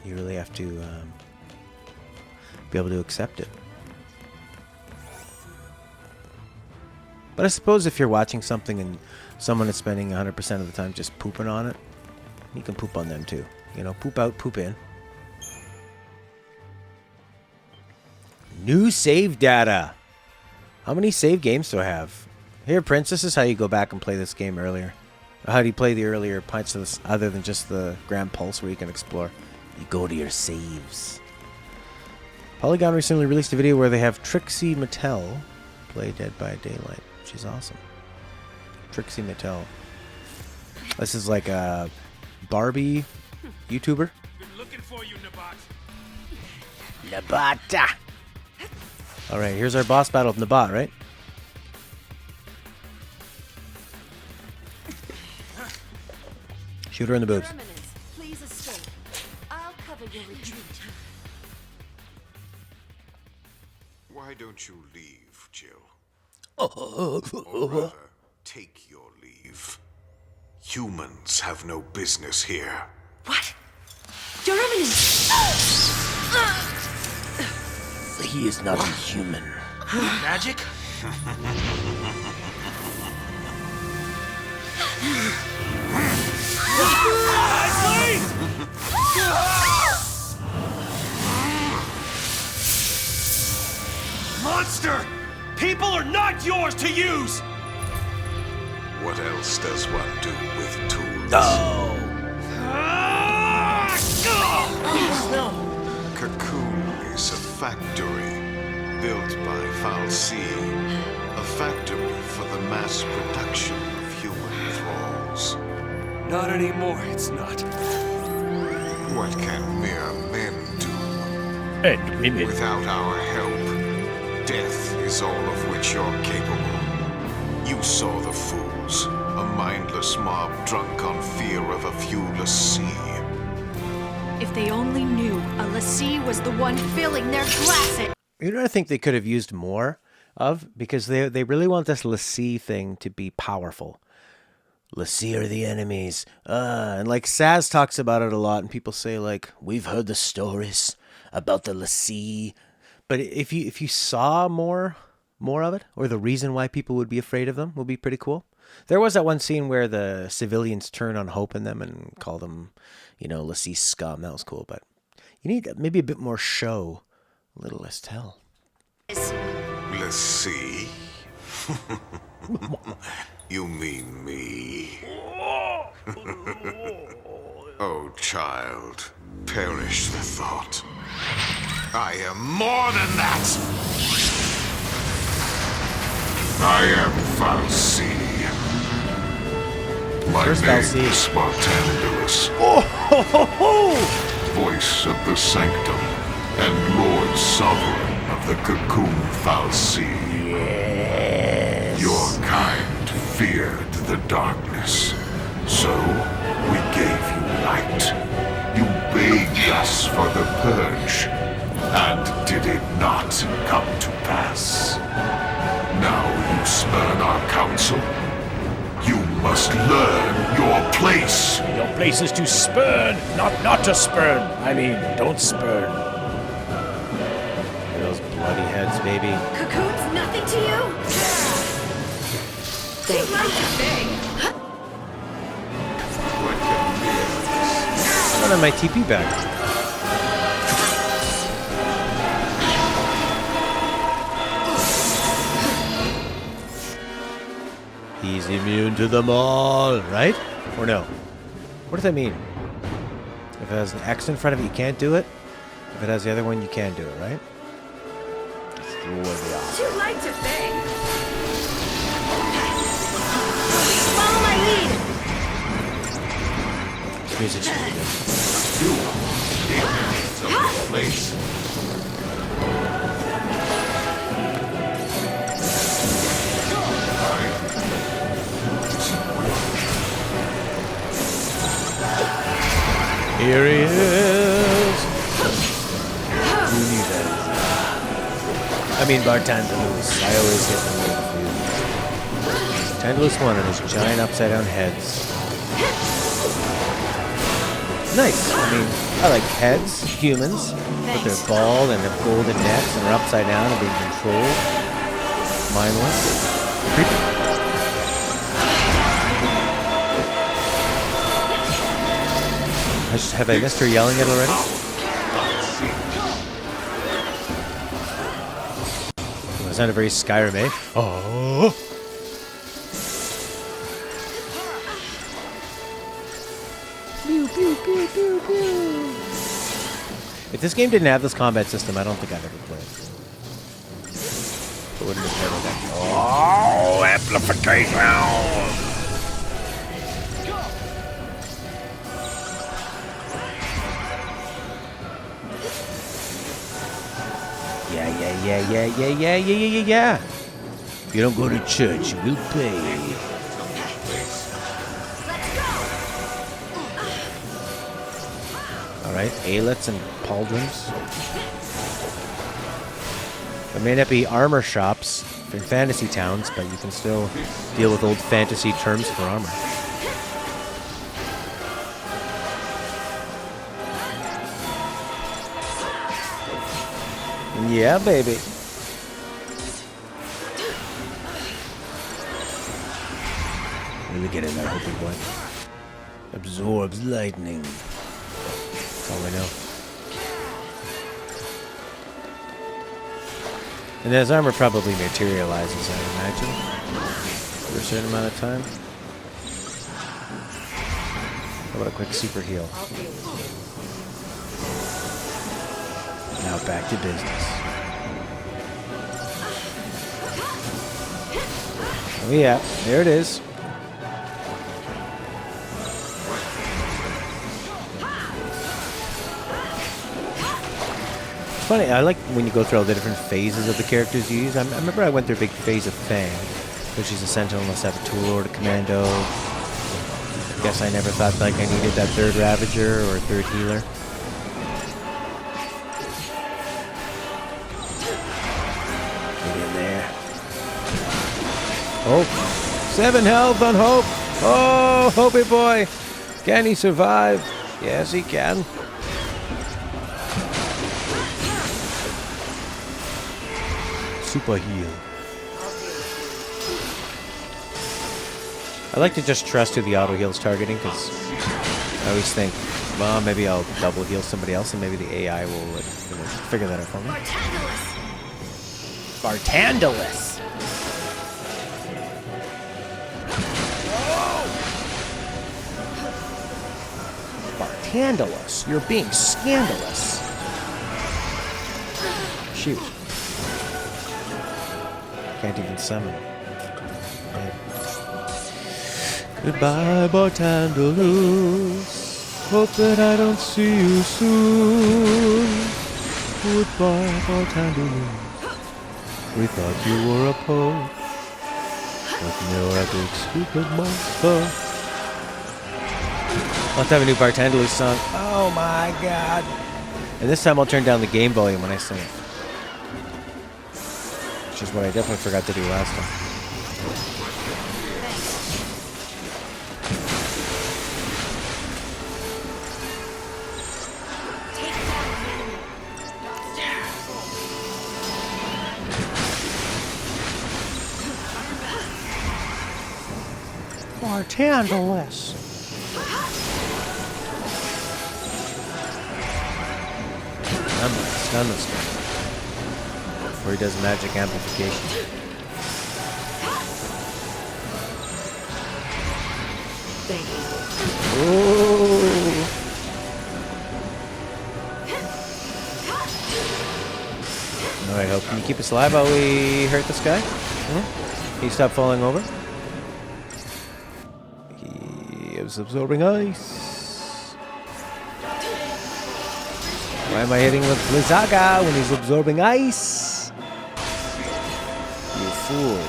you really have to be able to accept it. But I suppose if you're watching something and someone is spending 100% of the time just pooping on it, you can poop on them too. You know, poop out, poop in. New save data. How many save games do I have? Here, Prince, this is how you go back and play this game earlier. How do you play the earlier parts of this, other than just the Grand Pulse where you can explore? You go to your saves. Polygon recently released a video where they have Trixie Mattel play Dead by Daylight. She's awesome. Trixie Mattel. This is like a Barbie YouTuber. Been looking for you, Nabat. Nabata! Alright, here's our boss battle of Nabat, right? Shoot her in the boobs. Please escape. I'll cover your retreat. Why don't you leave, Jill? Or rather, take your leave. Humans have no business here. What? Your Eminence! He is not a human. Magic? Monster! People are not yours to use! What else does one do with tools? No! Cocoon is a factory built by Fal'Cie, a factory for the mass production of human thralls. Not anymore, it's not. What can mere men do? And women. Without our help, death is all of which you're capable. You saw the fools, a mindless mob drunk on fear of a viewless sea. If they only knew a lassie was the one filling their glasses. You know what I think they could have used more of? Because they really want this lassie thing to be powerful. Lassie are the enemies. And like Saz talks about it a lot, and people say like, we've heard the stories about the lassie. But if you saw more of it, or the reason why people would be afraid of them, would be pretty cool. There was that one scene where the civilians turn on hope in them and call them, you know, lassie scum. That was cool, but you need maybe a bit more show, a little less tell. Lassie? You mean me? Oh, child, perish the thought. I am more than that! I am Fal'Cie. My name is Spartandulus. Voice of the Sanctum and Lord Sovereign of the Cocoon Fal'Cie. Yes. Your kind feared the darkness, so we gave you light. You begged us for the purge, and did it not come to pass? Now you spurn our counsel. You must learn your place. Your place is to spurn, not to spurn. I mean, don't spurn. Those bloody heads, baby. Cocoon's nothing to you? Too late to beg. I don't have my TP back. He's immune to them all, right? Or no? What does that mean? If it has an X in front of it, you can't do it. If it has the other one, you can do it, right? It's the way they are. Too late to beg. Follow my lead. This music's really good. Here he is! Who knew that? I mean, Bartandalus. I always get the name confused. Tandalus 1 and his giant upside down heads. Nice. I mean, I like heads, humans, but they're bald and have golden necks and are upside down and being controlled. Mindless. Have I missed her yelling it already? Oh, it sounded very Skyrim, eh? Oh! Pew, pew, pew, pew, pew. If this game didn't have this combat system, I don't think I'd ever play it. It wouldn't have never done. Oh, amplification! Yeah. If you don't go to church, you will pay. Alright, ailets and pauldrons. There may not be armor shops in fantasy towns, but you can still deal with old fantasy terms for armor. Yeah, baby. Really get in there, hoping boy. Absorbs lightning. That's all I know. And his armor probably materializes, I imagine, for a certain amount of time. How about a quick super heal? Now back to business. Oh yeah, there it is. It's funny, I like when you go through all the different phases of the characters you use. I remember I went through a big phase of Fang, which is a Sentinel, a Saboteur, Lord, a Commando. I guess I never thought like I needed that third Ravager or a third healer. Hope. 7 health on Hope. Oh, Hopey boy. Can he survive? Yes, he can. Super heal. I like to just trust who the auto heal's targeting because I always think, well, maybe I'll double heal somebody else and maybe the AI will figure that out for me. Bartandalus. Scandalous. You're being scandalous. Shoot. Can't even summon. Yeah. Goodbye, Bartandalus. Hope that I don't see you soon. Goodbye, Bartandalus. We thought you were a poet, but no epic stupid monster. I'll have to have a new Bartandalus song. Oh my god. And this time I'll turn down the game volume when I sing it. Which is what I definitely forgot to do last time. Bartandalus. Stun this guy before he does magic amplification. Thank you. Ooh. Alright, Hope, can you keep us alive while we hurt this guy? Can you stop falling over? He is absorbing ice. Why am I hitting with Blizzaga when he's absorbing ice? You fool.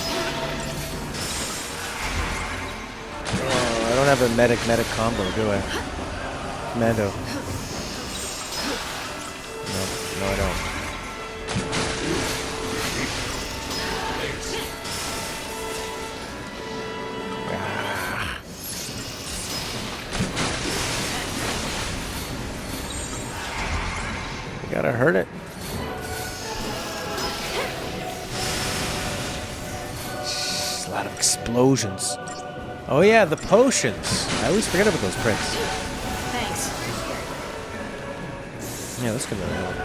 Oh, I don't have a medic combo, do I? Commando. No, I don't. Gotta hurt it. lot of explosions. Oh yeah, the potions. I always forget about those pricks. Thanks. Yeah, that's gonna help.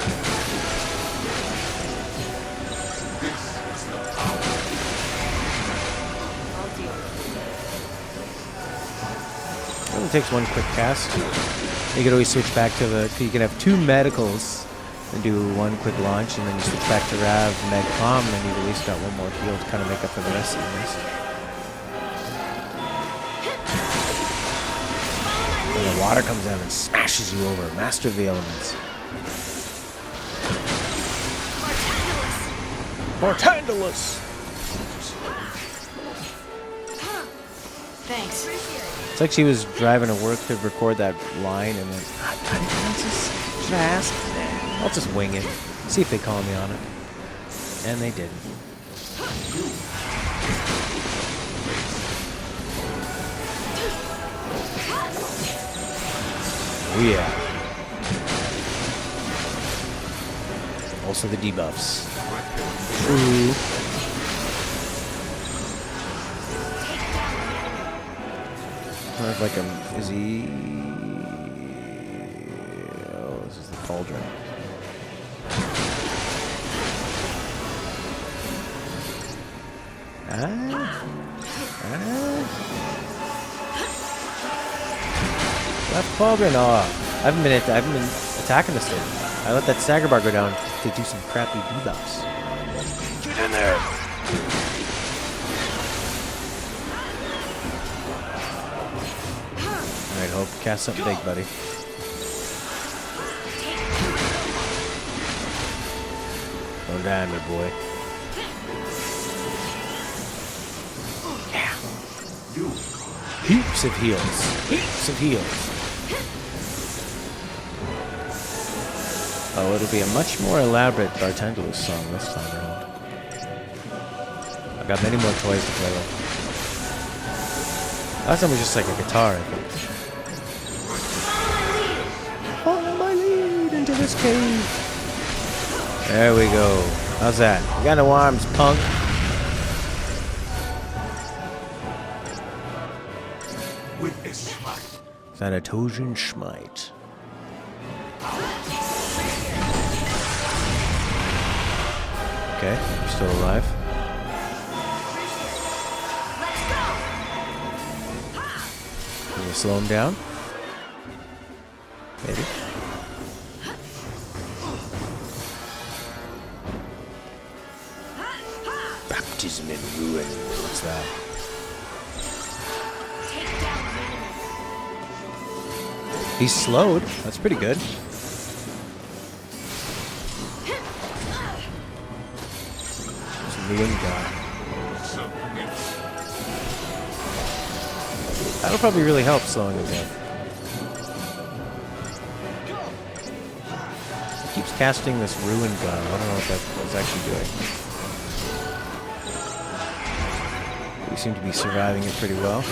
It only takes one quick cast. You can always switch back to the. You can have 2 medicals and do 1 quick launch, and then you switch back to Rav Medcom, and you've at least got 1 more heal to kind of make up for the rest of this. And the water comes down and smashes you over. Master of the elements. Portandalus! Thanks. It's like she was driving to work to record that line and then, should I ask? Nah, I'll just wing it. See if they call me on it. And they didn't. Oh yeah. Also the debuffs. Ooh. Like is he? Oh, this is the cauldron. Left cauldron. Oh, I haven't been attacking this thing. I let that stagger bar go down to do some crappy debuffs. Get in there. Alright, Hope, cast something big, buddy. Don't die, me boy. Yeah. Heaps of heals. Heaps of heals. Oh, it'll be a much more elaborate Bartendalus song this time around. I've got many more toys to play with. Last time was just like a guitar, I think. Follow my lead into this cave. There we go. How's that? You got no arms, punk. With this smite. Thanatosian Schmite. Okay, you're still alive. Can you slow him down? Maybe. Baptism in ruin. What's that? He's slowed. That's pretty good. Ruin God. That'll probably really help slowing him down. He keeps casting this ruin gun. I don't know what that's actually doing. We seem to be surviving it pretty well.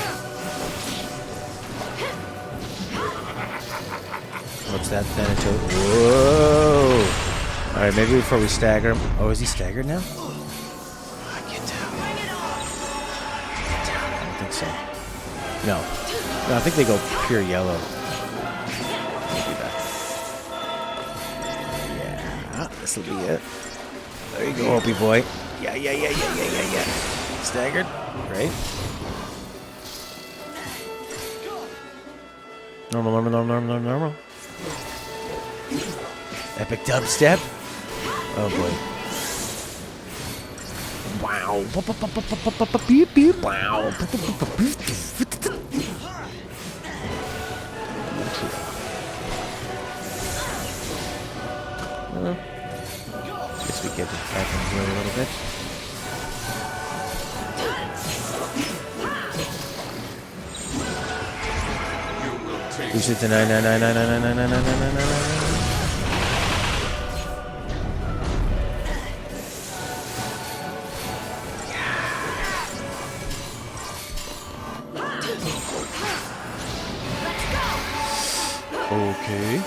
What's that Thanatos? Whoa! Alright, maybe before we stagger him. Oh, is he staggered now? Get down. I don't think so. No, I think they go pure yellow. Maybe that. Yeah, this will be it. There you go, Opie boy. Yeah. Staggered. Great. Normal. Epic dubstep. Oh boy. Wow. Wow. Guess we get to back and heal a little bit. Boost it to 99999999999. Okay.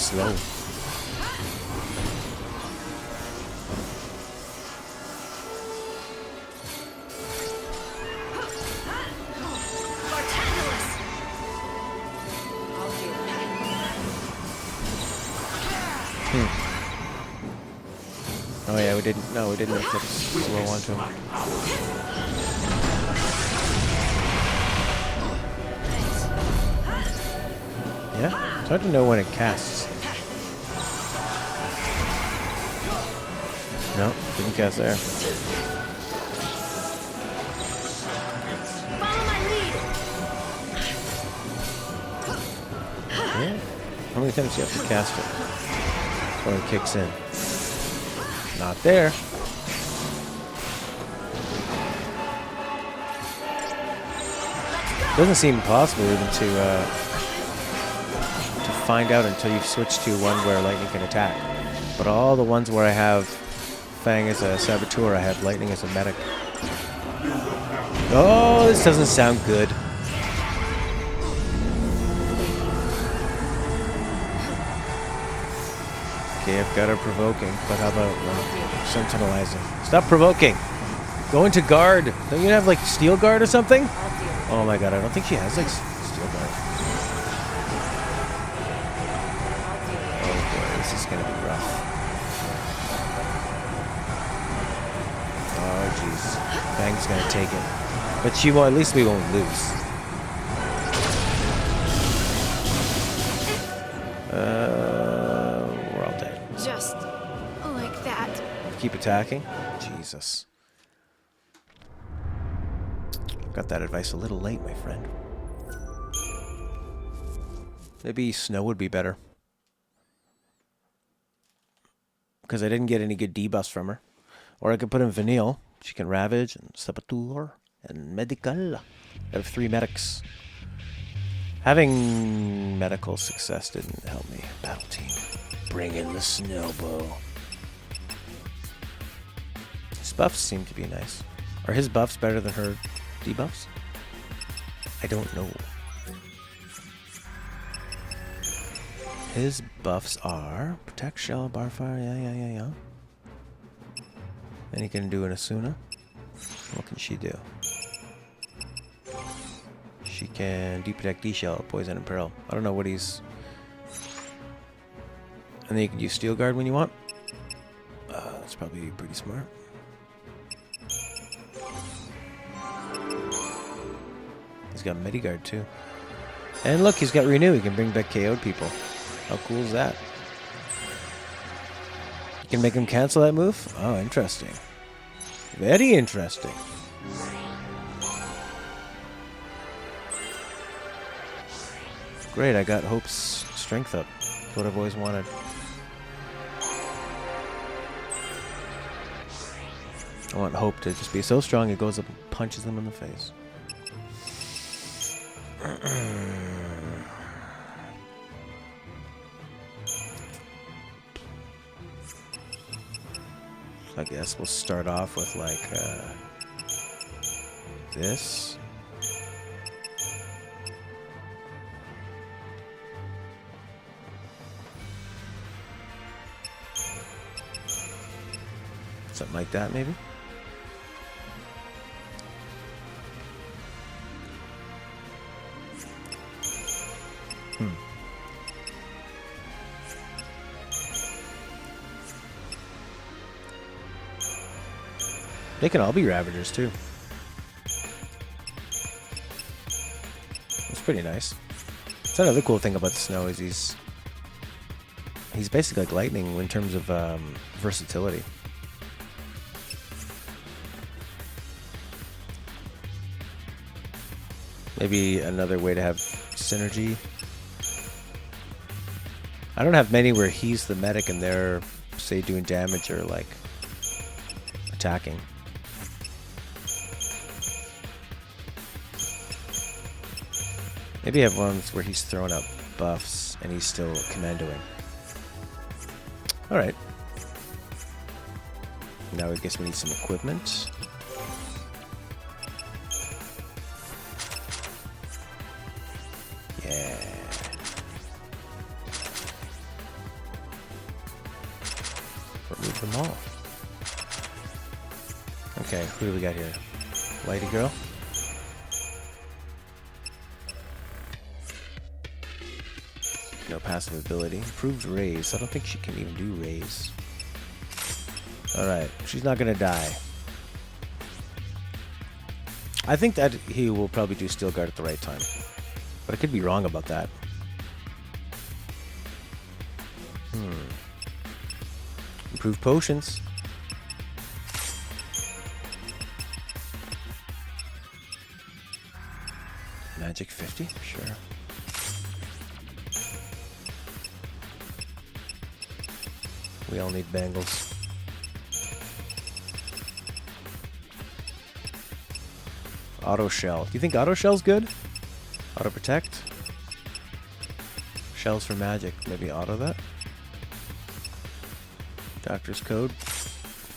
slow. Oh yeah, we didn't inflict slow onto him. Yeah, it's hard to know when it casts. No, didn't cast there. Yeah, how many times do you have to cast it before it kicks in? Not there. Doesn't seem possible even to find out until you've switched to one where lightning can attack. But all the ones where I have Fang as a saboteur, I have lightning as a medic. Oh, this doesn't sound good. Okay, I've got her provoking, but how about sentinelizing? Stop provoking! Go into guard! Don't you have like steel guard or something? Oh my god, I don't think she has like steel guard. Oh boy, this is gonna be rough. Oh jeez. Fang's gonna take it. But she won't, at least we won't lose. We're all dead. Just like that. Keep attacking? Jesus. Got that advice a little late, my friend. Maybe snow would be better. Because I didn't get any good debuffs from her. Or I could put in Vanille. She can Ravage and Saboteur and Medical. I have 3 medics. Having medical success didn't help me. Battle team. Bring in the snowball. His buffs seem to be nice. Are his buffs better than her debuffs? I don't know. His buffs are Protect, Shell, Barfire, yeah. And he can do an Asuna. What can she do? She can D-Protect, D-Shell, Poison, and Peril. I don't know what he's... And then you can use Steel Guard when you want. That's probably pretty smart. He's got Mediguard too. And look, he's got Renew. He can bring back KO'd people. How cool is that? You can make him cancel that move? Oh, interesting. Very interesting. Great, I got Hope's strength up. That's what I've always wanted. I want Hope to just be so strong it goes up and punches them in the face. I guess we'll start off with like this. Something like that, maybe. They can all be Ravagers too. It's pretty nice. That's another cool thing about the snow is he's basically like lightning in terms of versatility. Maybe another way to have synergy. I don't have many where he's the medic and they're, say, doing damage or like attacking. Maybe I have ones where he's throwing out buffs and he's still commandoing. Alright. Now I guess we need some equipment. Yeah. Okay, who do we got here? Lady girl? No passive ability. Improved raise. I don't think she can even do raise. Alright, she's not gonna die. I think that he will probably do Steel Guard at the right time. But I could be wrong about that. Improved potions. Magic 50? Sure. We all need bangles. Auto shell. Do you think auto shell's good? Auto protect? Shells for magic. Maybe auto that? Doctor's code.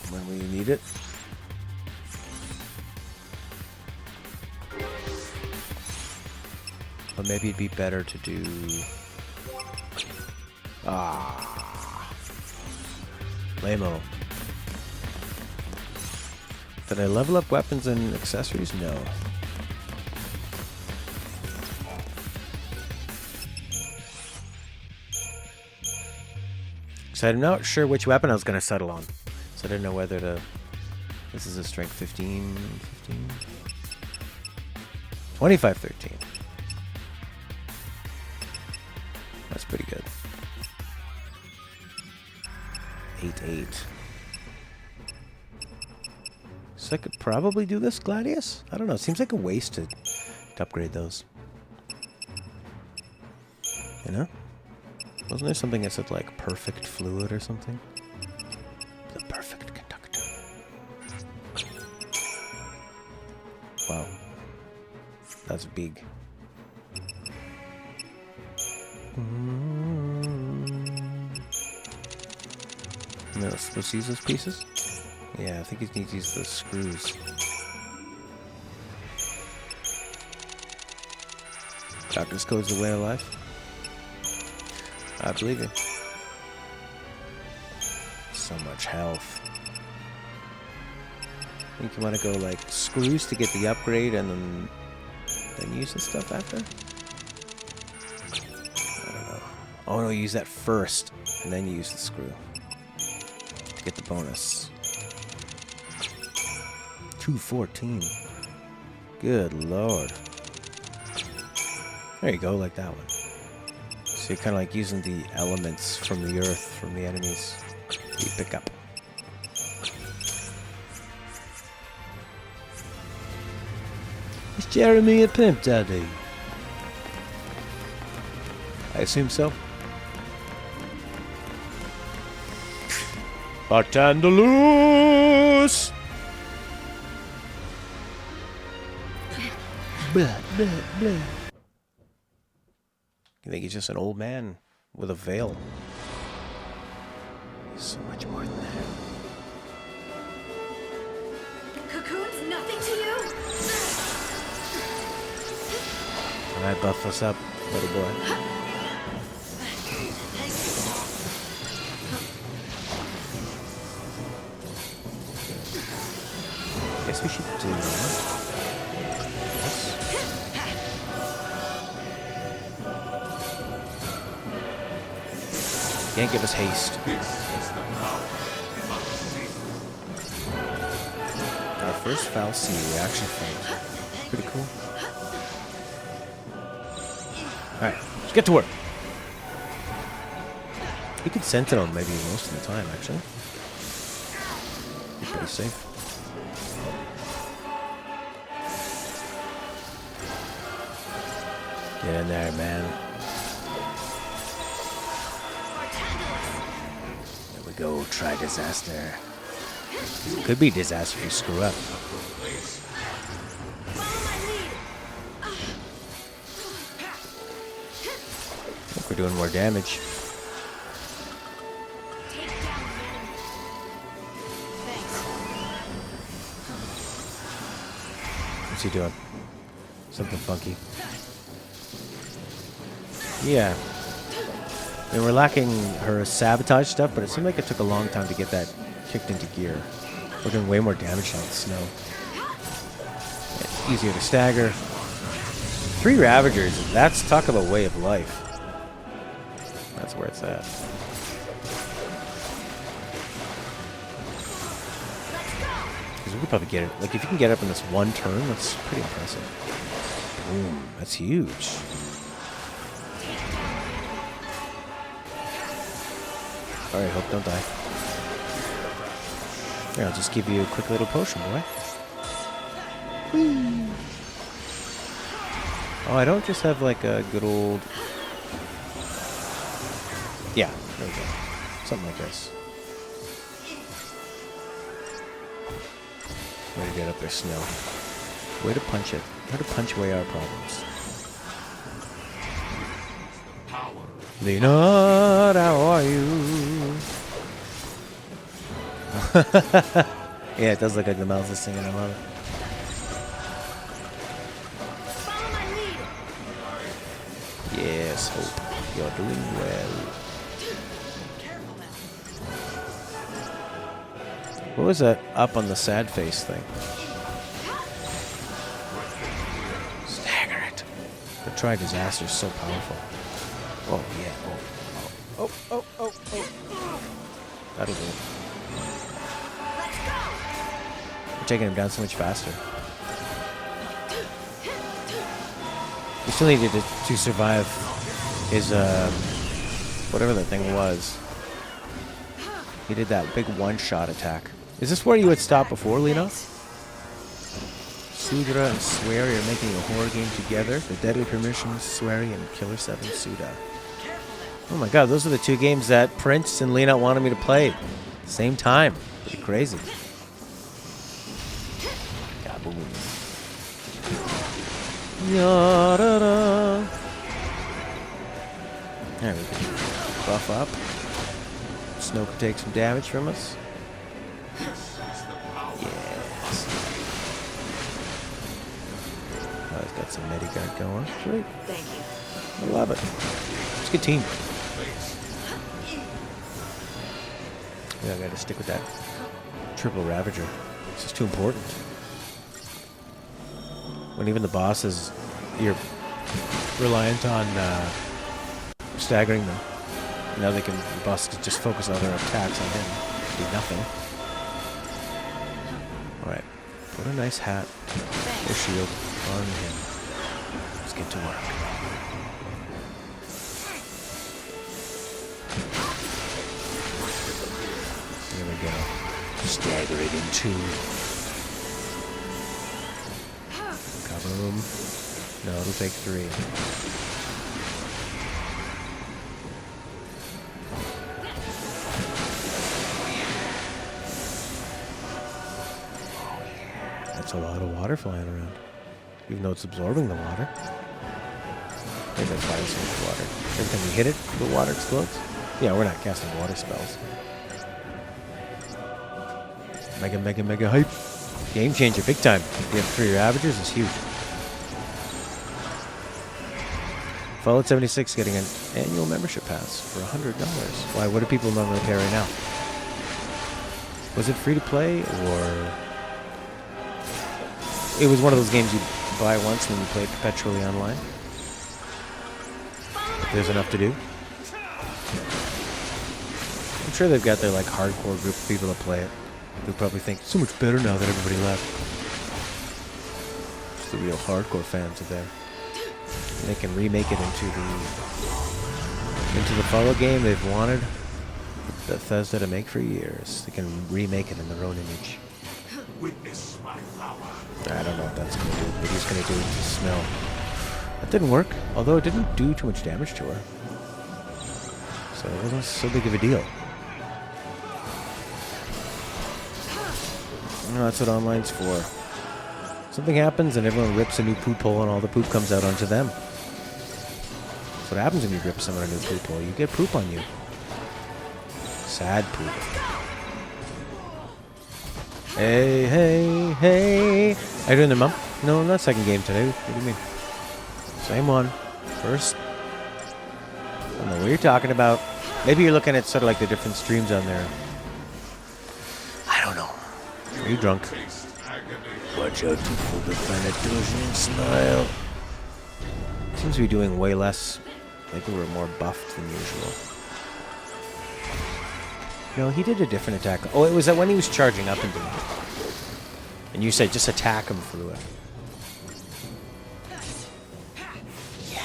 When we need it. But maybe it'd be better to do... Lame-o. Did I level up weapons and accessories? No. So I'm not sure which weapon I was going to settle on. So I didn't know whether to... This is a strength 15... 15... 25, 13. That's pretty good. 8-8. So I could probably do this, Gladius? I don't know. It seems like a waste to upgrade those. You know? Wasn't there something that said, like, perfect fluid or something? The perfect conductor. Wow. That's big. No, let's use those pieces? Yeah, I think he needs to use those screws. Doctor's code's the way of life. I believe you. So much health. I think you want to go like screws to get the upgrade and then use the stuff after? I don't know. Oh no, use that first and then you use the screw. To get the bonus. 214. Good lord. There you go, like that one. So you're kind of like using the elements from the earth, from the enemies you pick up. Is Jeremy a pimp daddy? I assume so. Bartandalus! Blah, blah, blah. You think he's just an old man with a veil? He's so much more than that. Cocoon's nothing to you? Alright, buff us up, little boy. Guess we should do that. Can't give us haste. Our first Foul C reaction phase. Pretty cool. Alright, let's get to work. You could Sentinel maybe most of the time, actually. Be pretty safe. Get in there, man. Go try disaster. Could be disaster if you screw up. I think we're doing more damage. What's he doing? Something funky. Yeah. I mean, we're lacking her sabotage stuff, but it seemed like it took a long time to get that kicked into gear. We're doing way more damage now with snow. It's easier to stagger. 3 Ravagers, that's talk of a way of life. That's where it's at. Because we could probably get it. Like, if you can get up in this one turn, that's pretty impressive. Boom. That's huge. Alright, Hope, don't die. Here, I'll just give you a quick little potion, boy. Whee! Oh, I don't just have like a good old... Yeah, there we go. Something like this. Way to get up there, Snow. Way to punch it. Way to punch away our problems. Leonard, how are you? Yeah, it does look like the mouse is singing. I love it. Yes, Hope. You're doing well. What was that up on the sad face thing? Stagger it. The Tri-Disaster is so powerful. Oh, yeah. Oh. That'll do it. We're taking him down so much faster. We still needed to survive his, whatever that thing was. He did that big one-shot attack. Is this where you would stop before, Lino? Sudra and Swery are making a horror game together. The Deadly Permissions, Swery, and Killer 7 Suda. Oh my god, those are the 2 games that Prince and Lena wanted me to play at the same time. Pretty crazy. Kaboom. Ya-da-da. There we go. Buff up. Snow can take some damage from us. Yes. Oh, he's got some Mediguard going. Great. Thank you. I love it. It's a good team. Yeah, I gotta stick with that triple Ravager. It's just too important. When even the bosses, you're reliant on staggering them. Now they can, the boss can just focus all their attacks on him. Do nothing. Alright. Put a nice hat or shield on him. Let's get to work. There we go. Stagger it in 2. Kaboom. No, it'll take 3. That's a lot of water flying around. Even though it's absorbing the water. Maybe that's why there's so much water. Every time we hit it, the water explodes. Yeah, we're not casting water spells. Mega hype. Game changer, big time. You have 3 Ravagers, it's huge. Fallout 76 getting an annual membership pass for $100. Why, what do people normally pay right now? Was it free to play, or... It was one of those games you buy once and then you play it perpetually online? If there's enough to do. I'm sure they've got their like hardcore group of people that play it. They'll probably think, it's so much better now that everybody left. It's the real hardcore fans are there. And they can remake it into the Fallout game they've wanted Bethesda to make for years. They can remake it in their own image. Witness my power. I don't know what that's going to do, but he's going to do it to Snow. That didn't work, although it didn't do too much damage to her. So it wasn't so big of a deal. No, that's what online's for. Something happens and everyone rips a new poop hole and all the poop comes out onto them. That's what happens when you rip someone a new poop hole. You get poop on you. Sad poop. Hey, hey, hey. Are you doing the mum? No, not second game today. What do you mean? Same one. First. I don't know what you're talking about. Maybe you're looking at sort of like the different streams on there. I don't know. Are you drunk? Watch out for the Thanatosian smile. Seems to be doing way less. I think we were more buffed than usual. No, he did a different attack. Oh, it was that when he was charging up into me. And you said just attack him through it. Yeah.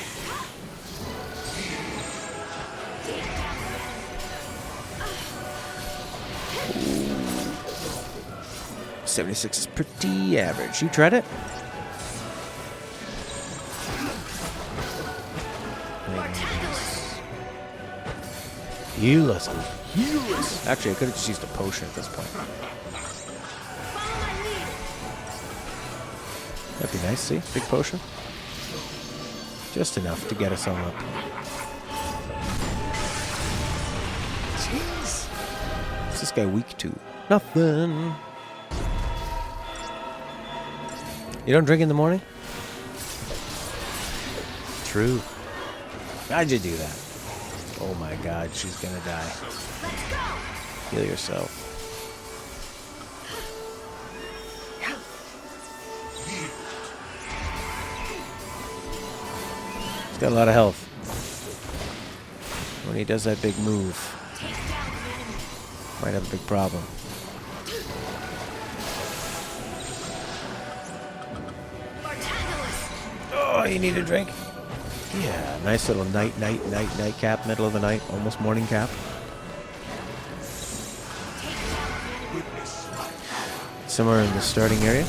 76 is pretty average. You tried it? Heal us. Heal us. Actually, I could have just used a potion at this point. That'd be nice, see? Big potion. Just enough to get us all up. Jeez. What's this guy weak to? Nothing. You don't drink in the morning? True. How'd you do that? Oh my god, she's gonna die. Heal yourself. He's got a lot of health. When he does that big move, might have a big problem. Oh, you need a drink? Yeah, nice little night cap, middle of the night, almost morning cap. Somewhere in the starting area.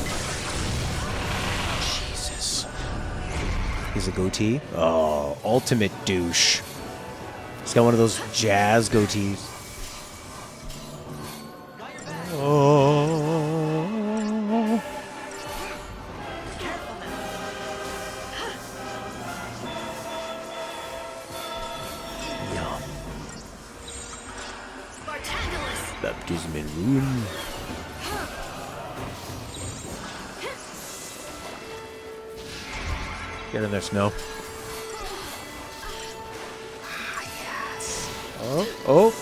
Jesus. He's a goatee. Oh, ultimate douche. He's got one of those jazz goatees. Oh. Baptism in ruin. Get in there, Snow. Ah, yes. Oh.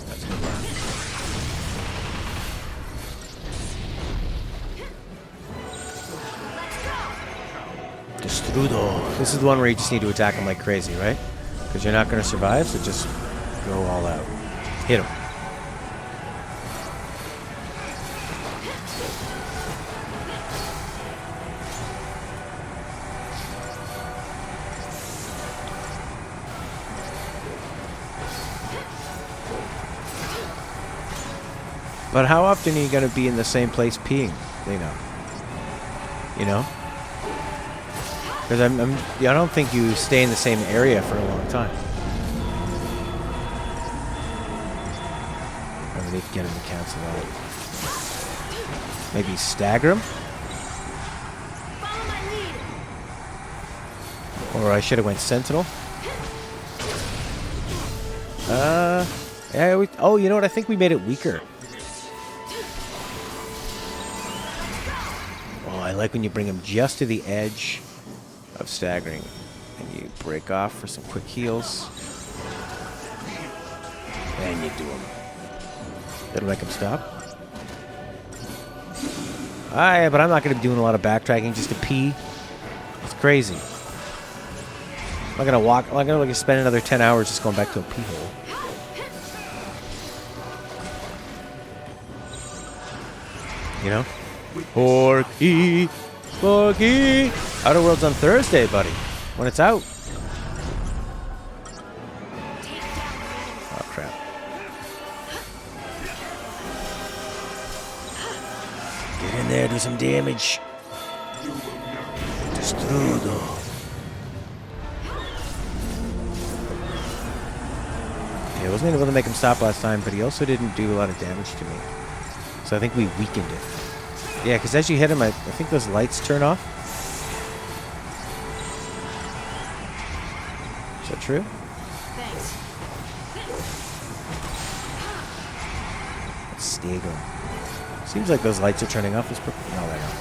That's a good one. Destrudo. This is the one where you just need to attack him like crazy, right? Because you're not going to survive, so just go all out. Hit him. But how often are you going to be in the same place peeing, Lena? You know? Because I don't think you stay in the same area for a long time. I need to get him to cancel out. Maybe stagger him? Or I should have went Sentinel. Yeah. Oh, you know what? I think we made it weaker. Oh, I like when you bring him just to the edge of staggering, and you break off for some quick heals, and you do him. That'll make him stop. Alright, but I'm not going to be doing a lot of backtracking just to pee. It's crazy. I'm not going to walk. I'm going to spend another 10 hours just going back to a pee hole. You know? Porky! Outer World's on Thursday, buddy. When it's out. Oh, crap. Get in there, do some damage. Destrudo. Yeah, I wasn't able to make him stop last time, but he also didn't do a lot of damage to me. So I think we weakened it. Yeah, because as you hit him, I think those lights turn off. Is that true? Thanks. Let's stagger him. Seems like those lights are turning off. No, they're not.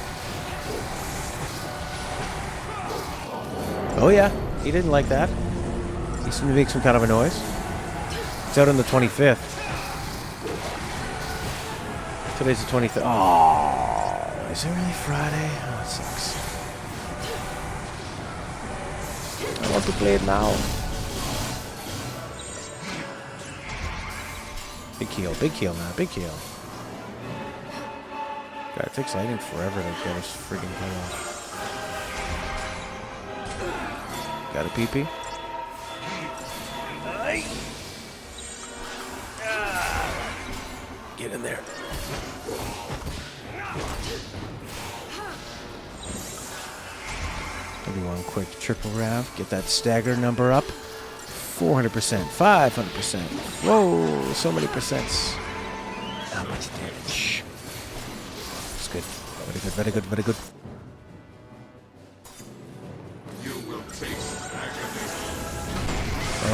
Oh yeah, he didn't like that. He seemed to make some kind of a noise. It's out on the 25th. Today's the 23rd. Oh, is it really Friday? Oh, it sucks. I want to play it now. Big heal now, big heal. God, it takes lightning forever to get us freaking heal off. Got a PP. Get in there. Maybe one quick triple rav. Get that stagger number up. 400%, 500%. Whoa, so many percents. How much damage? It's good. Very good, very good, very good.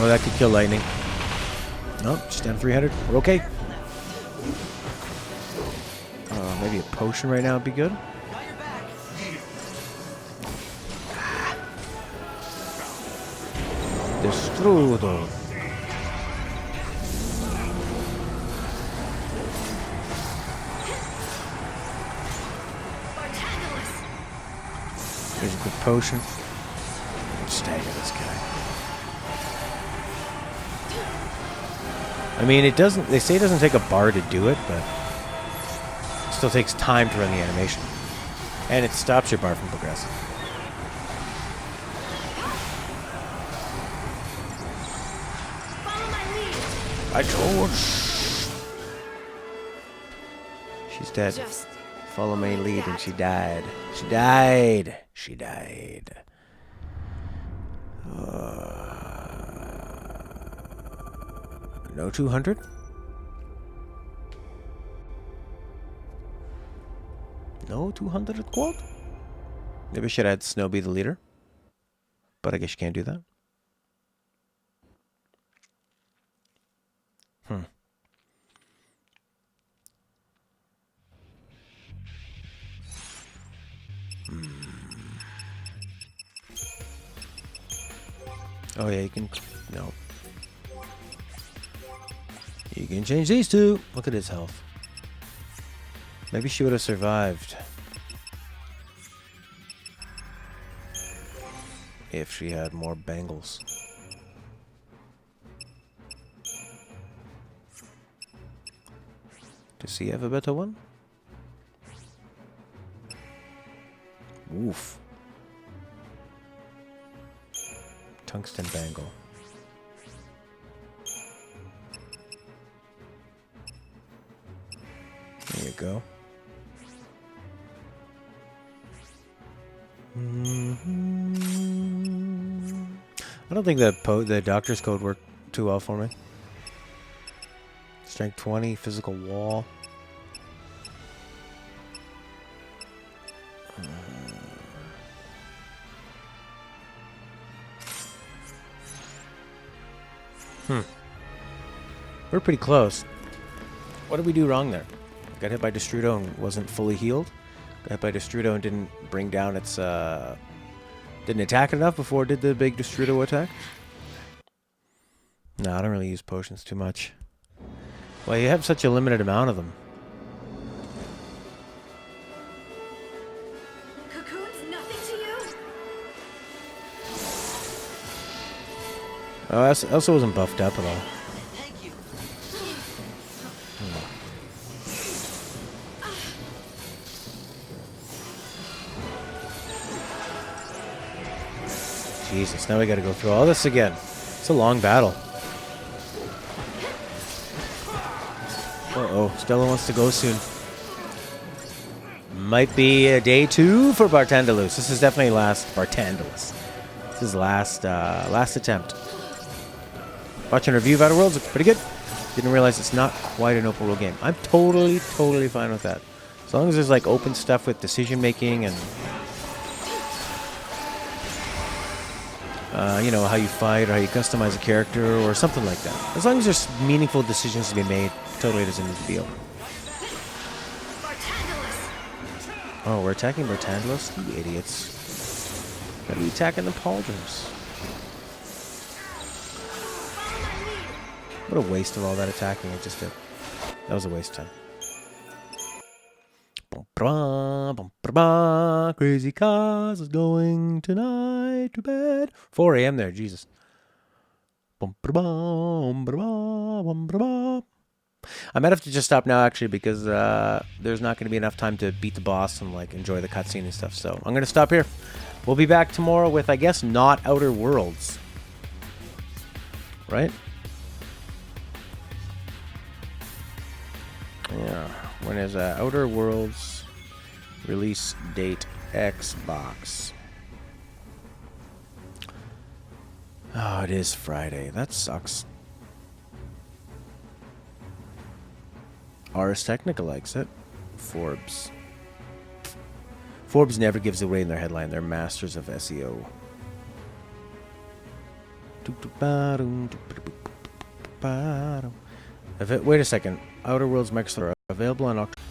Oh, that could kill lightning. Nope, just down 300. We're okay. Maybe a potion right now would be good. Destrudo. Here's a good potion. Stagger this guy. I mean, it doesn't. They say it doesn't take a bar to do it, but it still takes time to run the animation, and it stops your bar from progressing. I told. She's dead. Follow my lead, and she died. She died. She died. No 200? No 200 quad? Maybe I should add Snow be the leader. But I guess you can't do that. Oh yeah, you can... No. You can change these two. Look at his health. Maybe she would have survived. If she had more bangles. Does he have a better one? Oof. Tungsten bangle. There you go. I don't think the doctor's code worked too well for me. Strength 20, physical wall. We're pretty close. What did we do wrong there? Got hit by Destrudo and wasn't fully healed. Got hit by Destrudo and didn't bring down its... didn't attack enough before it did the big Destrudo attack. No, I don't really use potions too much. Well, you have such a limited amount of them. Cocoon's nothing to you? Oh, I also wasn't buffed up at all. Jesus, now we gotta go through all this again. It's a long battle. Uh-oh, Stella wants to go soon. Might be a day 2 for Bartandalus. This is definitely last Bartandalus. This is last attempt. Watching a review of Outer Worlds, looks pretty good. Didn't realize it's not quite an open world game. I'm totally fine with that. As long as there's like open stuff with decision making and you know, how you fight or how you customize a character or something like that. As long as there's meaningful decisions to be made, totally doesn't need to be open. Oh, we're attacking Bartandalus? You idiots. Gotta be attacking the Pauldrons. What a waste of all that attacking I just did. That was a waste of time. Crazy Cause is going tonight to bed. 4 a.m. there, Jesus. I might have to just stop now, actually, because there's not going to be enough time to beat the boss and like enjoy the cutscene and stuff. So I'm going to stop here. We'll be back tomorrow with, I guess, not Outer Worlds. Right? Yeah. When is Outer Worlds release date? Xbox. Oh, it is Friday. That sucks. Ars Technica likes it. Forbes. Forbes never gives away in their headline. They're masters of SEO. Wait a second. Outer Worlds Microsoft are available on October.